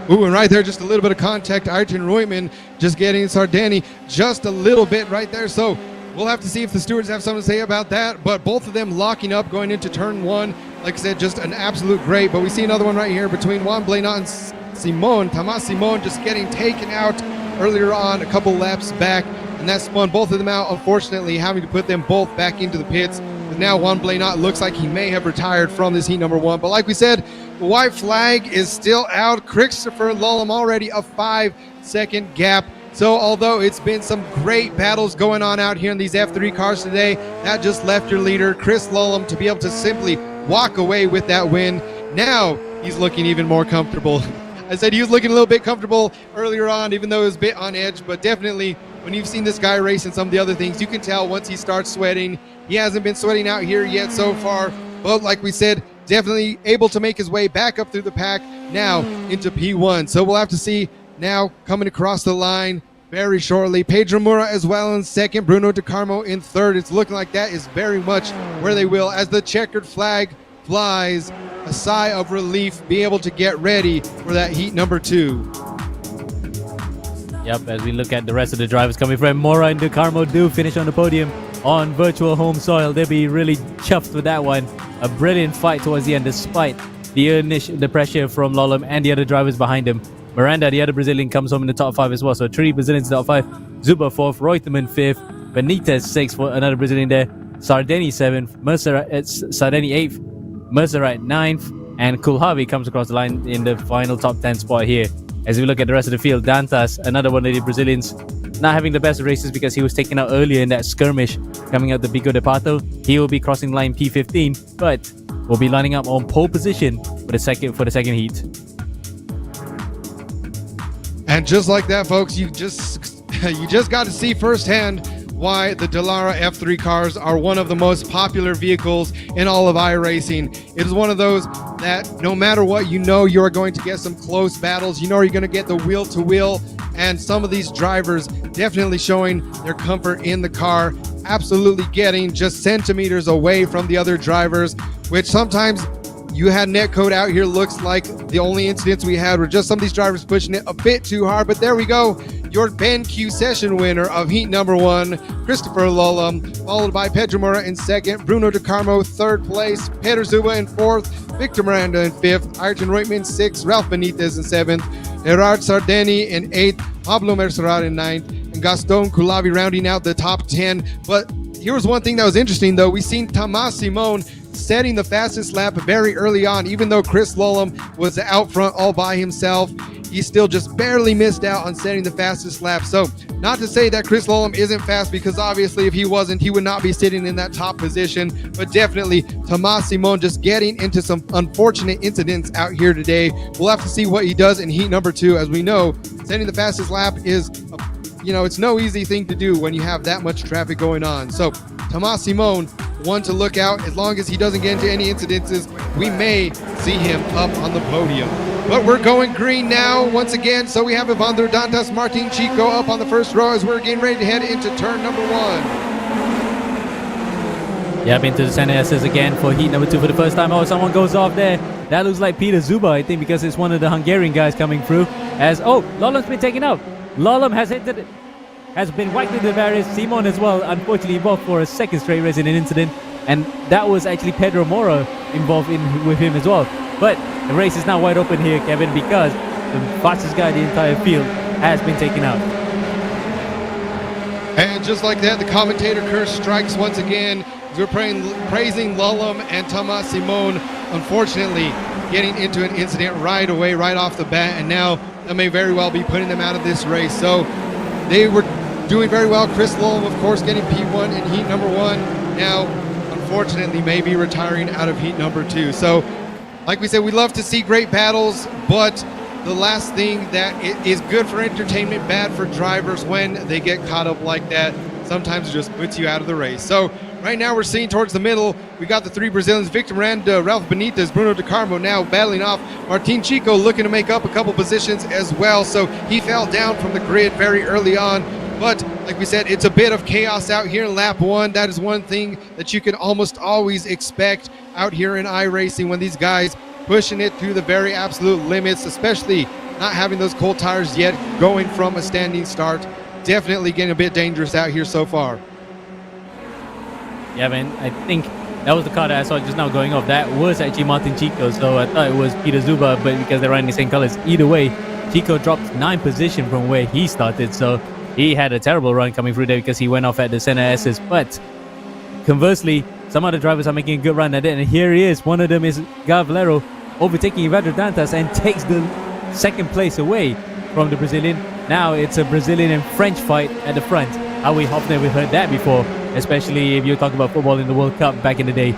Speaker 1: Ooh, and right there, just a little bit of contact. Arjen Royman just getting Sardani just a little bit right there. So we'll have to see if the stewards have something to say about that. But both of them locking up going into turn 1. Like I said, just an absolute great. But we see another one right here between Juan Blenat and Simon. Tomas Simon just getting taken out earlier on, a couple laps back. And that spun both of them out, unfortunately, having to put them both back into the pits. But now Juan Blenat looks like he may have retired from this heat number 1. But like we said, the white flag is still out. Christopher Lullum already a 5-second gap. So although it's been some great battles going on out here in these F3 cars today, that just left your leader, Chris Lullum, to be able to simply walk away with that win. Now he's looking even more comfortable. I said he was looking a little bit comfortable earlier on, even though it was a bit on edge, but definitely when you've seen this guy race and some of the other things, you can tell once he starts sweating. He hasn't been sweating out here yet so far, but like we said, definitely able to make his way back up through the pack now into P1. So we'll have to see now coming across the line very shortly. Pedro Mura as well in second, Bruno De Carmo in third. It's looking like that is very much where they will, as the checkered flag flies, a sigh of relief, be able to get ready for that heat number 2.
Speaker 2: Yep, as we look at the rest of the drivers coming from, Mora and De Carmo do finish on the podium on virtual home soil. They'll be really chuffed with that one. A brilliant fight towards the end, despite the pressure from Lullum and the other drivers behind him. Miranda, the other Brazilian, comes home in the top 5 as well. So 3 Brazilians in the top 5. Zuba 4th, Reutemann 5th, Benitez 6th for another Brazilian there. Sardeni 7th, Sardeni 8th, Mercerat 9th, and Kulhavi comes across the line in the final top 10 spot here. As we look at the rest of the field, Dantas, another one of the Brazilians, not having the best races because he was taken out earlier in that skirmish coming out the Bigo de Pato. He will be crossing line P15, but will be lining up on pole position for the second heat.
Speaker 1: And just like that, folks, you just got to see firsthand why the Dallara F3 cars are one of the most popular vehicles in all of iRacing. It is one of those that no matter what, you know you're going to get some close battles. You know you're going to get the wheel-to-wheel, and some of these drivers definitely showing their comfort in the car, absolutely getting just centimeters away from the other drivers, which sometimes you had netcode out here looks like the only incidents we had were just some of these drivers pushing it a bit too hard. But there we go, your BenQ session winner of heat number 1, Christopher Lullum, followed by Pedro Mura in second, Bruno De Carmo 3rd place, Peter Zuba in 4th, Victor Miranda in 5th, Arjen Royman 6th, Ralph Benitez in 7th, Gerard Sardeni in 8th, Pablo Mercerat in 9th, and Gaston Kulavi rounding out the top 10. But here was one thing that was interesting though. We seen Tomas Simon setting the fastest lap very early on. Even though Chris Lullum was out front all by himself, he still just barely missed out on setting the fastest lap. So not to say that Chris Lullum isn't fast, because obviously if he wasn't, he would not be sitting in that top position. But definitely Tomas Simon just getting into some unfortunate incidents out here today. We'll have to see what he does in heat number 2. As we know, setting the fastest lap is it's no easy thing to do when you have that much traffic going on. So Tomas Simon, one to look out. As long as he doesn't get into any incidences, we may see him up on the podium. But we're going green now once again. So we have Evandro Dantas, Martin Chico up on the first row as we're getting ready to head into turn number 1.
Speaker 2: Yep, into the center S's again for heat number 2 for the first time. Oh, someone goes off there. That looks like Peter Zuba, I think, because it's one of the Hungarian guys coming through. Lullum's been taken out. Lullum has been whacked into the barriers. Simon as well, unfortunately involved for a second straight race in an incident, and that was actually Pedro Mora involved with him as well. But the race is now wide open here, Kevin, because the fastest guy in the entire field has been taken out.
Speaker 1: And just like that, the commentator curse strikes once again. We're praising Lullum and Thomas Simon, unfortunately getting into an incident right away, right off the bat, and now that may very well be putting them out of this race. So they were doing very well. Chris Lullum, of course, getting P1 in heat number 1. Now, unfortunately, may be retiring out of heat number 2. So, like we said, we love to see great battles, but the last thing that is good for entertainment, bad for drivers when they get caught up like that. Sometimes it just puts you out of the race. So right now we're seeing towards the middle, we got the 3 Brazilians, Victor Miranda, Ralph Benitez, Bruno De Carmo now battling off. Martin Chico looking to make up a couple positions as well. So he fell down from the grid very early on. But like we said, it's a bit of chaos out here in lap 1. That is one thing that you can almost always expect out here in iRacing when these guys pushing it to the very absolute limits, especially not having those cold tires yet, going from a standing start. Definitely getting a bit dangerous out here so far.
Speaker 2: Yeah, man, I think that was the car that I saw just now going off. That was actually Martin Chico, so I thought it was Peter Zuba, but because they're riding the same colors, either way, Chico dropped 9th position from where he started, so he had a terrible run coming through there because he went off at the center S's. But conversely, some other drivers are making a good run at it, and here he is. One of them is Gaio Valero overtaking Evandro Dantas and takes the 2nd place away from the Brazilian. Now it's a Brazilian and French fight at the front. How we have never heard that before, especially if you're talking about football in the World Cup back in the day.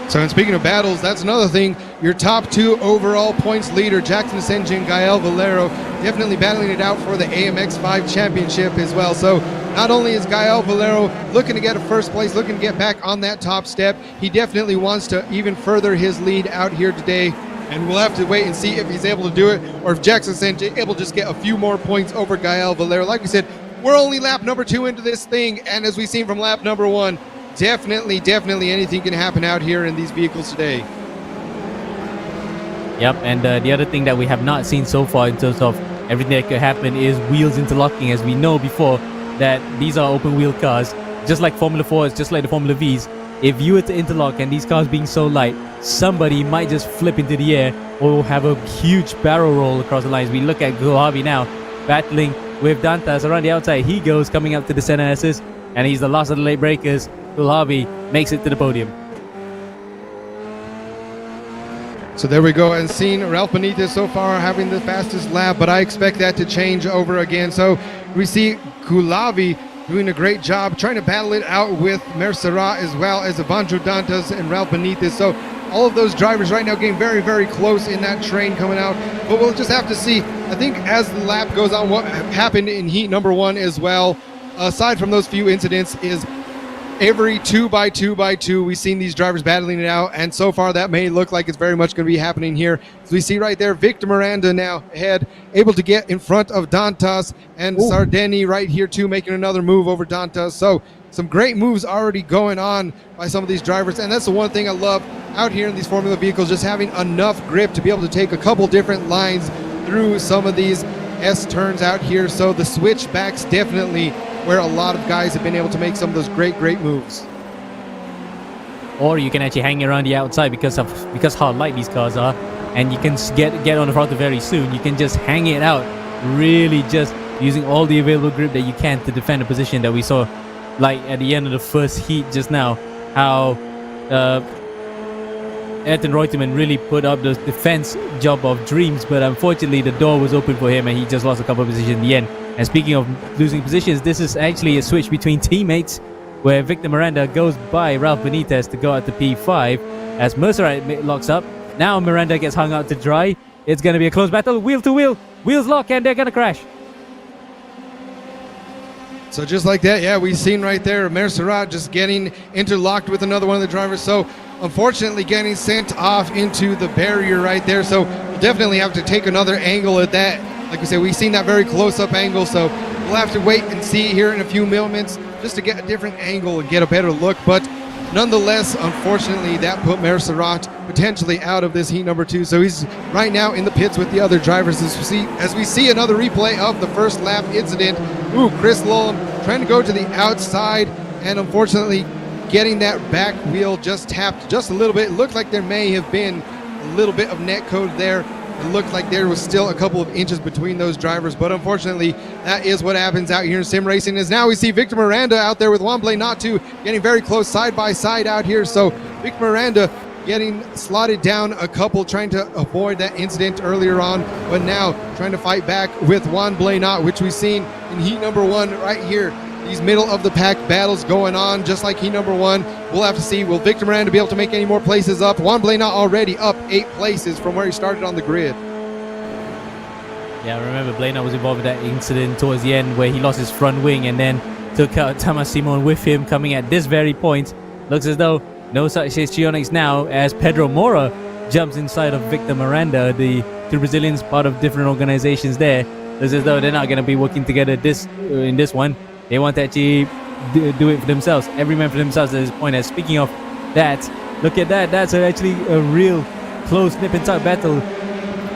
Speaker 1: So, and speaking of battles, that's another thing. Your top 2 overall points leader, Jackson Senji and Gaio Valero, definitely battling it out for the AMX 5 championship as well. So not only is Gaio Valero looking to get a 1st place, looking to get back on that top step, he definitely wants to even further his lead out here today. And we'll have to wait and see if he's able to do it, or if Jackson Senji able to just get a few more points over Gaio Valero. Like we said, we're only lap number 2 into this thing, and as we've seen from lap number 1, definitely anything can happen out here in these vehicles today.
Speaker 2: Yep, and the other thing that we have not seen so far in terms of everything that could happen is wheels interlocking. As we know before that these are open wheel cars, just like Formula 4, it's just like the Formula Vs. If you were to interlock and these cars being so light, somebody might just flip into the air or have a huge barrel roll across the lines. We look at Gohavi now battling with Dantas around the outside. He goes coming up to the center S's, and he's the last of the late breakers. Gohavi makes it to the podium.
Speaker 1: So there we go, and seeing Ralph Benitez so far having the fastest lap, but I expect that to change over again. So we see Kulavi doing a great job trying to battle it out with Mercerat as well as Evandro Dantas and Ralph Benitez. So all of those drivers right now getting very close in that train coming out, but we'll just have to see. I think as the lap goes on, what happened in heat number 1 as well, aside from those few incidents, is every 2x2x2 we've seen these drivers battling it out, and so far that may look like it's very much going to be happening here. So we see right there Victor Miranda now ahead, able to get in front of Dantas, and Sardeni right here too, making another move over Dantas. So some great moves already going on by some of these drivers, and that's the one thing I love out here in these Formula vehicles, just having enough grip to be able to take a couple different lines through some of these S turns out here. So the switchbacks definitely where a lot of guys have been able to make some of those great moves.
Speaker 2: Or you can actually hang around the outside because how light these cars are, and you can get on the throttle very soon. You can just hang it out, really just using all the available grip that you can to defend a position that we saw like at the end of the first heat just now, how Ayrton Reutemann really put up the defense job of dreams, but unfortunately the door was open for him and he just lost a couple of positions in the end. And speaking of losing positions, this is actually a switch between teammates where Victor Miranda goes by Ralph Benitez to go out to P5 as Mercerat locks up. Now Miranda gets hung out to dry. It's going to be a close battle, wheel to wheel, wheels lock, and they're going to crash.
Speaker 1: So just like that, yeah, we've seen right there Mercerat just getting interlocked with another one of the drivers. So unfortunately getting sent off into the barrier right there. So we'll definitely have to take another angle at that. Like we said, we've seen that very close-up angle, so we'll have to wait and see here in a few moments just to get a different angle and get a better look. But nonetheless, unfortunately, that put Mercerat potentially out of this heat number 2. So he's right now in the pits with the other drivers as we see another replay of the first lap incident. Chris Lullum trying to go to the outside and unfortunately getting that back wheel just tapped just a little bit. It looked like there may have been a little bit of net code there. It looked like there was still a couple of inches between those drivers, but unfortunately, that is what happens out here in sim racing. As now we see Victor Miranda out there with Juan Blenatu getting very close side by side out here. So Victor Miranda getting slotted down a couple, trying to avoid that incident earlier on, but now trying to fight back with Juan Blenat, which we've seen in heat number 1 right here. These middle of the pack battles going on just like heat number 1. We'll have to see, will Victor Miranda be able to make any more places up? Juan Blenat already up 8 places from where he started on the grid.
Speaker 2: Yeah, I remember Blenat was involved in that incident towards the end where he lost his front wing and then took out Thomas Simon with him coming at this very point. Looks as though no such histrionics now as Pedro Mora jumps inside of Victor Miranda. The two Brazilians, part of different organizations there. Looks as though they're not going to be working together in this one. They want to actually do it for themselves. Every man for themselves at this point. As speaking of that, look at that. That's actually a real close nip and tuck battle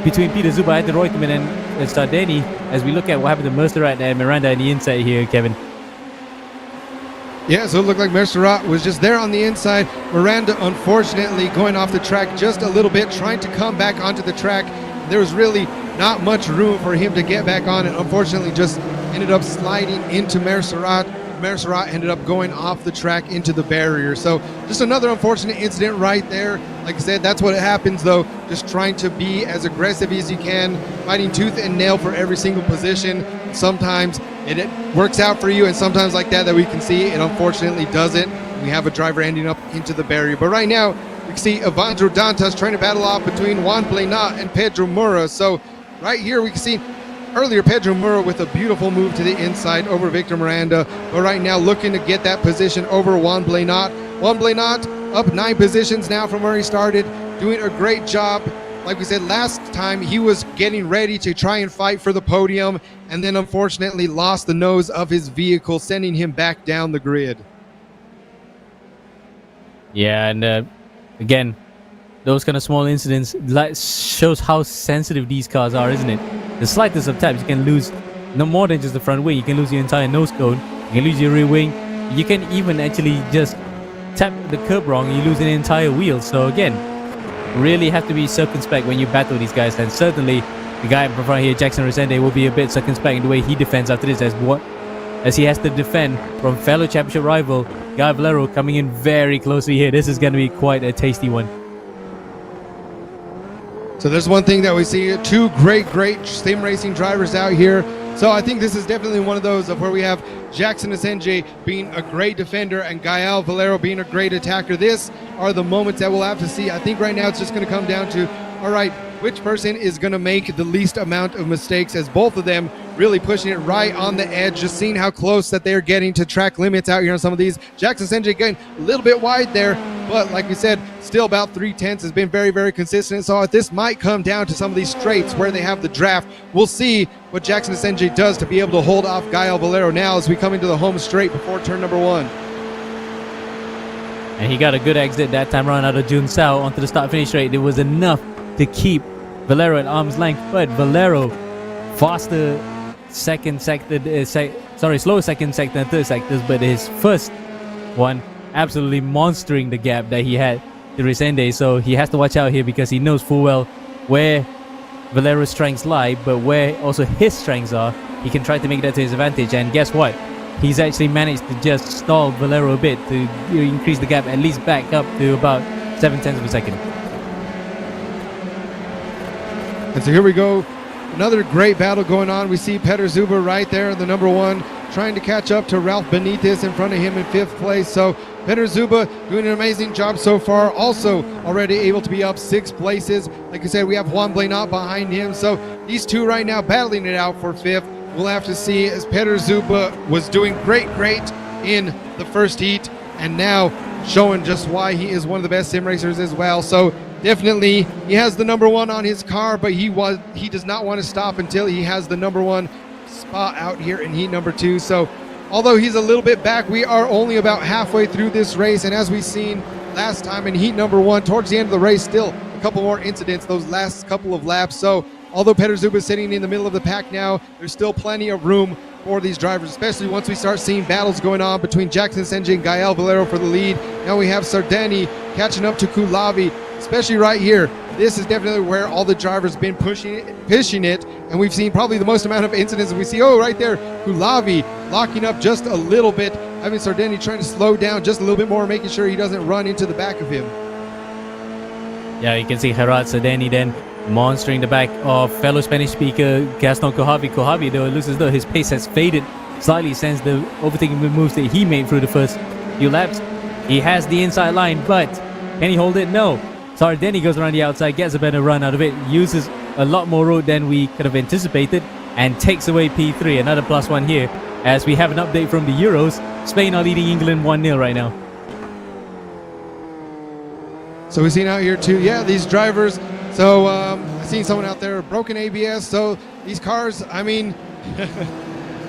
Speaker 2: between Peter Zuba, Ed Reutemann, and Stardeni. As we look at what happened to Mercerat and Miranda in the inside here, Kevin.
Speaker 1: Yeah, so it looked like Mercerat was just there on the inside. Miranda, unfortunately, going off the track just a little bit, trying to come back onto the track. There was really not much room for him to get back on, and unfortunately just ended up sliding into Mercerat. Mercerat ended up going off the track into the barrier. So just another unfortunate incident right there. Like I said, that's what happens though. Just trying to be as aggressive as you can, fighting tooth and nail for every single position. Sometimes it works out for you, and sometimes like that we can see it unfortunately doesn't. We have a driver ending up into the barrier. But right now, we can see Evandro Dantas trying to battle off between Juan Blenat and Pedro Mura. So right here we can see earlier Pedro Mura with a beautiful move to the inside over Victor Miranda, but right now looking to get that position over Juan Blenat. Juan Blenat up 9 positions now from where he started, doing a great job. Like we said last time, he was getting ready to try and fight for the podium, and then unfortunately lost the nose of his vehicle, sending him back down the grid.
Speaker 2: Yeah, and again, those kind of small incidents shows how sensitive these cars are, isn't it? The slightest of taps, you can lose no more than just the front wing. You can lose your entire nose cone. You can lose your rear wing. You can even actually just tap the curb wrong, you lose an entire wheel. So again, really have to be circumspect when you battle these guys. And certainly the guy in front here, Jackson Resende, will be a bit circumspect in the way he defends after this, as he has to defend from fellow championship rival Guy Valero coming in very closely here. This is going to be quite a tasty one.
Speaker 1: So there's one thing that we see, 2 great sim racing drivers out here. So I think this is definitely one of those of where we have Jackson Asenge being a great defender and Gael Valero being a great attacker. This are the moments that we'll have to see. I think right now it's just going to come down to, all right, which person is going to make the least amount of mistakes, as both of them really pushing it right on the edge, just seeing how close that they're getting to track limits out here on some of these. Jackson Asenge getting a little bit wide there, but like we said, still about 3/10 has been very consistent. So this might come down to some of these straights where they have the draft. We'll see what Jackson Asenge does to be able to hold off Gael Valero now as we come into the home straight before turn number 1.
Speaker 2: And he got a good exit that time around out of Jun Sao onto the start-finish straight. It was enough to keep Valero at arm's length, but Valero faster slower second sector and third sectors, but his first one absolutely monstering the gap that he had to Resende. So he has to watch out here because he knows full well where Valero's strengths lie, but where also his strengths are. He can try to make that to his advantage, and guess what? He's actually managed to just stall Valero a bit to increase the gap at least back up to about 0.7 of a second.
Speaker 1: And so here we go, another great battle going on. We see Peter Zuber right there, the number 1, trying to catch up to Ralph Benitez in front of him in 5th place. So Peter Zuba doing an amazing job so far, also already able to be up 6 places. Like I said, we have Juan Blenat behind him. So these two right now battling it out for 5th. We'll have to see, as Peter Zuba was doing great in the first heat, and now showing just why he is one of the best sim racers as well. So definitely he has the number 1 on his car, but he does not want to stop until he has the number 1 spot out here in heat number 2. So although he's a little bit back, we are only about halfway through this race, and as we've seen last time in heat number 1, towards the end of the race, still a couple more incidents those last couple of laps. So although Peter Zuba is sitting in the middle of the pack now, there's still plenty of room for these drivers, especially once we start seeing battles going on between Jackson Senji and Gael Valero for the lead. Now we have Sardeni catching up to Kulavi, especially right here. This is definitely where all the drivers been pushing it, and we've seen probably the most amount of incidents. We see, oh, right there, Kulavi locking up just a little bit, having Sardeni trying to slow down just a little bit more, making sure he doesn't run into the back of him.
Speaker 2: Yeah, you can see Gerard Sardeni then monstering the back of fellow Spanish speaker Gaston Kojavi. Kojavi, though, it looks as though his pace has faded slightly since the overtaking moves that he made through the first few laps. He has the inside line, but can he hold it? No. Sardeni goes around the outside, gets a better run out of it, uses a lot more road than we could have anticipated, and takes away P3. Another +1 here, as we have an update from the Euros. Spain are leading England 1-0 right now.
Speaker 1: So we've seen out here too, yeah, these drivers. So I've seen someone out there, broken ABS. So these cars, I mean,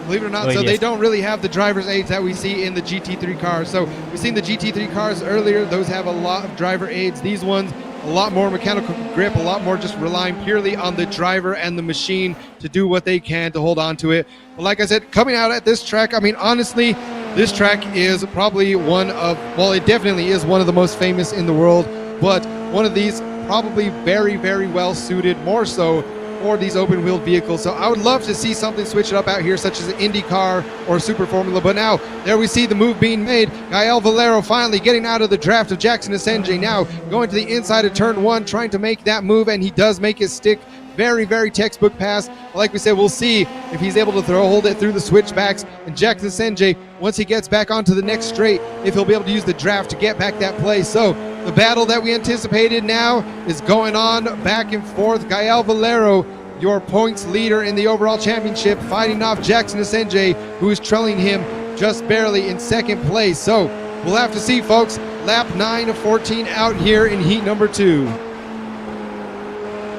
Speaker 1: believe it or not, they don't really have the driver's aids that we see in the GT3 cars. So we've seen the GT3 cars earlier. Those have a lot of driver aids. These ones, a lot more mechanical grip, a lot more just relying purely on the driver and the machine to do what they can to hold on to it. But like I said, coming out at this track, I mean, honestly, this track is probably one of, well, it definitely is one of the most famous in the world, but one of these probably very, very well suited, more so for these open wheel vehicles. So I would love to see something switch it up out here, such as an IndyCar or Super Formula. But now there we see the move being made. Gael Valero finally getting out of the draft of Jackson Asenge, now going to the inside of turn 1, trying to make that move, and he does make it stick. Very, very textbook pass. Like we said, we'll see if he's able to hold it through the switchbacks. And Jackson Senji, once he gets back onto the next straight, if he'll be able to use the draft to get back that place. So the battle that we anticipated now is going on back and forth. Gael Valero, your points leader in the overall championship, fighting off Jackson Senji, who is trailing him just barely in second place. So we'll have to see, folks. Lap 9 of 14 out here in heat number 2.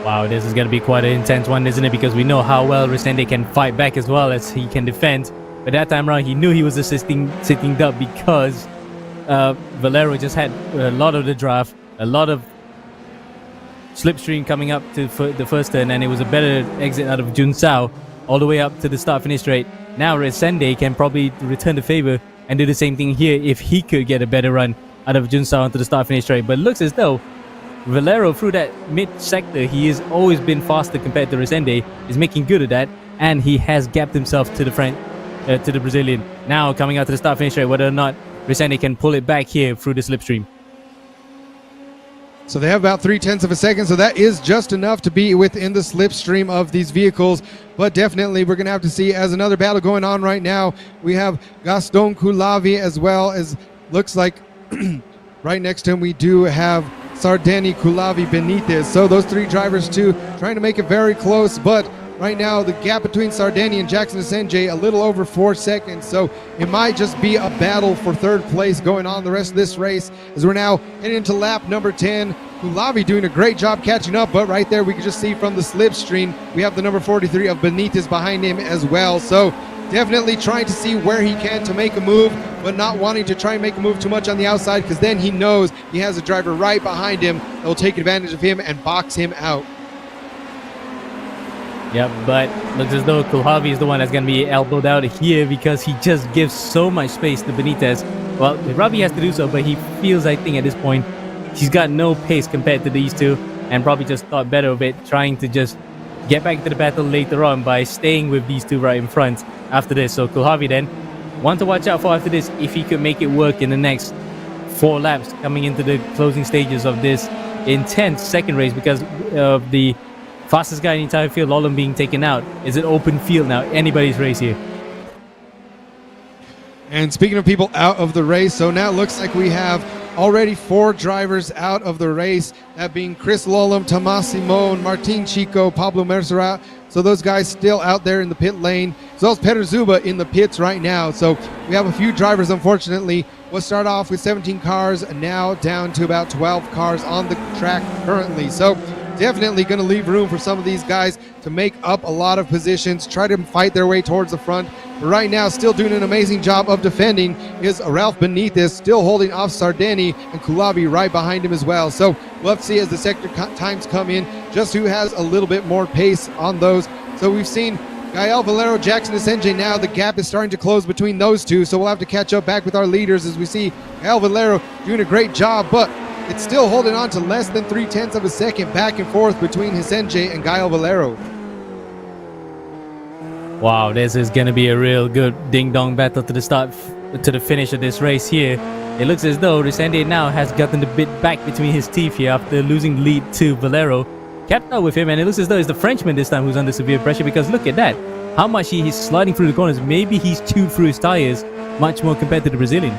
Speaker 2: Wow, this is going to be quite an intense one, isn't it? Because we know how well Resende can fight back as well as he can defend. But that time around, he knew he was sitting duck because Valero just had a lot of the draft, a lot of slipstream coming up to the first turn, and it was a better exit out of Junsao all the way up to the start-finish straight. Now Resende can probably return the favor and do the same thing here if he could get a better run out of Junsao onto the start-finish straight. But it looks as though Valero, through that mid-sector, he has always been faster compared to Resende, is making good of that, and he has gapped himself to the front, to the Brazilian. Now coming out to the start-finish straight, whether or not Resende can pull it back here through the slipstream.
Speaker 1: So they have about 0.3 of a second, so that is just enough to be within the slipstream of these vehicles. But definitely we're going to have to see, as another battle going on right now, we have Gaston Kulavi as well, as looks like right next to him we do have Sardeni, Kulavi, Benitez. So those three drivers too, trying to make it very close, but right now the gap between Sardeni and Jackson Senji a little over 4 seconds. So it might just be a battle for third place going on the rest of this race, as we're now heading into lap number 10. Kulavi doing a great job catching up, but right there we can just see from the slipstream we have the number 43 of Benitez behind him as well. So definitely trying to see where he can to make a move, but not wanting to try and make a move too much on the outside, because then he knows he has a driver right behind him that will take advantage of him and box him out.
Speaker 2: Yep, but looks as though Kulavi is the one that's going to be elbowed out here because he just gives so much space to Benitez. Well, Ravi has to do so, but he feels, I think, at this point, he's got no pace compared to these two, and probably just thought better of it, trying to just get back to the battle later on by staying with these two right in front after this. So Kulavi then, one to watch out for after this, if he could make it work in the next 4 laps coming into the closing stages of this intense second race, because of the fastest guy in the entire field, Lolland, being taken out. Is it open field now? Anybody's race here.
Speaker 1: And speaking of people out of the race, so now it looks like we have already 4 drivers out of the race, that being Chris Lolland, Tomas Simon, Martin Chico, Pablo Mercerat. So those guys still out there in the pit lane, as well as Peter Zuba in the pits right now. So we have a few drivers, unfortunately. We'll start off with 17 cars, and now down to about 12 cars on the track currently. So definitely going to leave room for some of these guys to make up a lot of positions, try to fight their way towards the front. But right now, still doing an amazing job of defending is Ralph Benitez, still holding off Sardeni, and Kulavi right behind him as well. So we'll have to see as the sector times come in, just who has a little bit more pace on those. So we've seen Gael Valero, Jackson Asenge, now the gap is starting to close between those two, so we'll have to catch up back with our leaders as we see Gael Valero doing a great job, but it's still holding on to less than 0.3 of a second back and forth between Asenge and Gael Valero.
Speaker 2: Wow, this is going to be a real good ding-dong battle to the start, to the finish of this race here. It looks as though Resende now has gotten the bit back between his teeth here after losing lead to Valero. Kept up with him, and it looks as though it's the Frenchman this time who's under severe pressure, because look at that. How much he's sliding through the corners. Maybe he's chewed through his tires much more compared to the Brazilian.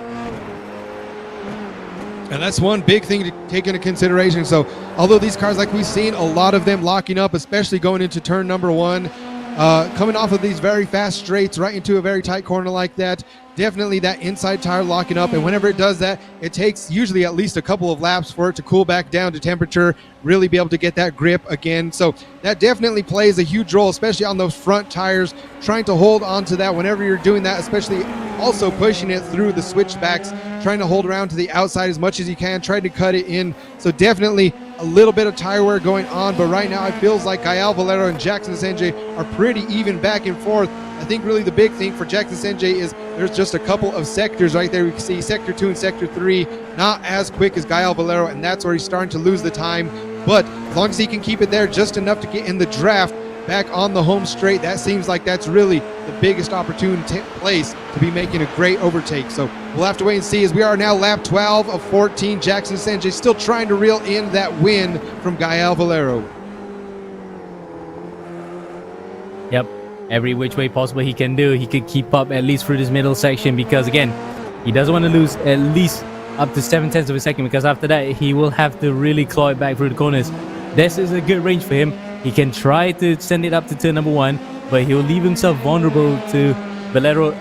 Speaker 1: And that's one big thing to take into consideration. So although these cars, like we've seen, a lot of them locking up, especially going into turn number 1, coming off of these very fast straights right into a very tight corner like that, definitely that inside tire locking up, and whenever it does that, it takes usually at least a couple of laps for it to cool back down to temperature, really be able to get that grip again. So that definitely plays a huge role, especially on those front tires, trying to hold on to that whenever you're doing that, especially also pushing it through the switchbacks, trying to hold around to the outside as much as you can, trying to cut it in. So definitely a little bit of tire wear going on, but right now it feels like Gael Valero and Jackson Asenge are pretty even back and forth. I think really the big thing for Jackson Asenge is there's just a couple of sectors right there. We can see sector 2 and sector 3 not as quick as Gael Valero, and that's where he's starting to lose the time. But as long as he can keep it there just enough to get in the draft back on the home straight, that seems like that's really the biggest opportunity place to be making a great overtake. So we'll have to wait and see, as we are now lap 12 of 14. Jackson Asenge still trying to reel in that win from Gael Valero.
Speaker 2: Yep, every which way possible he can do. He could keep up at least through this middle section, because again, he doesn't want to lose at least up to 0.7 of a second, because after that he will have to really claw it back through the corners. This is a good range for him. He can try to send it up to turn number 1, but he'll leave himself vulnerable to Valero,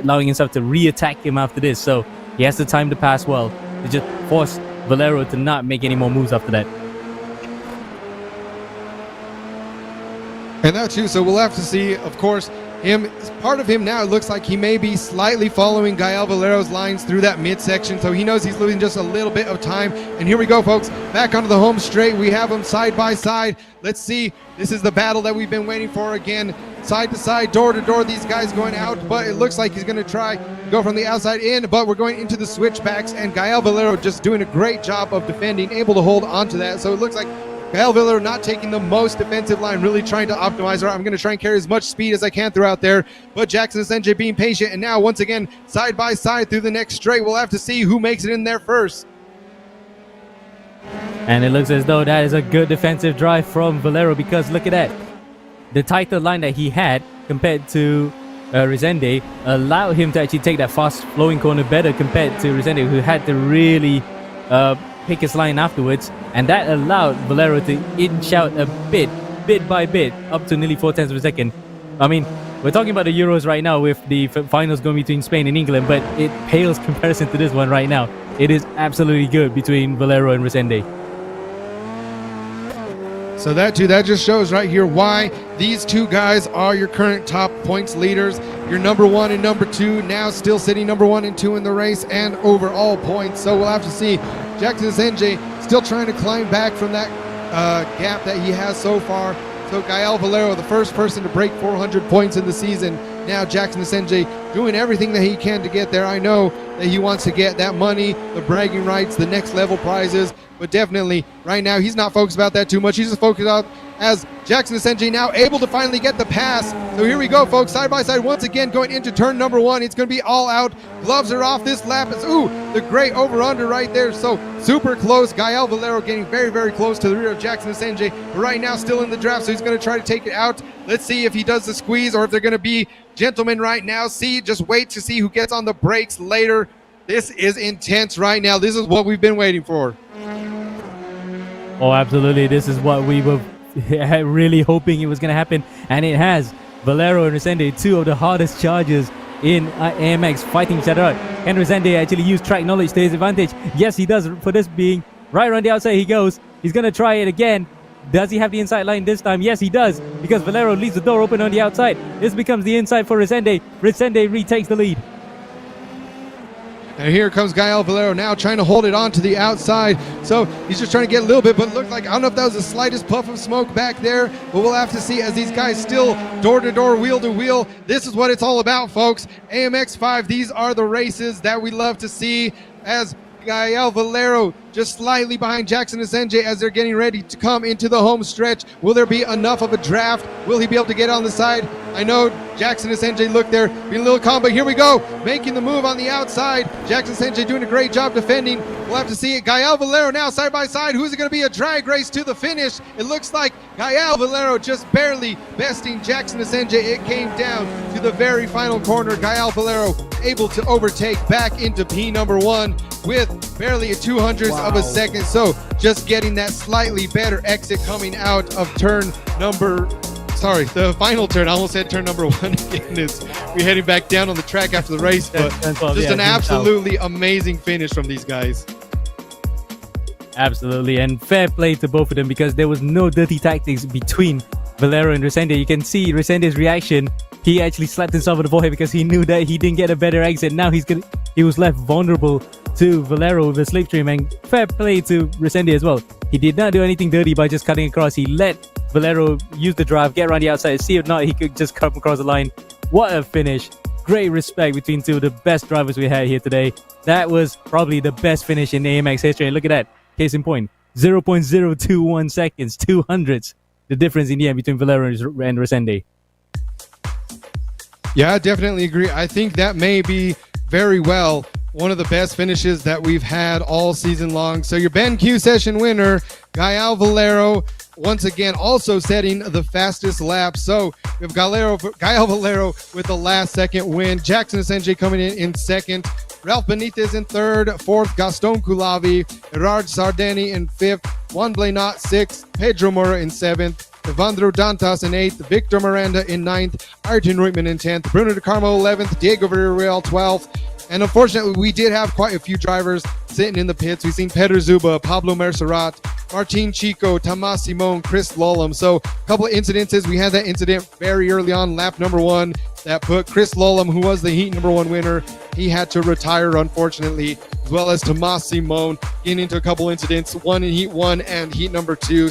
Speaker 2: allowing himself to re-attack him after this. So he has the time to pass well, to just force Valero to not make any more moves after that.
Speaker 1: And that too, so we'll have to see, of course, him, part of him now, it looks like he may be slightly following Gael Valero's lines through that midsection, so he knows he's losing just a little bit of time. And here we go, folks, back onto the home straight. We have them side by side. Let's see, this is the battle that we've been waiting for again. Side to side, door to door, these guys going out, but it looks like he's going to try to go from the outside in, but we're going into the switchbacks, and Gael Valero just doing a great job of defending, able to hold on to that. So it looks like Gael Valero not taking the most defensive line, really trying to optimize. I'm going to try and carry as much speed as I can throughout there, but Jackson Asenge being patient, and now once again side by side through the next straight. We'll have to see who makes it in there first.
Speaker 2: And it looks as though that is a good defensive drive from Valero, because look at that. The tighter line that he had compared to Resende allowed him to actually take that fast flowing corner better compared to Resende, who had to really pick his line afterwards, and that allowed Valero to inch out a bit by bit, up to nearly 0.4 of a second. I mean, we're talking about the Euros right now with the finals going between Spain and England, but it pales comparison to this one right now. It is absolutely good between Valero and Resende.
Speaker 1: So that too, that just shows right here why these two guys are your current top points leaders. Your number 1 and number 2 now still sitting number 1 and 2 in the race and overall points. So we'll have to see. Jackson Asenge still trying to climb back from that gap that he has so far. So Gael Valero, the first person to break 400 points in the season. Now Jackson Asenge doing everything that he can to get there. I know that he wants to get that money, the bragging rights, the next level prizes, but definitely right now he's not focused about that too much. He's just focused on as Jackson Asenge now able to finally get the pass. So here we go, folks, side by side once again going into turn number 1. It's going to be all out. Gloves are off this lap. It's the great over-under right there. So super close. Gael Valero getting very, very close to the rear of Jackson Asenge, but right now still in the draft, so he's going to try to take it out. Let's see if he does the squeeze or if they're going to be gentlemen right now. Just wait to see who gets on the brakes later. This is intense right now. This is what we've been waiting for.
Speaker 2: Oh, absolutely. This is what we were really hoping it was going to happen, and it has. Valero and Resende, two of the hardest chargers in AMX, fighting each other out. Can Resende actually use track knowledge to his advantage? Yes, he does, for this being right around the outside he goes. He's going to try it again. Does he have the inside line this time? Yes, he does, because Valero leaves the door open on the outside. This becomes the inside for Resende. Resende retakes the lead.
Speaker 1: And here comes Gael Valero now trying to hold it on to the outside. So he's just trying to get a little bit, but looked like, I don't know if that was the slightest puff of smoke back there, but we'll have to see as these guys still door to door, wheel to wheel. This is what it's all about, folks. AMX 5, these are the races that we love to see, as Gael Valero just slightly behind Jackson Asenge as they're getting ready to come into the home stretch. Will there be enough of a draft? Will he be able to get on the side? I know Jackson Asenge looked there, being a little calm, but here we go, making the move on the outside. Jackson Asenge doing a great job defending. We'll have to see it. Gael Valero now side by side. Who's it going to be a drag race to the finish? It looks like Gael Valero just barely besting Jackson Asenge. It came down to the very final corner. Gael Valero able to overtake back into P number 1 with barely a 200th of a second. So just getting that slightly better exit coming out of the final turn. I almost said turn number 1 again. We're heading back down on the track after the race, but just an absolutely amazing finish from these guys.
Speaker 2: Absolutely, and fair play to both of them because there was no dirty tactics between Valero and Resende. You can see Resende's reaction. He actually slapped himself on the forehead because he knew that he didn't get a better exit. Now he was left vulnerable to Valero with a slipstream, and fair play to Resende as well. He did not do anything dirty by just cutting across. He let Valero use the drive, get around the outside, see if not he could just come across the line. What a finish. Great respect between two of the best drivers we had here today. That was probably the best finish in AMX history. And look at that. Case in point, 0.021 seconds, 200ths. The difference in the end between Valero and Resende.
Speaker 1: Yeah, I definitely agree. I think that may be very well one of the best finishes that we've had all season long. So your BenQ session winner, Gael Valero, once again also setting the fastest lap. So we have Gael Valero with the last second win. Jackson Asenge coming in second. Ralph Benitez in third. Fourth, Gaston Coulavi. Gerard Sardeni in fifth. Juan Blenat sixth. Pedro Mora in seventh. Evandro Dantas in 8th, Victor Miranda in 9th, Ayrton Reutman in 10th, Bruno De Carmo 11th, Diego Villarreal 12th. And unfortunately, we did have quite a few drivers sitting in the pits. We've seen Peter Zuba, Pablo Mercerat, Martin Chico, Tomas Simon, Chris Lolum. So a couple of incidences. We had that incident very early on, lap number 1, that put Chris Lolum, who was the heat number 1 winner, he had to retire, unfortunately, as well as Tomas Simon getting into a couple incidents, one in heat 1 and heat number 2.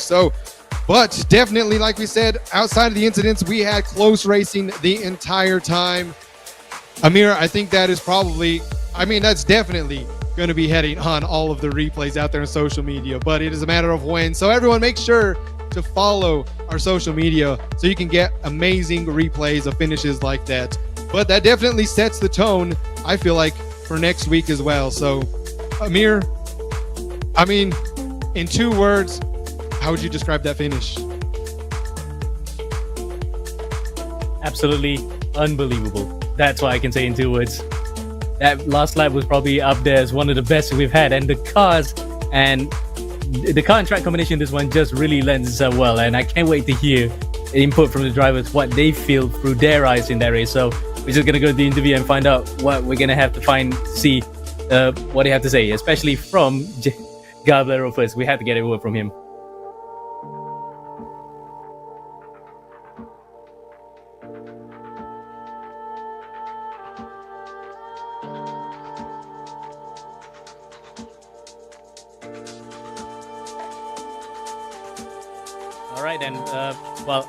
Speaker 1: But definitely, like we said, outside of the incidents, we had close racing the entire time. Amir, I think that is that's definitely going to be heading on all of the replays out there on social media, but it is a matter of when. So everyone make sure to follow our social media so you can get amazing replays of finishes like that. But that definitely sets the tone, I feel like, for next week as well. So Amir, in 2 words, how would you describe that finish?
Speaker 2: Absolutely unbelievable. That's what I can say in 2 words. That last lap was probably up there as one of the best we've had, and the cars and the car and track combination, this one just really lends itself well, and I can't wait to hear input from the drivers, what they feel through their eyes in that race. So we're just going to go to the interview and find out what we're going to have to see what they have to say, especially from Gael Valero first. We have to get a word from him. All right, and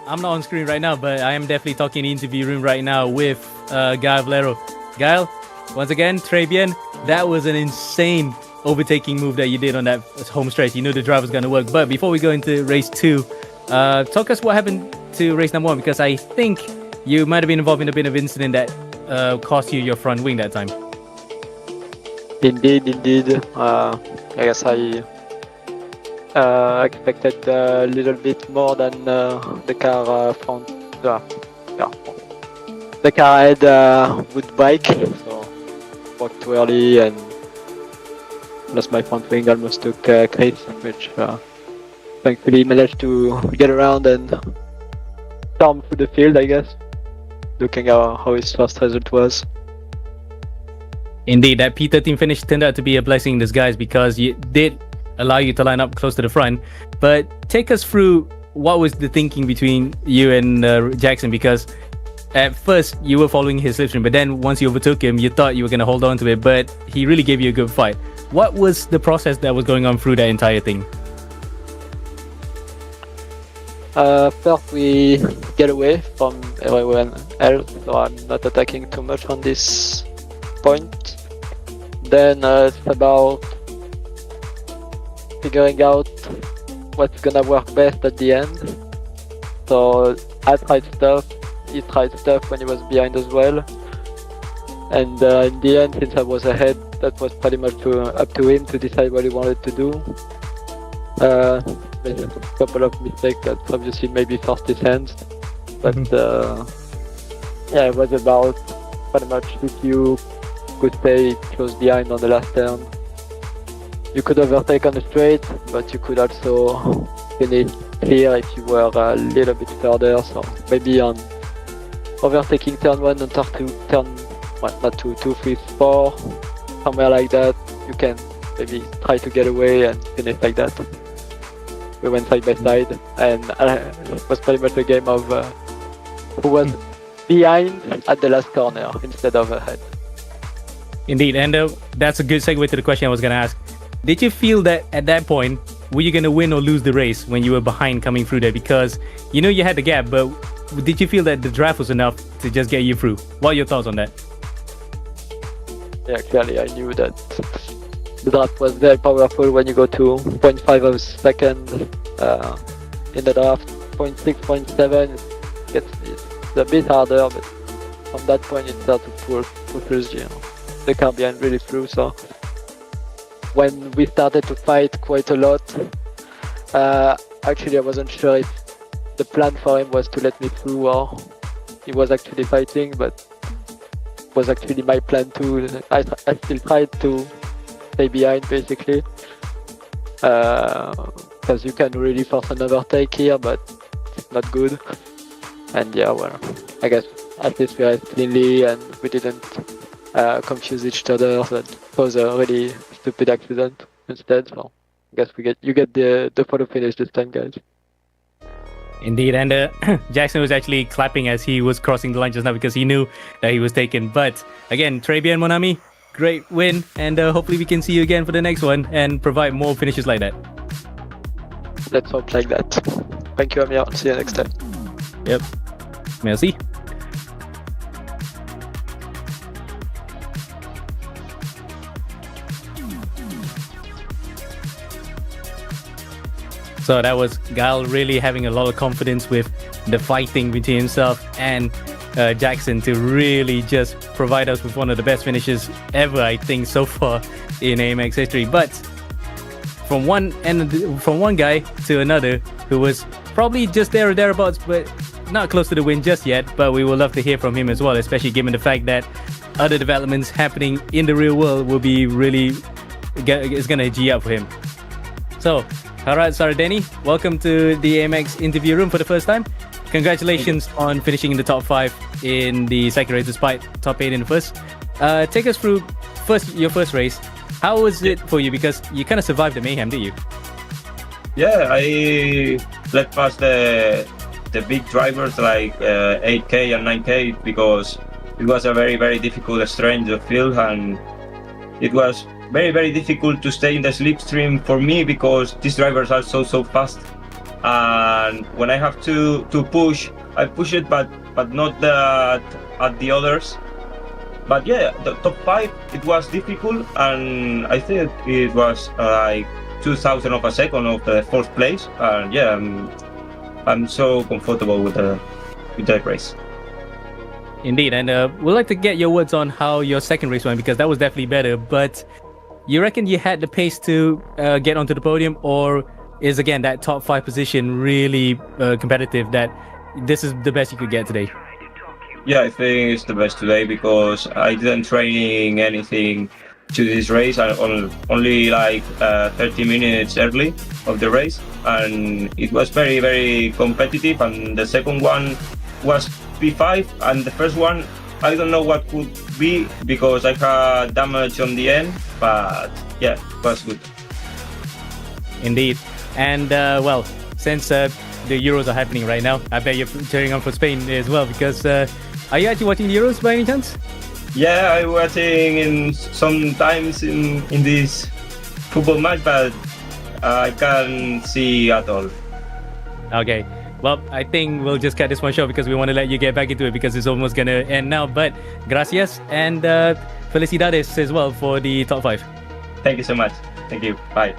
Speaker 2: I'm not on screen right now, but I am definitely talking in the interview room right now with Gael Valero. Gael, once again, très bien. That was an insane overtaking move that you did on that home stretch. You knew the drive was going to work. But before we go into race 2, talk us what happened to race number 1, because I think you might have been involved in a bit of incident that cost you your front wing that time.
Speaker 5: Indeed. I guess I expected a little bit more than the car front. The car ahead would brake, so walked too early and lost my front wing. Almost took Chris, which thankfully managed to get around and storm through the field, I guess. Looking at how his first result was.
Speaker 2: Indeed, that P13 finish turned out to be a blessing in disguise because it did allow you to line up close to the front. But take us through what was the thinking between you and Jackson, because at first you were following his slipstream, but then once you overtook him, you thought you were going to hold on to it, but he really gave you a good fight. What was the process that was going on through that entire thing?
Speaker 5: First we get away from everyone else, so I'm not attacking too much on this point. Then it's about figuring out what's gonna work best at the end. So I tried stuff, he tried stuff when he was behind as well. And in the end, since I was ahead, that was pretty much up to him to decide what he wanted to do. Made a couple of mistakes that obviously maybe forced his hands. But yeah, it was about pretty much if you could stay close behind on the last turn. You could overtake on the straight, but you could also finish clear if you were a little bit further. So maybe on overtaking turn 1 and turn 2, 3, 4, somewhere like that, you can maybe try to get away and finish like that. We went side by side, and it was pretty much a game of who was behind at the last corner instead of ahead.
Speaker 2: Indeed, and that's a good segue to the question I was going to ask. Did you feel that at that point, were you going to win or lose the race when you were behind coming through there? Because you know you had the gap, but did you feel that the draft was enough to just get you through? What are your thoughts on that?
Speaker 5: Yeah, clearly I knew that the draft was very powerful when you go to 0.5 of a second in the draft. 0.6, 0.7, it's a bit harder, but from that point it started to push the car behind really through. So when we started to fight quite a lot, actually I wasn't sure if the plan for him was to let me through or he was actually fighting, but it was actually my plan too. I still tried to stay behind basically, because you can really force an overtake here, but it's not good. And yeah, well, I guess at least we raced cleanly and we didn't confuse each other. That was a really stupid accident instead. So I guess you get the photo finish this time, guys.
Speaker 2: Indeed, and Jackson was actually clapping as he was crossing the line just now because he knew that he was taken. But again, très bien, mon ami. Great win, and hopefully we can see you again for the next one and provide more finishes like that.
Speaker 5: Let's hope like that. Thank you, Amir. See you next time.
Speaker 2: Yep. Merci. So that was Gal really having a lot of confidence with the fighting between himself and Jackson to really just provide us with one of the best finishes ever, I think, so far in AMX history. But from one guy to another who was probably just there or thereabouts, but not close to the win just yet. But we will love to hear from him as well, especially given the fact that other developments happening in the real world will be really is gonna G up for him. So, Harad Sardeni, welcome to the AMX interview room for the first time. Congratulations on finishing in the top 5 in the second race despite top 8 in the first. Take us through your first race. How was it for you? Because you kind of survived the mayhem, did you?
Speaker 6: Yeah, I let past the big drivers like 8K and 9K because it was a very, very difficult stretch of field, and it was very, very difficult to stay in the slipstream for me because these drivers are so fast. And when I have to push, I push it, but not at the others. But yeah, the top 5, it was difficult, and I think it was like 2,000 of a second of the 4th place. And yeah, I'm so comfortable with that race.
Speaker 2: Indeed, and we'd like to get your words on how your second race went, because that was definitely better. But you reckon you had the pace to get onto the podium, or is again that top 5 position really competitive that this is the best you could get today?
Speaker 6: Yeah, I think it's the best today because I didn't train anything to this race. I only like 30 minutes early of the race, and it was very, very competitive. And the second one was P5, and the first one I don't know what could be because I had damage on the end, but yeah, it was good.
Speaker 2: Indeed. And well, since the Euros are happening right now, I bet you're cheering on for Spain as well, because Are you actually watching the Euros by any chance?
Speaker 6: Yeah, I'm watching in sometimes in this football match, but I can't see at all.
Speaker 2: Okay. Well, I think we'll just cut this one short because we want to let you get back into it because it's almost going to end now. But gracias and felicidades as well for the top 5.
Speaker 6: Thank you so much. Thank you. Bye.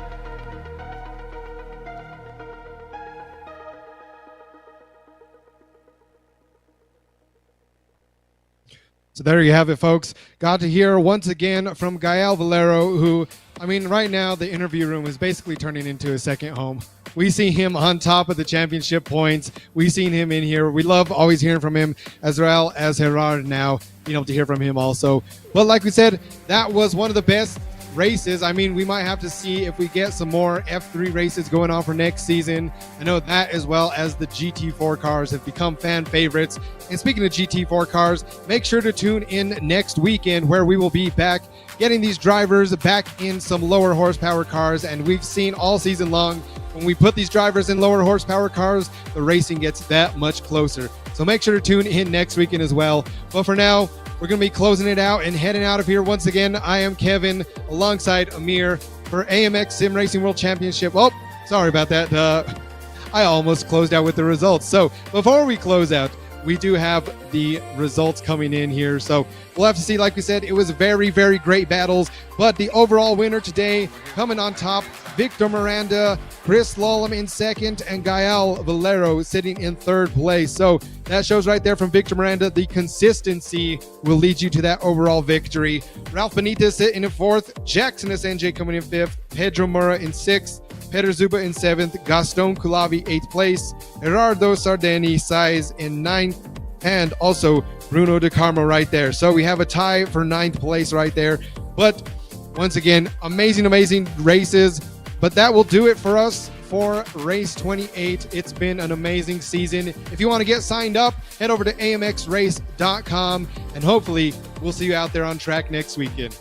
Speaker 1: So there you have it, folks. Got to hear once again from Gael Valero, who, I mean, right now the interview room is basically turning into a second home. We see him on top of the championship points. We've seen him in here. We love always hearing from him, as well as Gerard now, being able to hear from him also. But like we said, that was one of the best races. I mean, we might have to see if we get some more F3 races going on for next season. I know that, as well as the GT4 cars, have become fan favorites. And speaking of GT4 cars, make sure to tune in next weekend where we will be back getting these drivers back in some lower horsepower cars. And we've seen all season long, when we put these drivers in lower horsepower cars, the racing gets that much closer. So make sure to tune in next weekend as well. But for now, we're going to be closing it out and heading out of here. Once again, I am Kevin alongside Amir for AMX Sim Racing World Championship. Oh, sorry about that. I almost closed out with the results. So before we close out, we do have the results coming in here. So we'll have to see. Like we said, it was very, very great battles. But the overall winner today, coming on top, Victor Miranda, Chris Lollam in second, and Gael Valero sitting in third place. So that shows right there from Victor Miranda, the consistency will lead you to that overall victory. Ralph Benitez sitting in fourth, Jackson SNJ coming in fifth, Pedro Mora in sixth, Peter Zuba in seventh, Gaston Kulavi eighth place, Gerardo Sardeni Saiz in ninth, and also Bruno De Carmo right there. So we have a tie for ninth place right there. But once again, amazing races. But that will do it for us for race 28. It's been an amazing season. If you want to get signed up, head over to amxrace.com, and hopefully we'll see you out there on track next weekend.